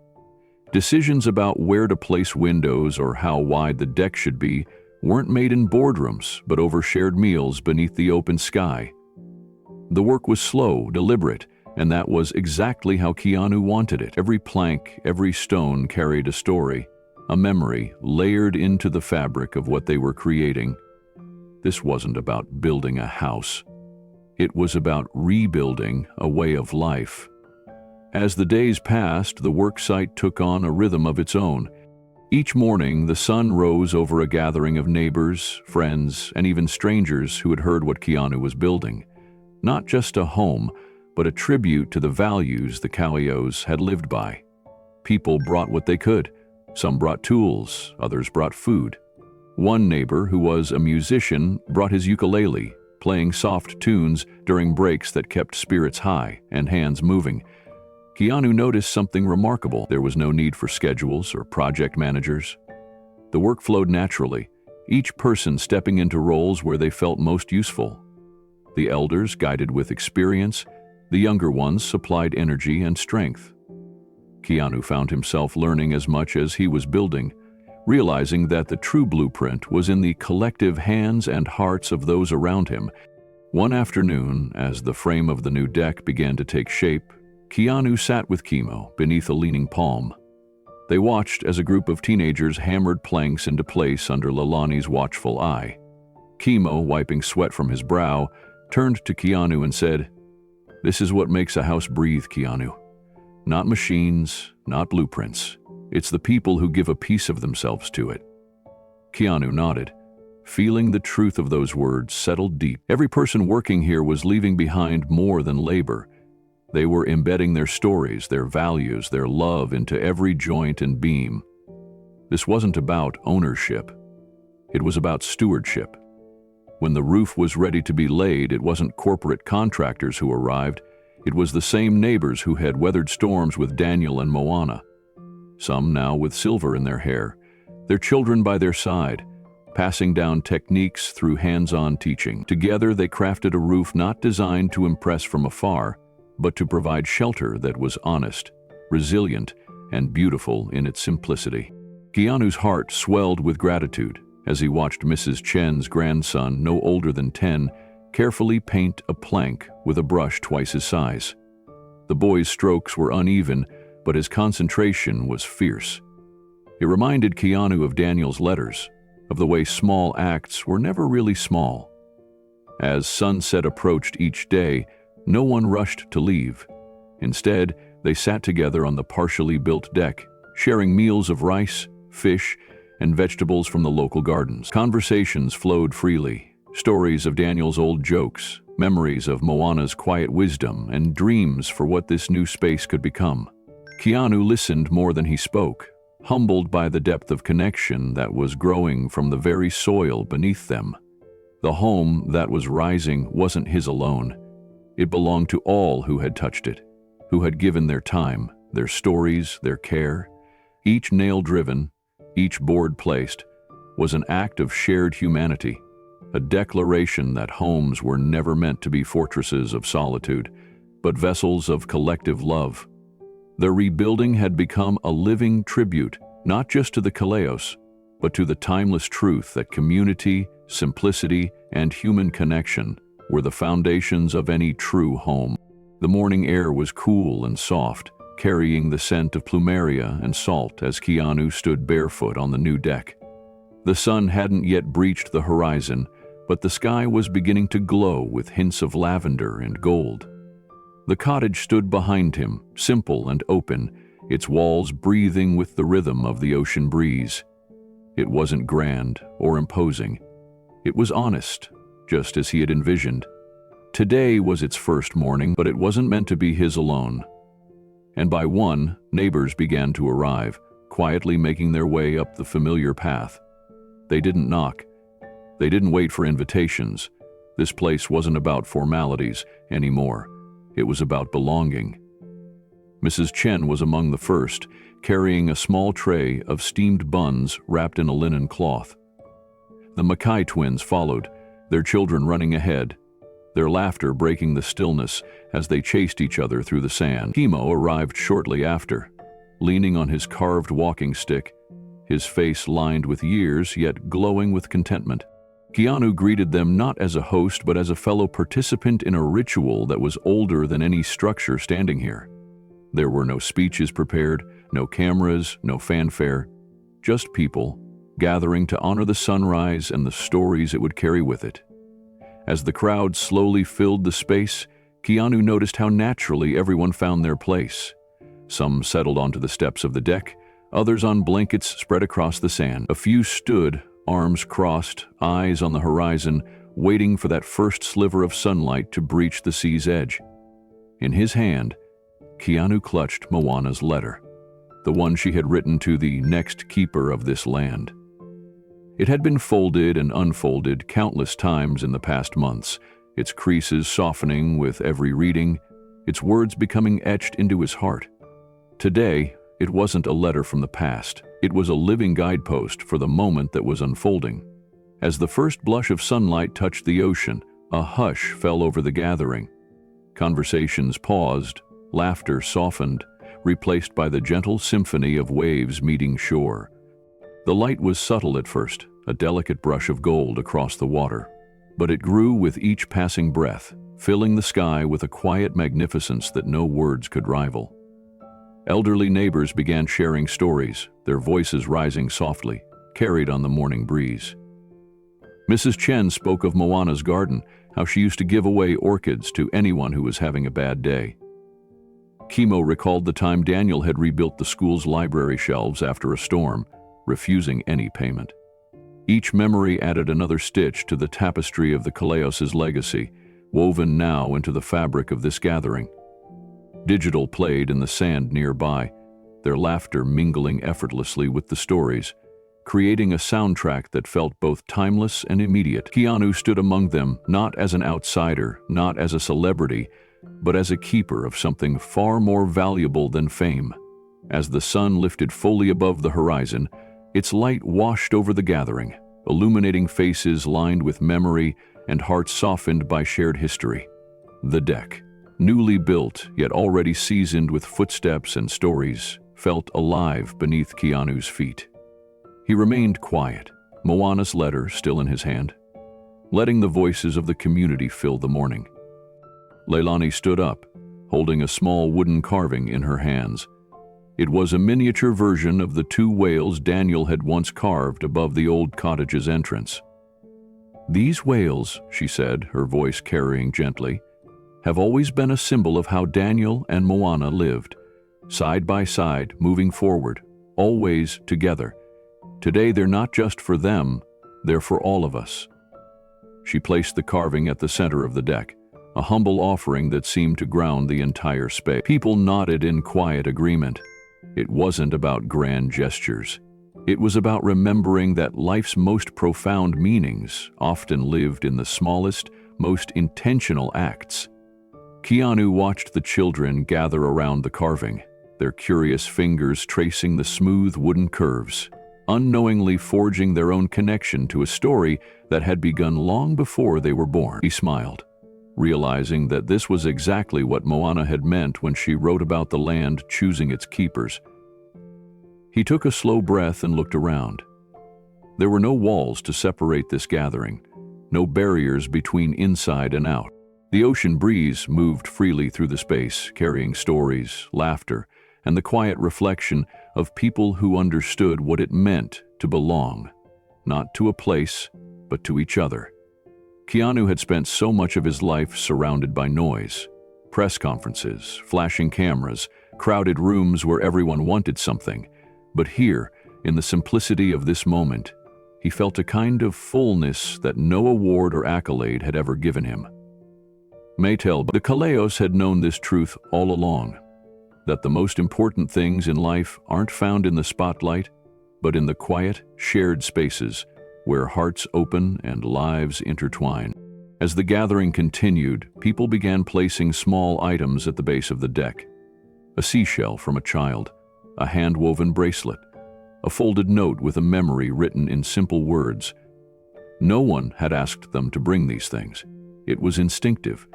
Decisions about where to place windows or how wide the deck should be weren't made in boardrooms, but over shared meals beneath the open sky. The work was slow, deliberate, and that was exactly how Keanu wanted it. Every plank, every stone carried a story, a memory layered into the fabric of what they were creating. This wasn't about building a house. It was about rebuilding a way of life. As the days passed, the work site took on a rhythm of its own. Each morning, the sun rose over a gathering of neighbors, friends, and even strangers who had heard what Keanu was building. Not just a home, but a tribute to the values the Kaleos had lived by. People brought what they could. Some brought tools, others brought food. One neighbor, who was a musician, brought his ukulele, playing soft tunes during breaks that kept spirits high and hands moving. Keanu noticed something remarkable. There was no need for schedules or project managers. The work flowed naturally, each person stepping into roles where they felt most useful. The elders guided with experience, the younger ones supplied energy and strength. Keanu found himself learning as much as he was building, realizing that the true blueprint was in the collective hands and hearts of those around him. One afternoon, as the frame of the new deck began to take shape, Keanu sat with Keanu beneath a leaning palm. They watched as a group of teenagers hammered planks into place under Leilani's watchful eye. Keanu, wiping sweat from his brow, turned to Keanu and said, "This is what makes a house breathe, Keanu. Not machines, not blueprints. It's the people who give a piece of themselves to it." Keanu nodded. Feeling the truth of those words settled deep. Every person working here was leaving behind more than labor. They were embedding their stories, their values, their love into every joint and beam. This wasn't about ownership. It was about stewardship. When the roof was ready to be laid, it wasn't corporate contractors who arrived. It was the same neighbors who had weathered storms with Daniel and Moana, some now with silver in their hair, their children by their side, passing down techniques through hands-on teaching. Together they crafted a roof not designed to impress from afar, but to provide shelter that was honest, resilient, and beautiful in its simplicity. Keanu's heart swelled with gratitude as he watched Mrs. Chen's grandson, no older than 10, carefully paint a plank with a brush twice his size. The boy's strokes were uneven, but his concentration was fierce. It reminded Keanu of Daniel's letters, of the way small acts were never really small. As sunset approached each day, no one rushed to leave. Instead, they sat together on the partially built deck, sharing meals of rice, fish, and vegetables from the local gardens. Conversations flowed freely, stories of Daniel's old jokes, memories of Moana's quiet wisdom, and dreams for what this new space could become. Keanu listened more than he spoke, humbled by the depth of connection that was growing from the very soil beneath them. The home that was rising wasn't his alone. It belonged to all who had touched it, who had given their time, their stories, their care. Each nail driven, each board placed, was an act of shared humanity, a declaration that homes were never meant to be fortresses of solitude, but vessels of collective love. Their rebuilding had become a living tribute, not just to the Kaleos, but to the timeless truth that community, simplicity, and human connection were the foundations of any true home. The morning air was cool and soft, carrying the scent of plumeria and salt as Keanu stood barefoot on the new deck. The sun hadn't yet breached the horizon, but the sky was beginning to glow with hints of lavender and gold. The cottage stood behind him, simple and open, its walls breathing with the rhythm of the ocean breeze. It wasn't grand or imposing. It was honest, just as he had envisioned. Today was its first morning, but it wasn't meant to be his alone. And by one, neighbors began to arrive, quietly making their way up the familiar path. They didn't knock. They didn't wait for invitations. This place wasn't about formalities anymore. It was about belonging. Mrs. Chen was among the first, carrying a small tray of steamed buns wrapped in a linen cloth. The Mackay twins followed, their children running ahead, their laughter breaking the stillness as they chased each other through the sand. Kimo arrived shortly after, leaning on his carved walking stick, his face lined with years yet glowing with contentment. Keanu greeted them not as a host but as a fellow participant in a ritual that was older than any structure standing here. There were no speeches prepared, no cameras, no fanfare, just people gathering to honor the sunrise and the stories it would carry with it. As the crowd slowly filled the space, Keanu noticed how naturally everyone found their place. Some settled onto the steps of the deck, others on blankets spread across the sand. A few stood, arms crossed, eyes on the horizon, waiting for that first sliver of sunlight to breach the sea's edge. In his hand, Keanu clutched Moana's letter, the one she had written to the next keeper of this land. It had been folded and unfolded countless times in the past months, its creases softening with every reading, its words becoming etched into his heart. Today, it wasn't a letter from the past. It was a living guidepost for the moment that was unfolding. As the first blush of sunlight touched the ocean, a hush fell over the gathering. Conversations paused, laughter softened, replaced by the gentle symphony of waves meeting shore. The light was subtle at first, a delicate brush of gold across the water, but it grew with each passing breath, filling the sky with a quiet magnificence that no words could rival. Elderly neighbors began sharing stories, their voices rising softly, carried on the morning breeze. Mrs. Chen spoke of Moana's garden, how she used to give away orchids to anyone who was having a bad day. Kimo recalled the time Daniel had rebuilt the school's library shelves after a storm, refusing any payment. Each memory added another stitch to the tapestry of the Kaleos' legacy, woven now into the fabric of this gathering. Digital played in the sand nearby, their laughter mingling effortlessly with the stories, creating a soundtrack that felt both timeless and immediate. Keanu stood among them, not as an outsider, not as a celebrity, but as a keeper of something far more valuable than fame. As the sun lifted fully above the horizon, its light washed over the gathering, illuminating faces lined with memory and hearts softened by shared history. The deck, newly built yet already seasoned with footsteps and stories, felt alive beneath Keanu's feet. He remained quiet, Moana's letter still in his hand, letting the voices of the community fill the morning. Leilani stood up, holding a small wooden carving in her hands. It was a miniature version of the two whales Daniel had once carved above the old cottage's entrance. "These whales," she said, her voice carrying gently, "have always been a symbol of how Daniel and Moana lived, side by side, moving forward, always together. Today they're not just for them, they're for all of us." She placed the carving at the center of the deck, a humble offering that seemed to ground the entire space. People nodded in quiet agreement. It wasn't about grand gestures. It was about remembering that life's most profound meanings often lived in the smallest, most intentional acts. Keanu watched the children gather around the carving, their curious fingers tracing the smooth wooden curves, unknowingly forging their own connection to a story that had begun long before they were born. He smiled, realizing that this was exactly what Moana had meant when she wrote about the land choosing its keepers. He took a slow breath and looked around. There were no walls to separate this gathering, no barriers between inside and out. The ocean breeze moved freely through the space, carrying stories, laughter, and the quiet reflection of people who understood what it meant to belong, not to a place, but to each other. Keanu had spent so much of his life surrounded by noise, press conferences, flashing cameras, crowded rooms where everyone wanted something. But here, in the simplicity of this moment, he felt a kind of fullness that no award or accolade had ever given him. The Kaleos had known this truth all along, that the most important things in life aren't found in the spotlight, but in the quiet, shared spaces where hearts open and lives intertwine. As the gathering continued, people began placing small items at the base of the deck. A seashell from a child, a hand-woven bracelet, a folded note with a memory written in simple words. No one had asked them to bring these things. It was instinctive,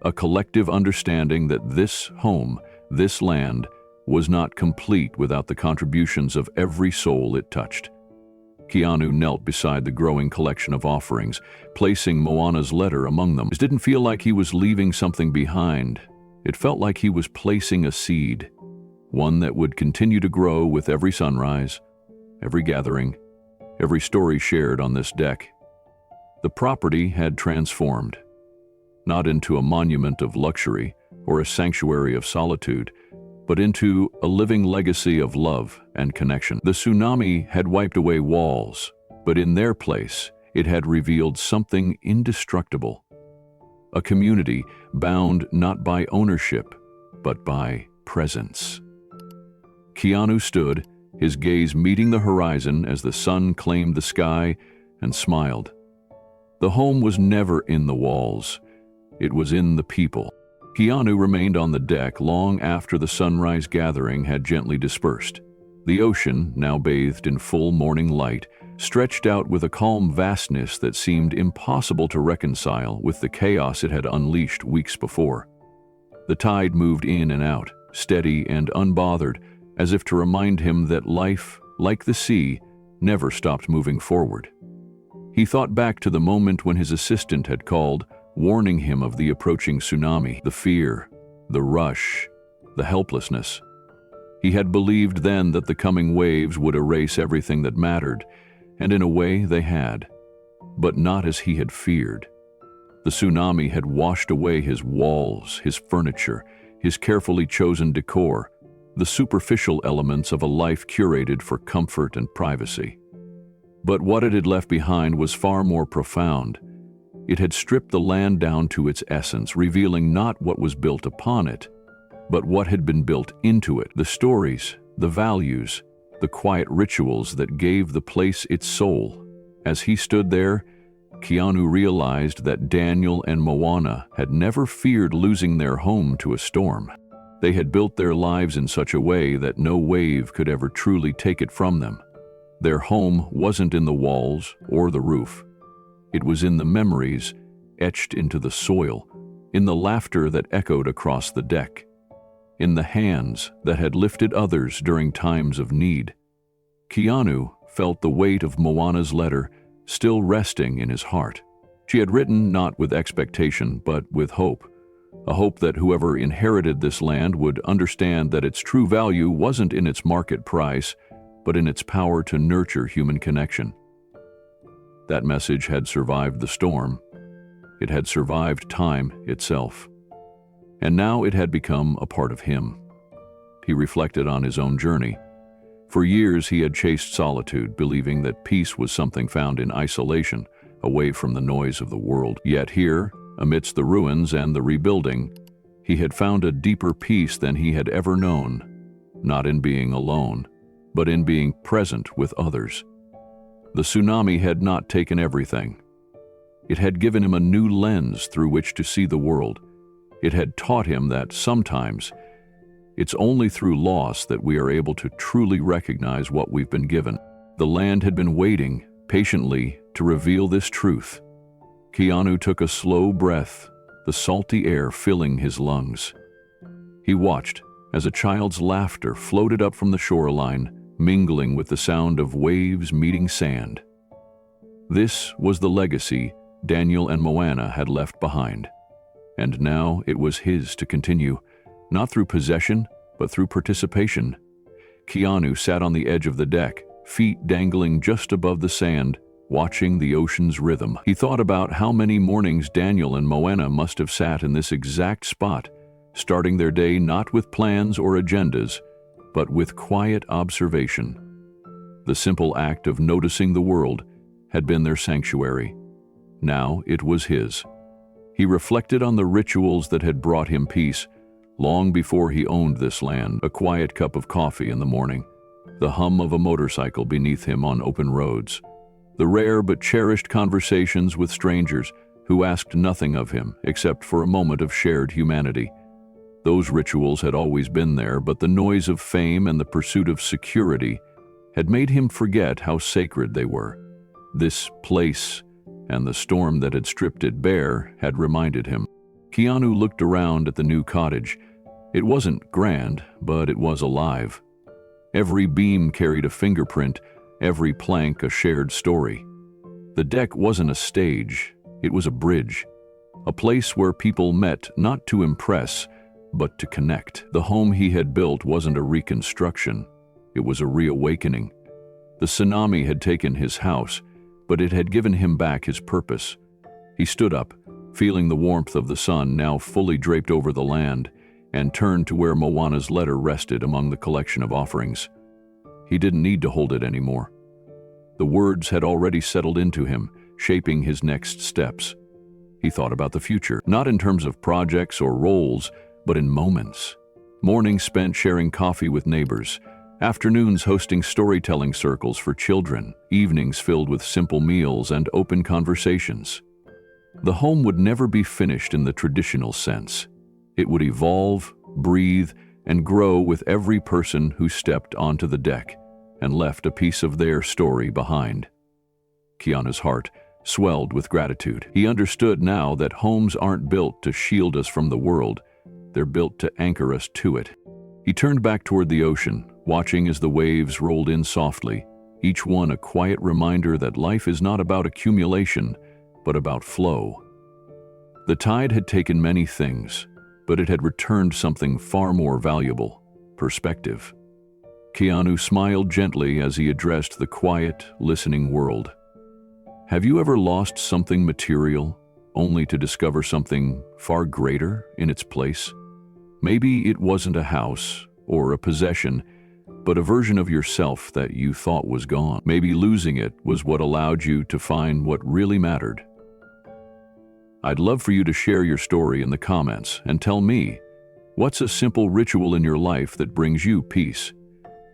a collective understanding that this home, this land, was not complete without the contributions of every soul it touched. Keanu knelt beside the growing collection of offerings, placing Moana's letter among them. It didn't feel like he was leaving something behind. It felt like he was placing a seed, one that would continue to grow with every sunrise, every gathering, every story shared on this deck. The property had transformed, not into a monument of luxury or a sanctuary of solitude, but into a living legacy of love and connection. The tsunami had wiped away walls, but in their place, it had revealed something indestructible. A community bound not by ownership, but by presence. Keanu stood, his gaze meeting the horizon as the sun claimed the sky, and smiled. The home was never in the walls. It was in the people. Keanu remained on the deck long after the sunrise gathering had gently dispersed. The ocean, now bathed in full morning light, stretched out with a calm vastness that seemed impossible to reconcile with the chaos it had unleashed weeks before. The tide moved in and out, steady and unbothered, as if to remind him that life, like the sea, never stopped moving forward. He thought back to the moment when his assistant had called, warning him of the approaching tsunami, the fear, the rush, the helplessness. He had believed then that the coming waves would erase everything that mattered, and in a way they had, but not as he had feared. The tsunami had washed away his walls, his furniture, his carefully chosen decor, the superficial elements of a life curated for comfort and privacy. But what it had left behind was far more profound. It had stripped the land down to its essence, revealing not what was built upon it, but what had been built into it. The stories, the values, the quiet rituals that gave the place its soul. As he stood there, Keanu realized that Daniel and Moana had never feared losing their home to a storm. They had built their lives in such a way that no wave could ever truly take it from them. Their home wasn't in the walls or the roof. It was in the memories etched into the soil, in the laughter that echoed across the deck, in the hands that had lifted others during times of need. Keanu felt the weight of Moana's letter still resting in his heart. She had written not with expectation, but with hope. A hope that whoever inherited this land would understand that its true value wasn't in its market price, but in its power to nurture human connection. That message had survived the storm. It had survived time itself. And now it had become a part of him. He reflected on his own journey. For years he had chased solitude, believing that peace was something found in isolation, away from the noise of the world. Yet here, amidst the ruins and the rebuilding, he had found a deeper peace than he had ever known, not in being alone, but in being present with others. The tsunami had not taken everything. It had given him a new lens through which to see the world. It had taught him that sometimes it's only through loss that we are able to truly recognize what we've been given. The land had been waiting patiently to reveal this truth. Keanu took a slow breath, the salty air filling his lungs. He watched as a child's laughter floated up from the shoreline, mingling with the sound of waves meeting sand. This was the legacy Daniel and Moana had left behind. And now it was his to continue, not through possession, but through participation. Keanu sat on the edge of the deck, feet dangling just above the sand, watching the ocean's rhythm. He thought about how many mornings Daniel and Moana must have sat in this exact spot, starting their day not with plans or agendas, but with quiet observation. The simple act of noticing the world had been their sanctuary. Now it was his. He reflected on the rituals that had brought him peace long before he owned this land: a quiet cup of coffee in the morning, the hum of a motorcycle beneath him on open roads, the rare but cherished conversations with strangers who asked nothing of him except for a moment of shared humanity. Those rituals had always been there, but the noise of fame and the pursuit of security had made him forget how sacred they were. This place and the storm that had stripped it bare had reminded him. Keanu looked around at the new cottage. It wasn't grand, but it was alive. Every beam carried a fingerprint, every plank a shared story. The deck wasn't a stage, it was a bridge, a place where people met not to impress, but to connect. The home he had built wasn't a reconstruction, it was a reawakening. The tsunami had taken his house, but it had given him back his purpose. He stood up, feeling the warmth of the sun now fully draped over the land, and turned to where Moana's letter rested among the collection of offerings. He didn't need to hold it anymore. The words had already settled into him, shaping his next steps. He thought about the future, not in terms of projects or roles, but in moments. Mornings spent sharing coffee with neighbors, afternoons hosting storytelling circles for children, evenings filled with simple meals and open conversations. The home would never be finished in the traditional sense. It would evolve, breathe, and grow with every person who stepped onto the deck and left a piece of their story behind. Keanu's heart swelled with gratitude. He understood now that homes aren't built to shield us from the world, they're built to anchor us to it. He turned back toward the ocean, watching as the waves rolled in softly, each one a quiet reminder that life is not about accumulation, but about flow. The tide had taken many things, but it had returned something far more valuable: perspective. Keanu smiled gently as he addressed the quiet, listening world. Have you ever lost something material, only to discover something far greater in its place? Maybe it wasn't a house or a possession, but a version of yourself that you thought was gone. Maybe losing it was what allowed you to find what really mattered. I'd love for you to share your story in the comments and tell me, what's a simple ritual in your life that brings you peace?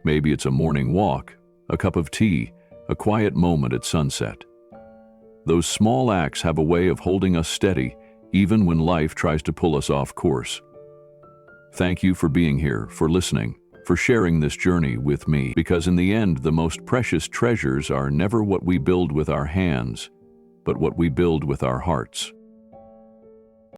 Maybe it's a morning walk, a cup of tea, a quiet moment at sunset. Those small acts have a way of holding us steady, even when life tries to pull us off course. Thank you for being here, for listening, for sharing this journey with me, because in the end, the most precious treasures are never what we build with our hands, but what we build with our hearts.